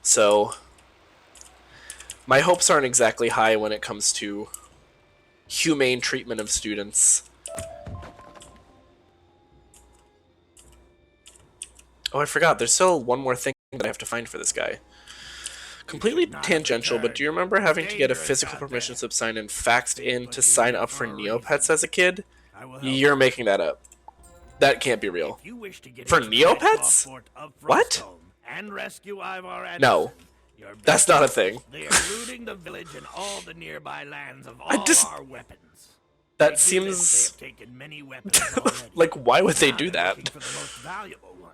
So, my hopes aren't exactly high when it comes to humane treatment of students. Oh, I forgot. There's still one more thing that I have to find for this guy. Completely tangential, but do you remember having to get a physical permission slip signed and faxed in to sign up for Neopets as a kid? You're making that up. That can't be real. For Neopets? What? No. That's not a thing. They are looting the village and all the nearby lands of all our weapons. That seems... They have taken many weapons already. Like, why would they do that? For the most valuable ones.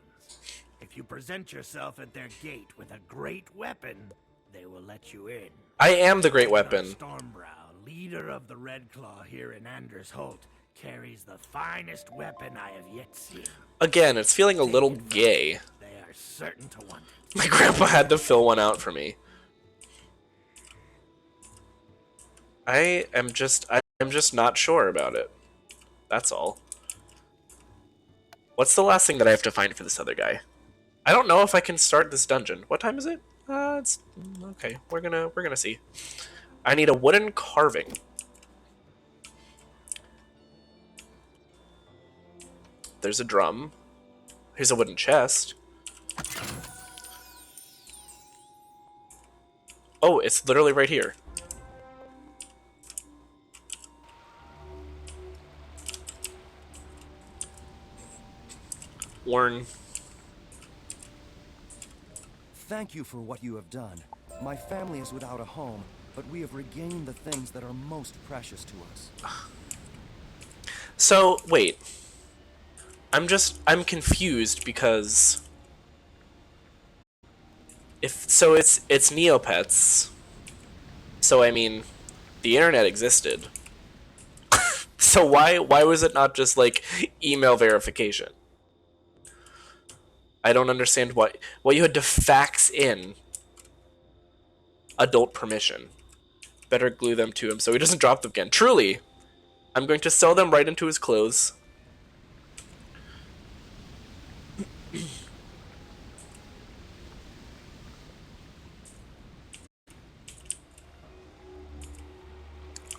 If you present yourself at their gate with a great weapon, they will let you in. I am the great weapon. Stormbrow, leader of the Red Claw here in Anders Holt, carries the finest weapon I have yet seen. Again, it's feeling a little gay. They are certain to want it. My grandpa had to fill one out for me. I'm just not sure about it. That's all. What's the last thing that I have to find for this other guy? I don't know if I can start this dungeon. What time is it? It's okay. We're gonna see. I need a wooden carving. There's a drum. Here's a wooden chest. Oh, it's literally right here. Warren. Thank you for what you have done. My family is without a home, but we have regained the things that are most precious to us. So, wait. I'm confused because it's Neopets. So I mean, the internet existed. So why was it not just like email verification? I don't understand why you had to fax in adult permission. Better glue them to him so he doesn't drop them again. Truly, I'm going to sew them right into his clothes.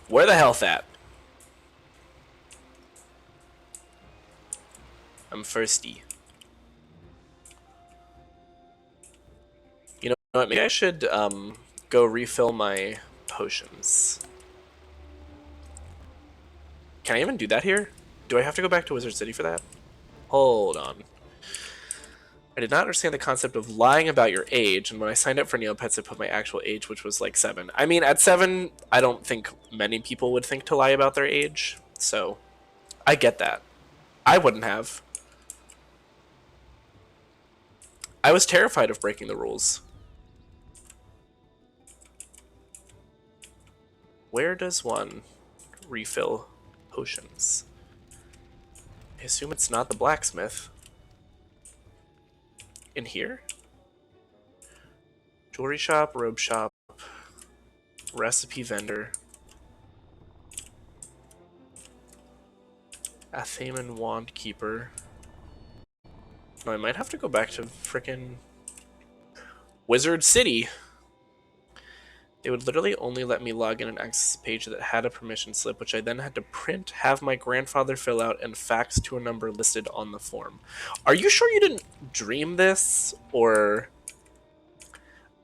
Where the hell's that? I'm thirsty. You know what? Maybe I should go refill my potions. Can I even do that here? Do I have to go back to Wizard City for that? Hold on. I did not understand the concept of lying about your age, and when I signed up for Neopets, I put my actual age, which was like 7. I mean, at 7, I don't think many people would think to lie about their age, so I get that. I wouldn't have. I was terrified of breaking the rules. Where does one refill potions? I assume it's not the blacksmith. In here? Jewelry shop, robe shop, recipe vendor, Athaman wand keeper. No, I might have to go back to frickin' Wizard City. They would literally only let me log in an access page that had a permission slip, which I then had to print, have my grandfather fill out, and fax to a number listed on the form. Are you sure you didn't dream this? Or...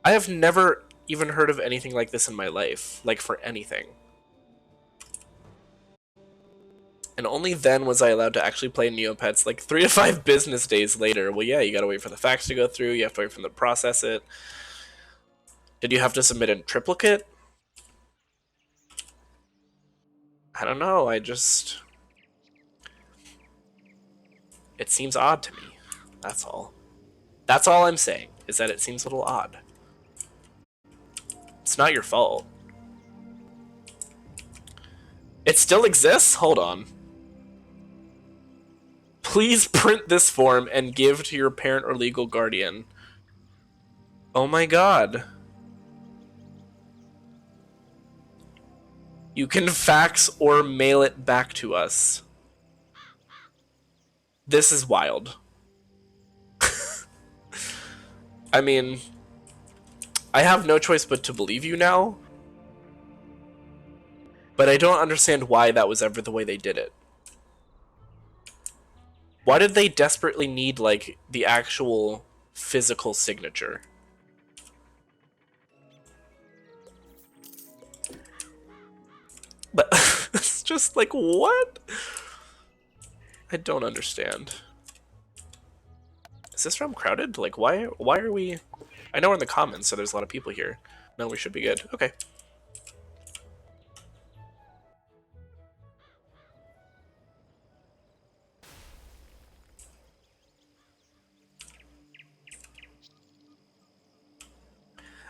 I have never even heard of anything like this in my life. Like, for anything. And only then was I allowed to actually play Neopets, like 3 to 5 business days later. Well, yeah, you gotta wait for the fax to go through, you have to wait for them to process it. Did you have to submit in triplicate? I don't know, it seems odd to me, that's all. That's all I'm saying, is that it seems a little odd. It's not your fault. It still exists? Hold on. Please print this form and give to your parent or legal guardian. Oh my god. You can fax or mail it back to us. This is wild. I mean, I have no choice but to believe you now. But I don't understand why that was ever the way they did it. Why did they desperately need, like, the actual physical signature? But it's just like, what? I don't understand. Is this room crowded? Like, why are we... I know we're in the commons, so there's a lot of people here. No, we should be good. Okay.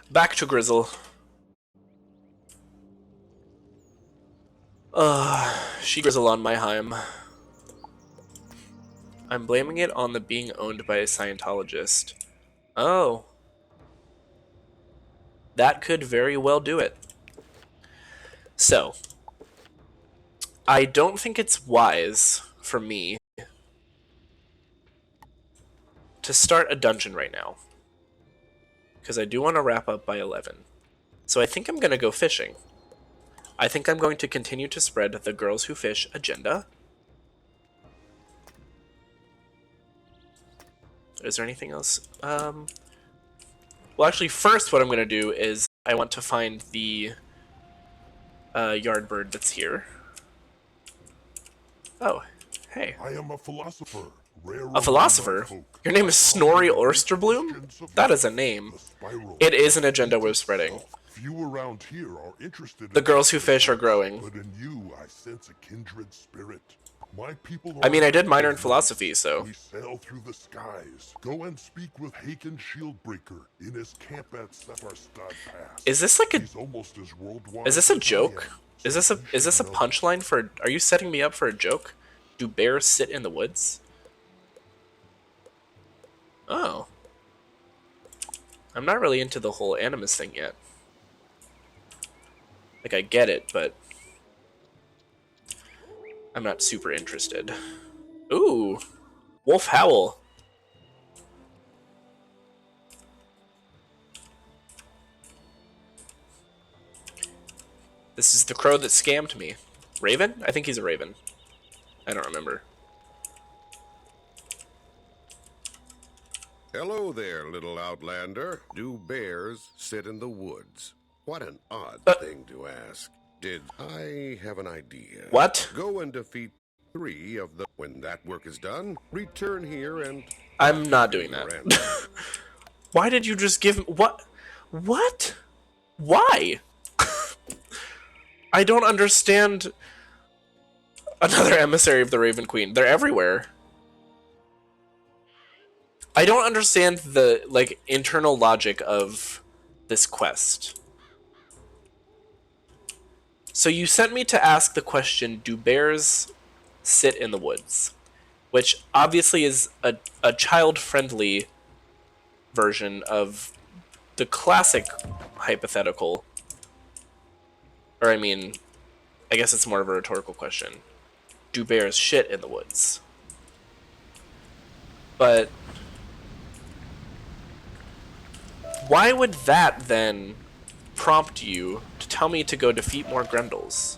Back to Grizzle. She Grizzle on my Heim. I'm blaming it on the being owned by a Scientologist. Oh. That could very well do it. So, I don't think it's wise for me to start a dungeon right now. Because I do want to wrap up by 11. So I think I'm going to go fishing. I think I'm going to continue to spread the Girls Who Fish agenda. Is there anything else? Well, actually, first what I'm going to do is I want to find the yard bird that's here. Oh, hey. I am a philosopher. A philosopher? Your name is Snorri Oysterbloom? That is a name. It is an agenda we're spreading. Few around here are interested. The Girls Who Fish are growing. But in you, I sense a kindred spirit. My people I mean, I did minor in philosophy, so... We sail through the skies. Go and speak with Haken Shieldbreaker in his camp at Separstad Pass. Is this like a... He's almost as worldwide Is this a joke? Is this a punchline for... Are you setting me up for a joke? Do bears sit in the woods? Oh. I'm not really into the whole animus thing yet. Like, I get it, but... I'm not super interested. Ooh! Wolf Howl! This is the crow that scammed me. Raven? I think he's a raven. I don't remember. Hello there, little outlander. Do bears sit in the woods? What an odd thing to ask. Did I have an idea? What? Go and defeat 3 of the... When that work is done, return here and... I'm not doing that. Why did you just give... What? What? Why? I don't understand... Another emissary of the Raven Queen. They're everywhere. I don't understand the, like, internal logic of this quest. So you sent me to ask the question, do bears sit in the woods? Which obviously is a child-friendly version of the classic hypothetical. Or I mean, I guess it's more of a rhetorical question. Do bears shit in the woods? But why would that then prompt you to tell me to go defeat more Grendels?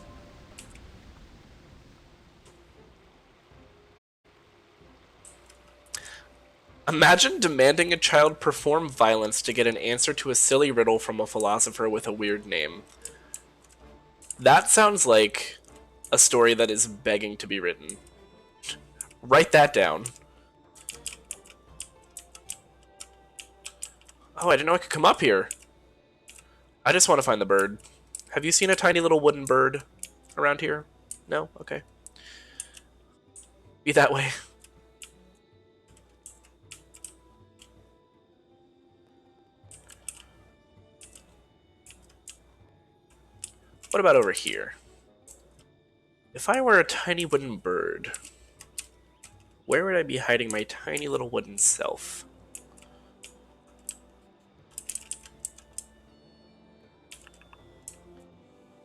Imagine demanding a child perform violence to get an answer to a silly riddle from a philosopher with a weird name. That sounds like a story that is begging to be written. Write that down. Oh, I didn't know I could come up here. I just want to find the bird. Have you seen a tiny little wooden bird around here? No? Okay. Be that way. What about over here? If I were a tiny wooden bird, where would I be hiding my tiny little wooden self?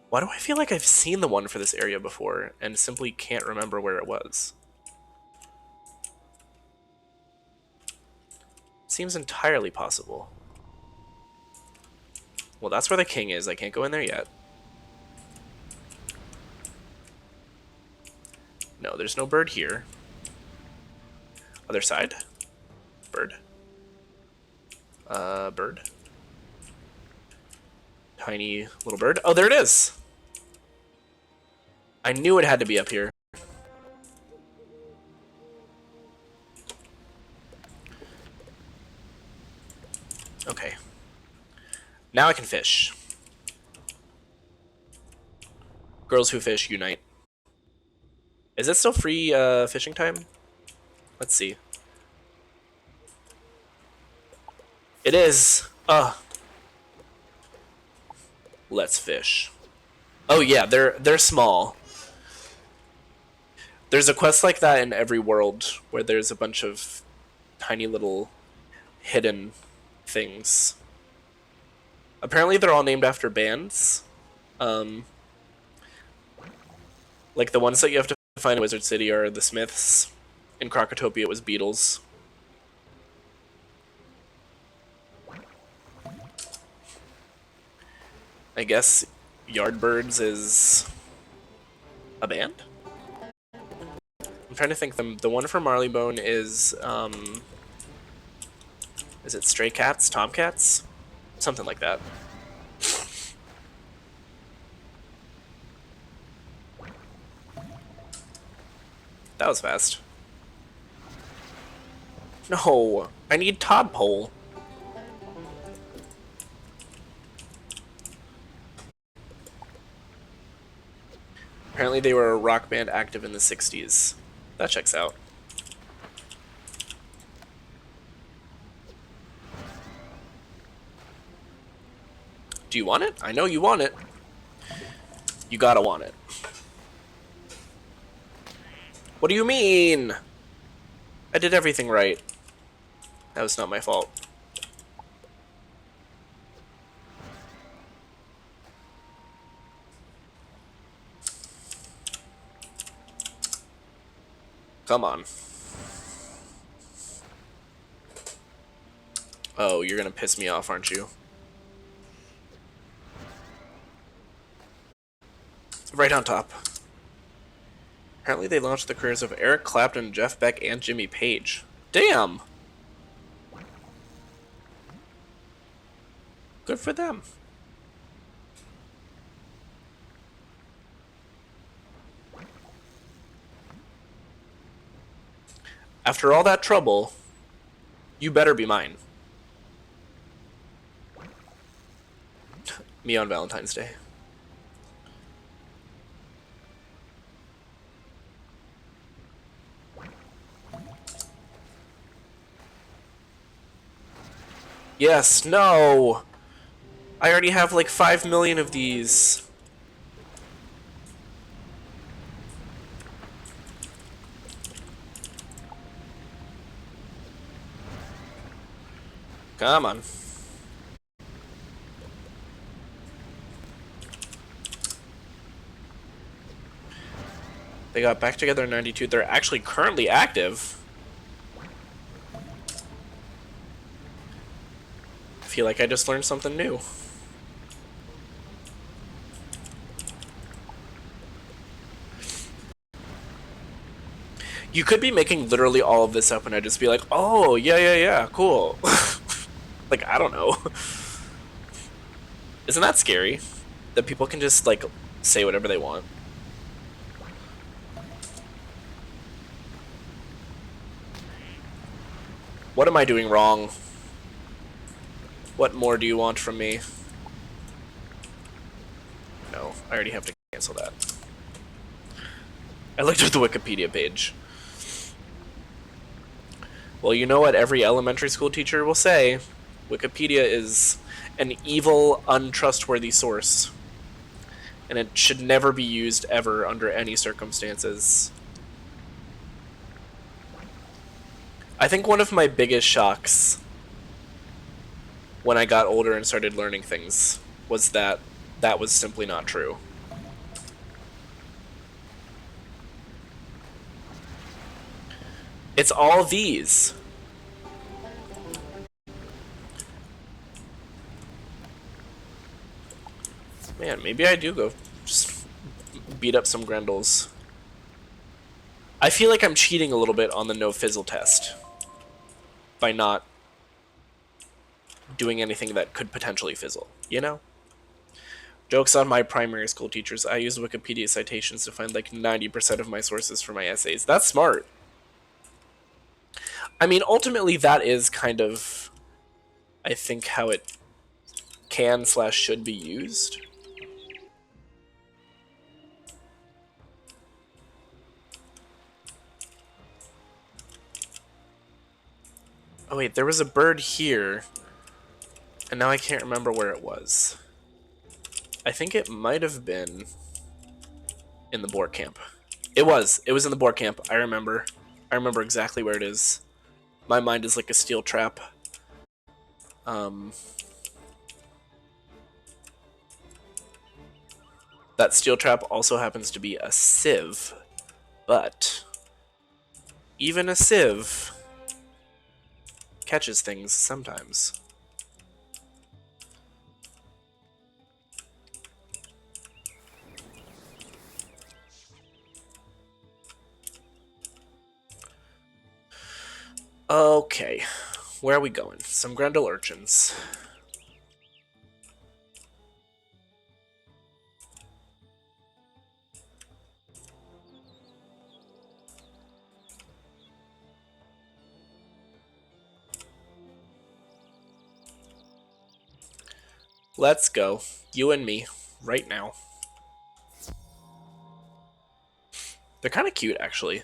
Why do I feel like I've seen the one for this area before and simply can't remember where it was? Seems entirely possible. Well, that's where the king is. I can't go in there yet. No, there's no bird here. Other side. Bird. Bird. Tiny little bird. Oh, there it is! I knew it had to be up here. Okay. Now I can fish. Girls who fish, unite. Is it still free fishing time? Let's see. It is! Let's fish. Oh yeah, they're small. There's a quest like that in every world where there's a bunch of tiny little hidden things. Apparently they're all named after bands. Like the ones that you have to find in Wizard City are the Smiths. In Crocotopia it was Beatles. I guess Yardbirds is a band? I'm trying to think. The one for Marleybone is it Stray Cats? Tomcats? Something like that. That was fast. No, I need Todpole. Apparently they were a rock band active in the 60s. That checks out. Do you want it? I know you want it. You gotta want it. What do you mean? I did everything right. That was not my fault. Come on. Oh, you're gonna piss me off, aren't you? Right on top. Apparently they launched the careers of Eric Clapton, Jeff Beck, and Jimmy Page. Damn! Good for them. After all that trouble, you better be mine. Me on Valentine's Day. Yes, no! I already have like 5 million of these. Come on. They got back together in 92. They're actually currently active. I feel like I just learned something new. You could be making literally all of this up and I'd just be like, oh, yeah, cool. Like, I don't know. Isn't that scary? That people can just, like, say whatever they want. What am I doing wrong? What more do you want from me? No, I already have to cancel that. I looked at the Wikipedia page. Well, you know what every elementary school teacher will say. Wikipedia is an evil, untrustworthy source. And it should never be used ever under any circumstances. I think one of my biggest shocks when I got older and started learning things was that that was simply not true. It's all these. Man, maybe I do go just beat up some Grendels. I feel like I'm cheating a little bit on the no fizzle test by not doing anything that could potentially fizzle, you know? Joke's on my primary school teachers. I use Wikipedia citations to find like 90% of my sources for my essays. That's smart. I mean, ultimately that is kind of, I think, how it can/should be used. Oh wait, there was a bird here, and now I can't remember where it was. I think it might have been in the boar camp. It was in the boar camp. I remember exactly where it is. My mind is like a steel trap. That steel trap also happens to be a sieve, but even a sieve catches things sometimes. Okay, where are we going? Some Grendel urchins. Let's go. You and me. Right now. They're kind of cute, actually.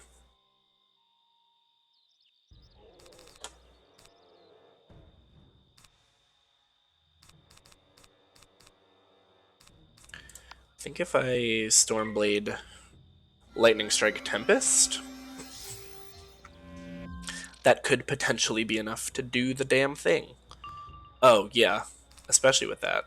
I think if I Stormblade Lightning Strike Tempest, that could potentially be enough to do the damn thing. Oh, yeah. Especially with that.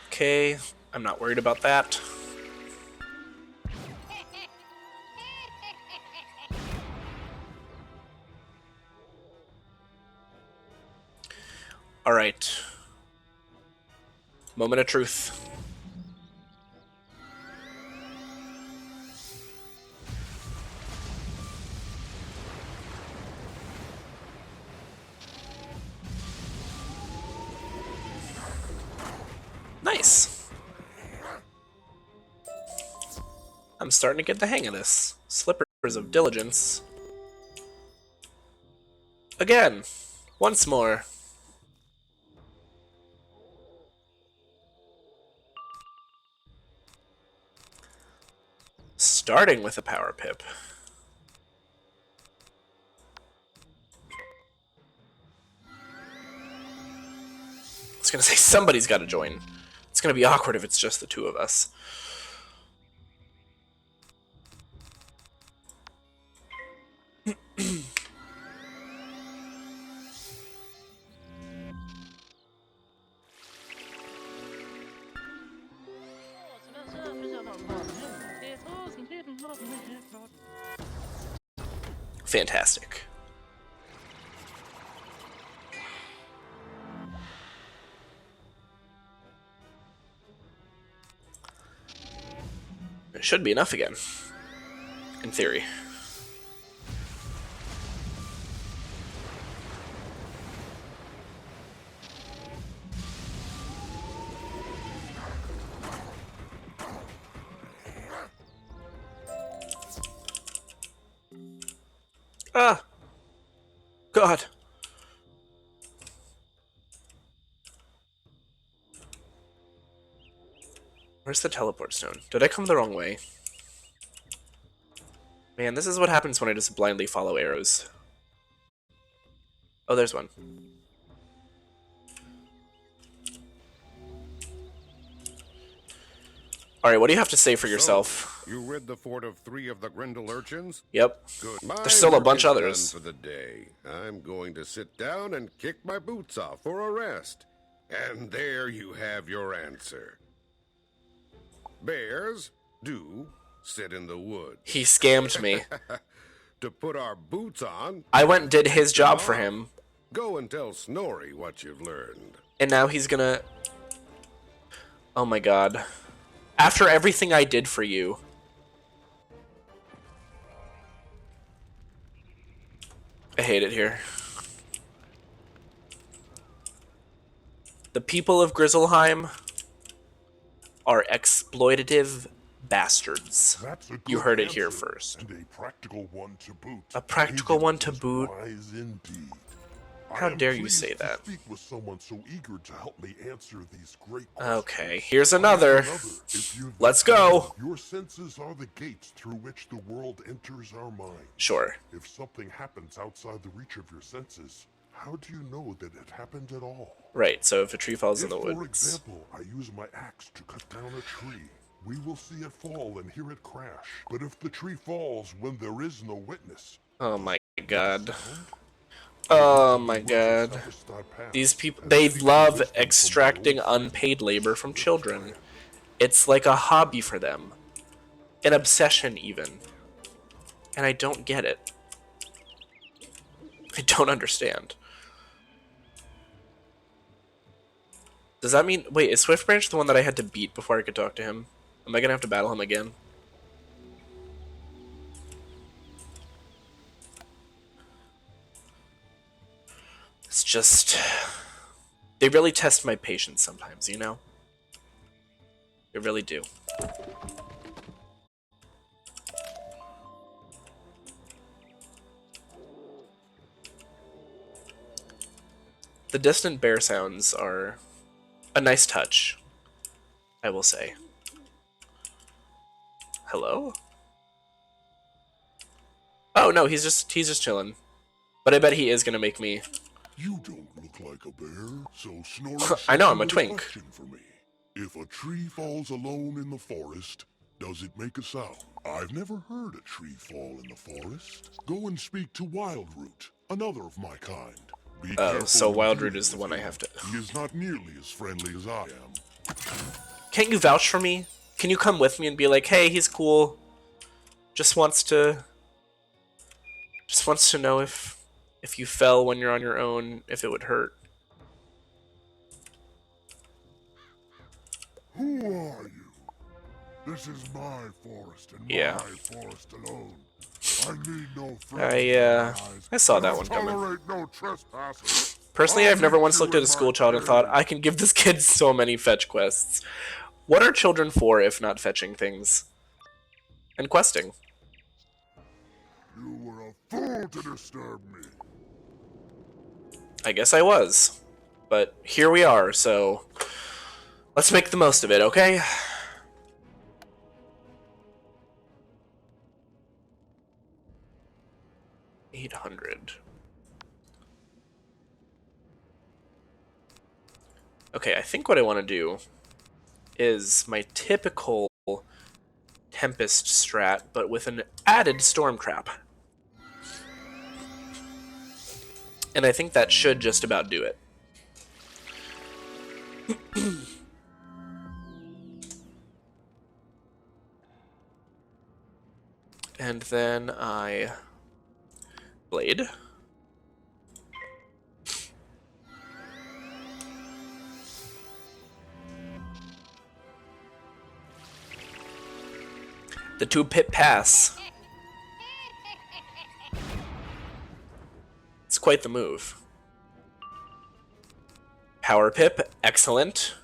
Okay, I'm not worried about that. Alright. Moment of truth. Nice. I'm starting to get the hang of this. Slippers of Diligence. Again. Once more. Starting with a power pip. I was gonna say somebody's gotta join. It's gonna be awkward if it's just the two of us. Fantastic. It should be enough again, in theory. Ah! God! Where's the teleport stone? Did I come the wrong way? Man, this is what happens when I just blindly follow arrows. Oh, there's one. Alright, what do you have to say for yourself? So, you rid the fort of 3 of the Grendel urchins? Yep. Good. There's still a bunch My of work others. is done for the day. I'm going to sit down and kick my boots off for a rest. And there you have your answer. Bears do sit in the woods. He scammed me. To put our boots on. I went and did his job for him. Go and tell Snorri what you've learned. And now he's gonna... Oh my god. After everything I did for you. I hate it here. The people of Grizzleheim are exploitative bastards. You heard it here first. And a practical one to boot. A practical one to boot? Wise indeed. How dare you say that? Speak with someone so eager to help me answer these great Okay, here's another. Let's go. Your senses are the gates through which the world enters our mind. Sure. If something happens outside the reach of your senses, how do you know that it happened at all? Right, so if a tree falls in the woods. For example, I use my axe to cut down a tree, we will see it fall and hear it crash. But if the tree falls when there is no witness... Oh my god. Oh my god. These people, they love extracting unpaid labor from children. It's like a hobby for them. An obsession, even. And I don't get it. I don't understand. Does that mean... Wait, is Swiftbranch the one that I had to beat before I could talk to him? Am I gonna have to battle him again? It's just... They really test my patience sometimes, you know? They really do. The distant bear sounds are a nice touch, I will say. Hello? Oh no, he's just chilling. But I bet he is gonna make me... You don't look like a bear, so Snorri I know, I'm a sent twink. question for me. If a tree falls alone in the forest, does it make a sound? I've never heard a tree fall in the forest. Go and speak to Wildroot, another of my kind. Be Oh, so careful when Wildroot is the one I have to... he is not nearly as friendly as I am. Can't you vouch for me? Can you come with me and be like, hey, he's cool. Just wants to know if you fell when you're on your own, if it would hurt. Who are you? This is my forest and Yeah. my forest alone. I need no friends. I saw that one coming. Tolerate no trespassers. Personally, I've never once looked at a school child and thought, I can give this kid so many fetch quests. What are children for if not fetching things? And questing. You were a fool to disturb me. I guess I was. But here we are, so let's make the most of it, okay? $800. Okay, I think what I want to do is my typical Tempest strat, but with an added Storm Trap. And I think that should just about do it. And then I... Blade. The 2-pip pass. It's quite the move. Power pip, excellent.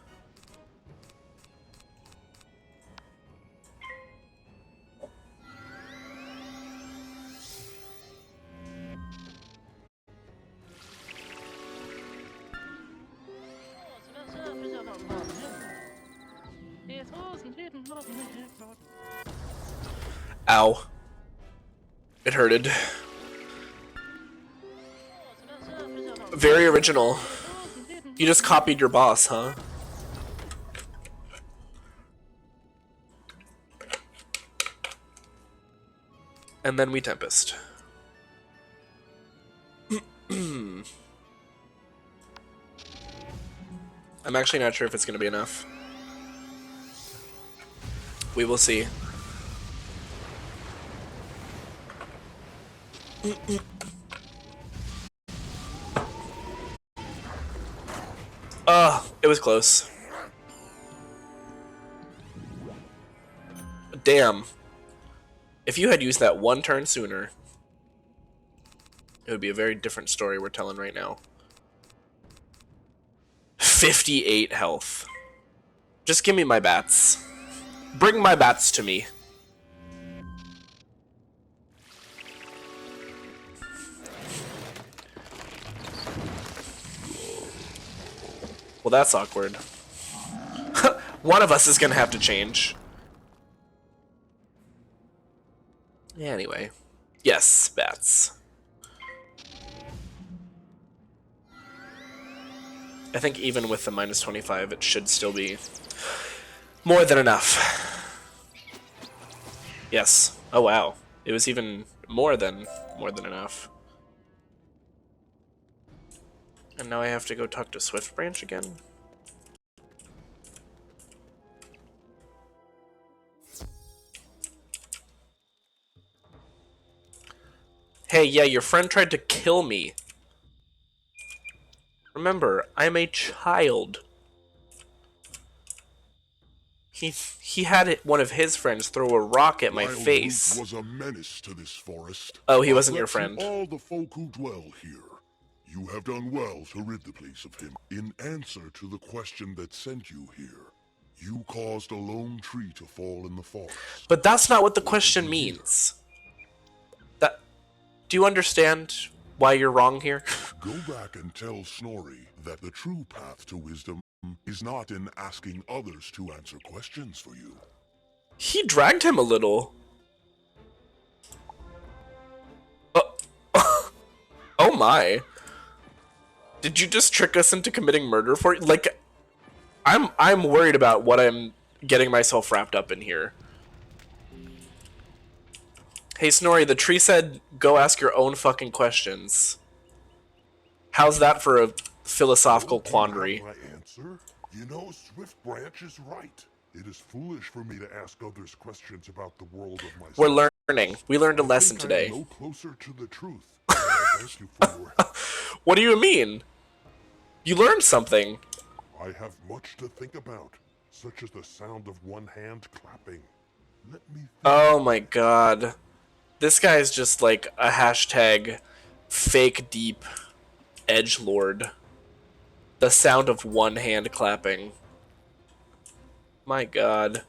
Ow. It hurted. Very original. You just copied your boss, huh? And then we Tempest. I'm actually not sure if it's going to be enough. We will see. It was close. Damn. If you had used that one turn sooner, it would be a very different story we're telling right now. 58 health. Just give me my bats. Bring my bats to me. Well, that's awkward. One of us is gonna have to change. Anyway. Yes, bats. I think even with the minus 25, it should still be more than enough. Yes. Oh wow. It was even more than enough. And now I have to go talk to Swift Branch again? Hey, yeah, your friend tried to kill me. Remember, I'm a child. He had one of his friends throw a rock at my face. Was a menace to this forest. Oh, he wasn't your friend. All the folk who dwell here. You have done well to rid the place of him. In answer to the question that sent you here, you caused a lone tree to fall in the forest. But that's not what the question means. Do you understand why you're wrong here? Go back and tell Snorri that the true path to wisdom is not in asking others to answer questions for you. He dragged him a little. Oh my. Did you just trick us into committing murder for you? Like, I'm worried about what I'm getting myself wrapped up in here. Hey Snorri, the tree said go ask your own fucking questions. How's that for a philosophical quandary? My answer? You know, Swift Branch is right. It is foolish for me to ask others questions about the world of myself. We're learning. We learned a lesson today. I'm no closer to the truth. Thank you for your help. What do you mean? You learned something. I have much to think about, such as the sound of one hand clapping. Let me think. Oh my god. This guy's just like a hashtag fake deep edgelord. The sound of one hand clapping. My god.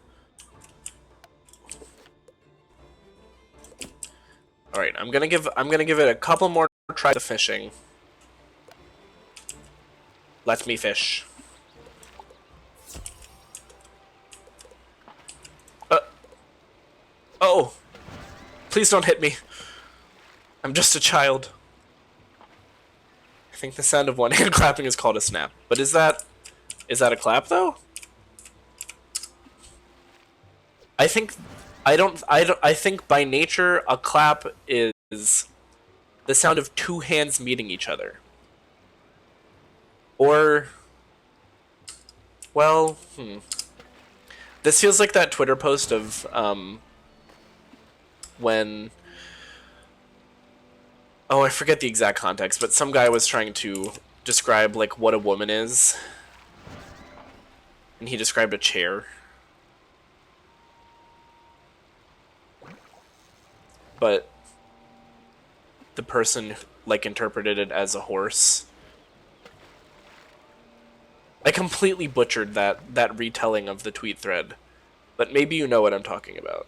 Alright, I'm gonna give it a couple more tries of fishing. Let me fish. Oh! Please don't hit me. I'm just a child. I think the sound of one hand clapping is called a snap. But is that a clap though? I think by nature a clap is the sound of two hands meeting each other. Or well, This feels like that Twitter post of when I forget the exact context, but some guy was trying to describe like what a woman is, and he described a chair, but the person like interpreted it as a horse. I completely butchered that retelling of the tweet thread, but maybe you know what I'm talking about.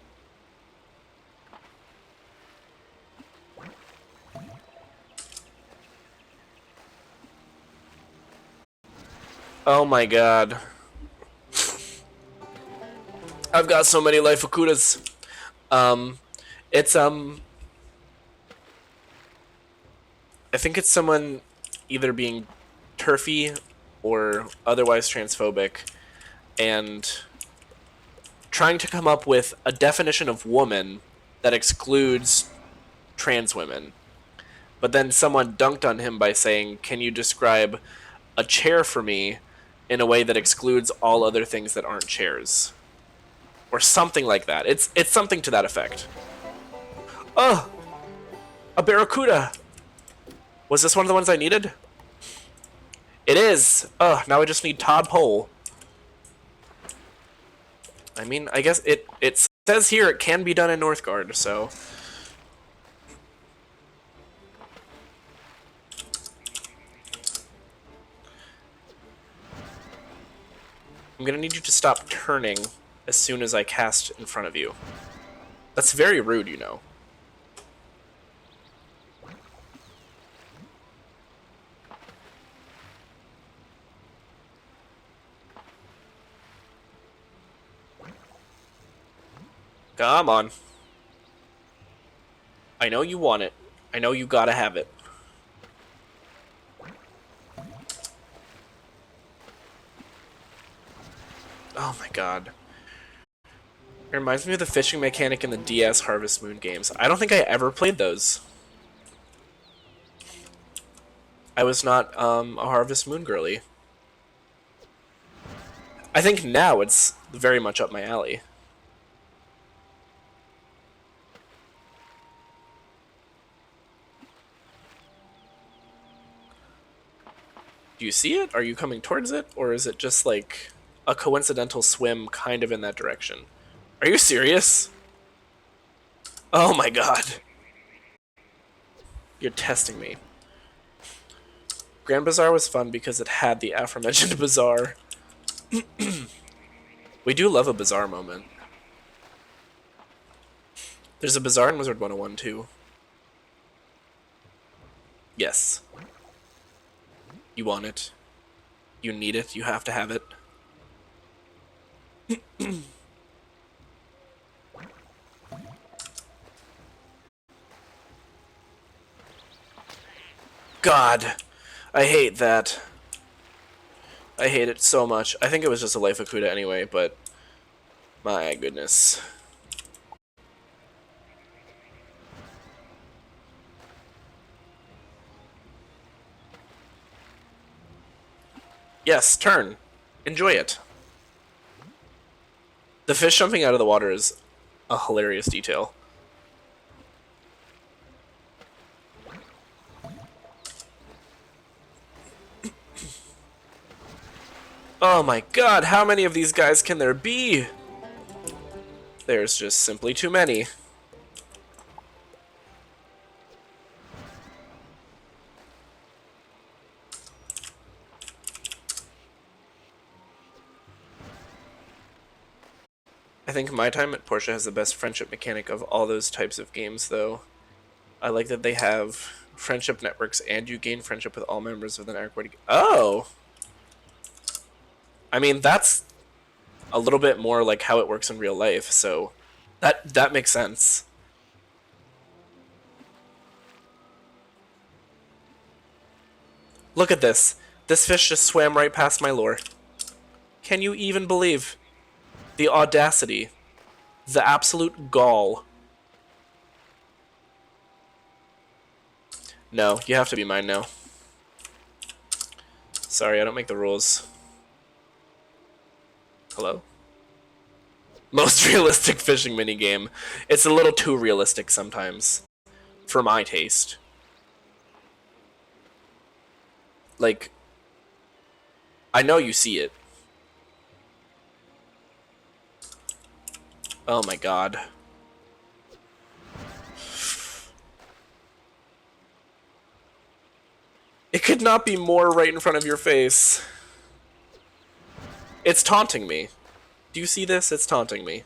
Oh my god. I've got so many life akudas. It's I think it's someone either being turfy or otherwise transphobic and trying to come up with a definition of woman that excludes trans women. But then someone dunked on him by saying, can you describe a chair for me in a way that excludes all other things that aren't chairs? Or something like that. It's something to that effect. Oh! A barracuda! Was this one of the ones I needed? It is! Oh, now I just need Todd Pole. I mean, I guess it says here it can be done in Northgard, so... I'm gonna need you to stop turning as soon as I cast in front of you. That's very rude, you know. Come on. I know you want it. I know you gotta have it. Oh my god. It reminds me of the fishing mechanic in the DS Harvest Moon games. I don't think I ever played those. I was not a Harvest Moon girly. I think now it's very much up my alley. Do you see it? Are you coming towards it? Or is it just like a coincidental swim kind of in that direction? Are you serious? Oh my god. You're testing me. Grand Bazaar was fun because it had the aforementioned bazaar. We do love a bazaar moment. There's a bazaar in Wizard101 too. Yes. You want it. You need it. You have to have it. God, I hate that. I hate it so much. I think it was just a Life Akuda anyway, but my goodness. Yes, turn. Enjoy it. The fish jumping out of the water is a hilarious detail. Oh my god, how many of these guys can there be? There's just simply too many. I think my time at Porsche has the best friendship mechanic of all those types of games, though. I like that they have friendship networks and you gain friendship with all members of the network. Oh! I mean, that's a little bit more like how it works in real life, so that makes sense. Look at this. This fish just swam right past my lure. Can you even believe the audacity, the absolute gall? No, you have to be mine now. Sorry, I don't make the rules. Hello? Most realistic fishing minigame. It's a little too realistic sometimes. For my taste. Like, I know you see it. Oh my god. It could not be more right in front of your face. It's taunting me. Do you see this? It's taunting me.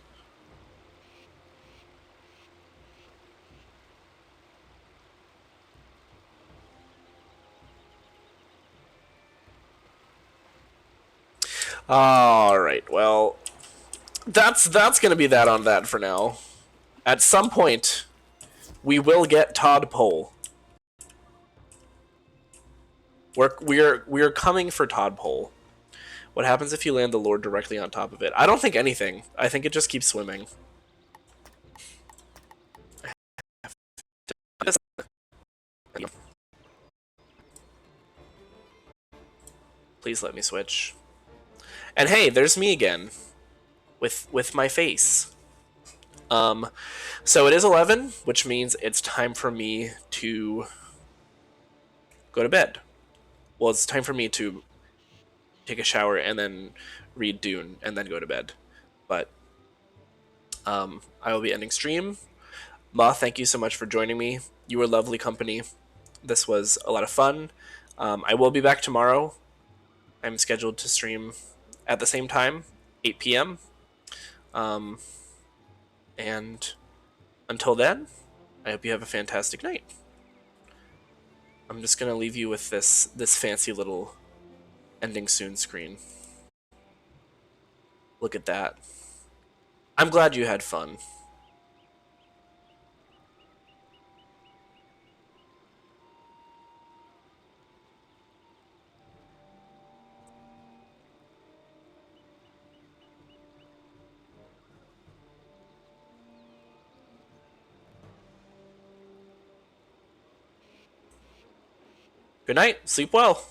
Alright, well, that's gonna be that on that for now. At some point, we will get Todd Pole. We're coming for Todpole. What happens if you land the Lord directly on top of it? I don't think anything. I think it just keeps swimming. Please let me switch. And hey, there's me again. With my face. So it is 11, which means it's time for me to go to bed. Well, it's time for me to take a shower and then read Dune and then go to bed. But I will be ending stream. Ma, thank you so much for joining me. You were lovely company. This was a lot of fun. I will be back tomorrow. I'm scheduled to stream at the same time, 8 p.m. And until then, I hope you have a fantastic night. I'm just gonna leave you with this fancy little ending soon screen. Look at that. I'm glad you had fun. Good night. Sleep well.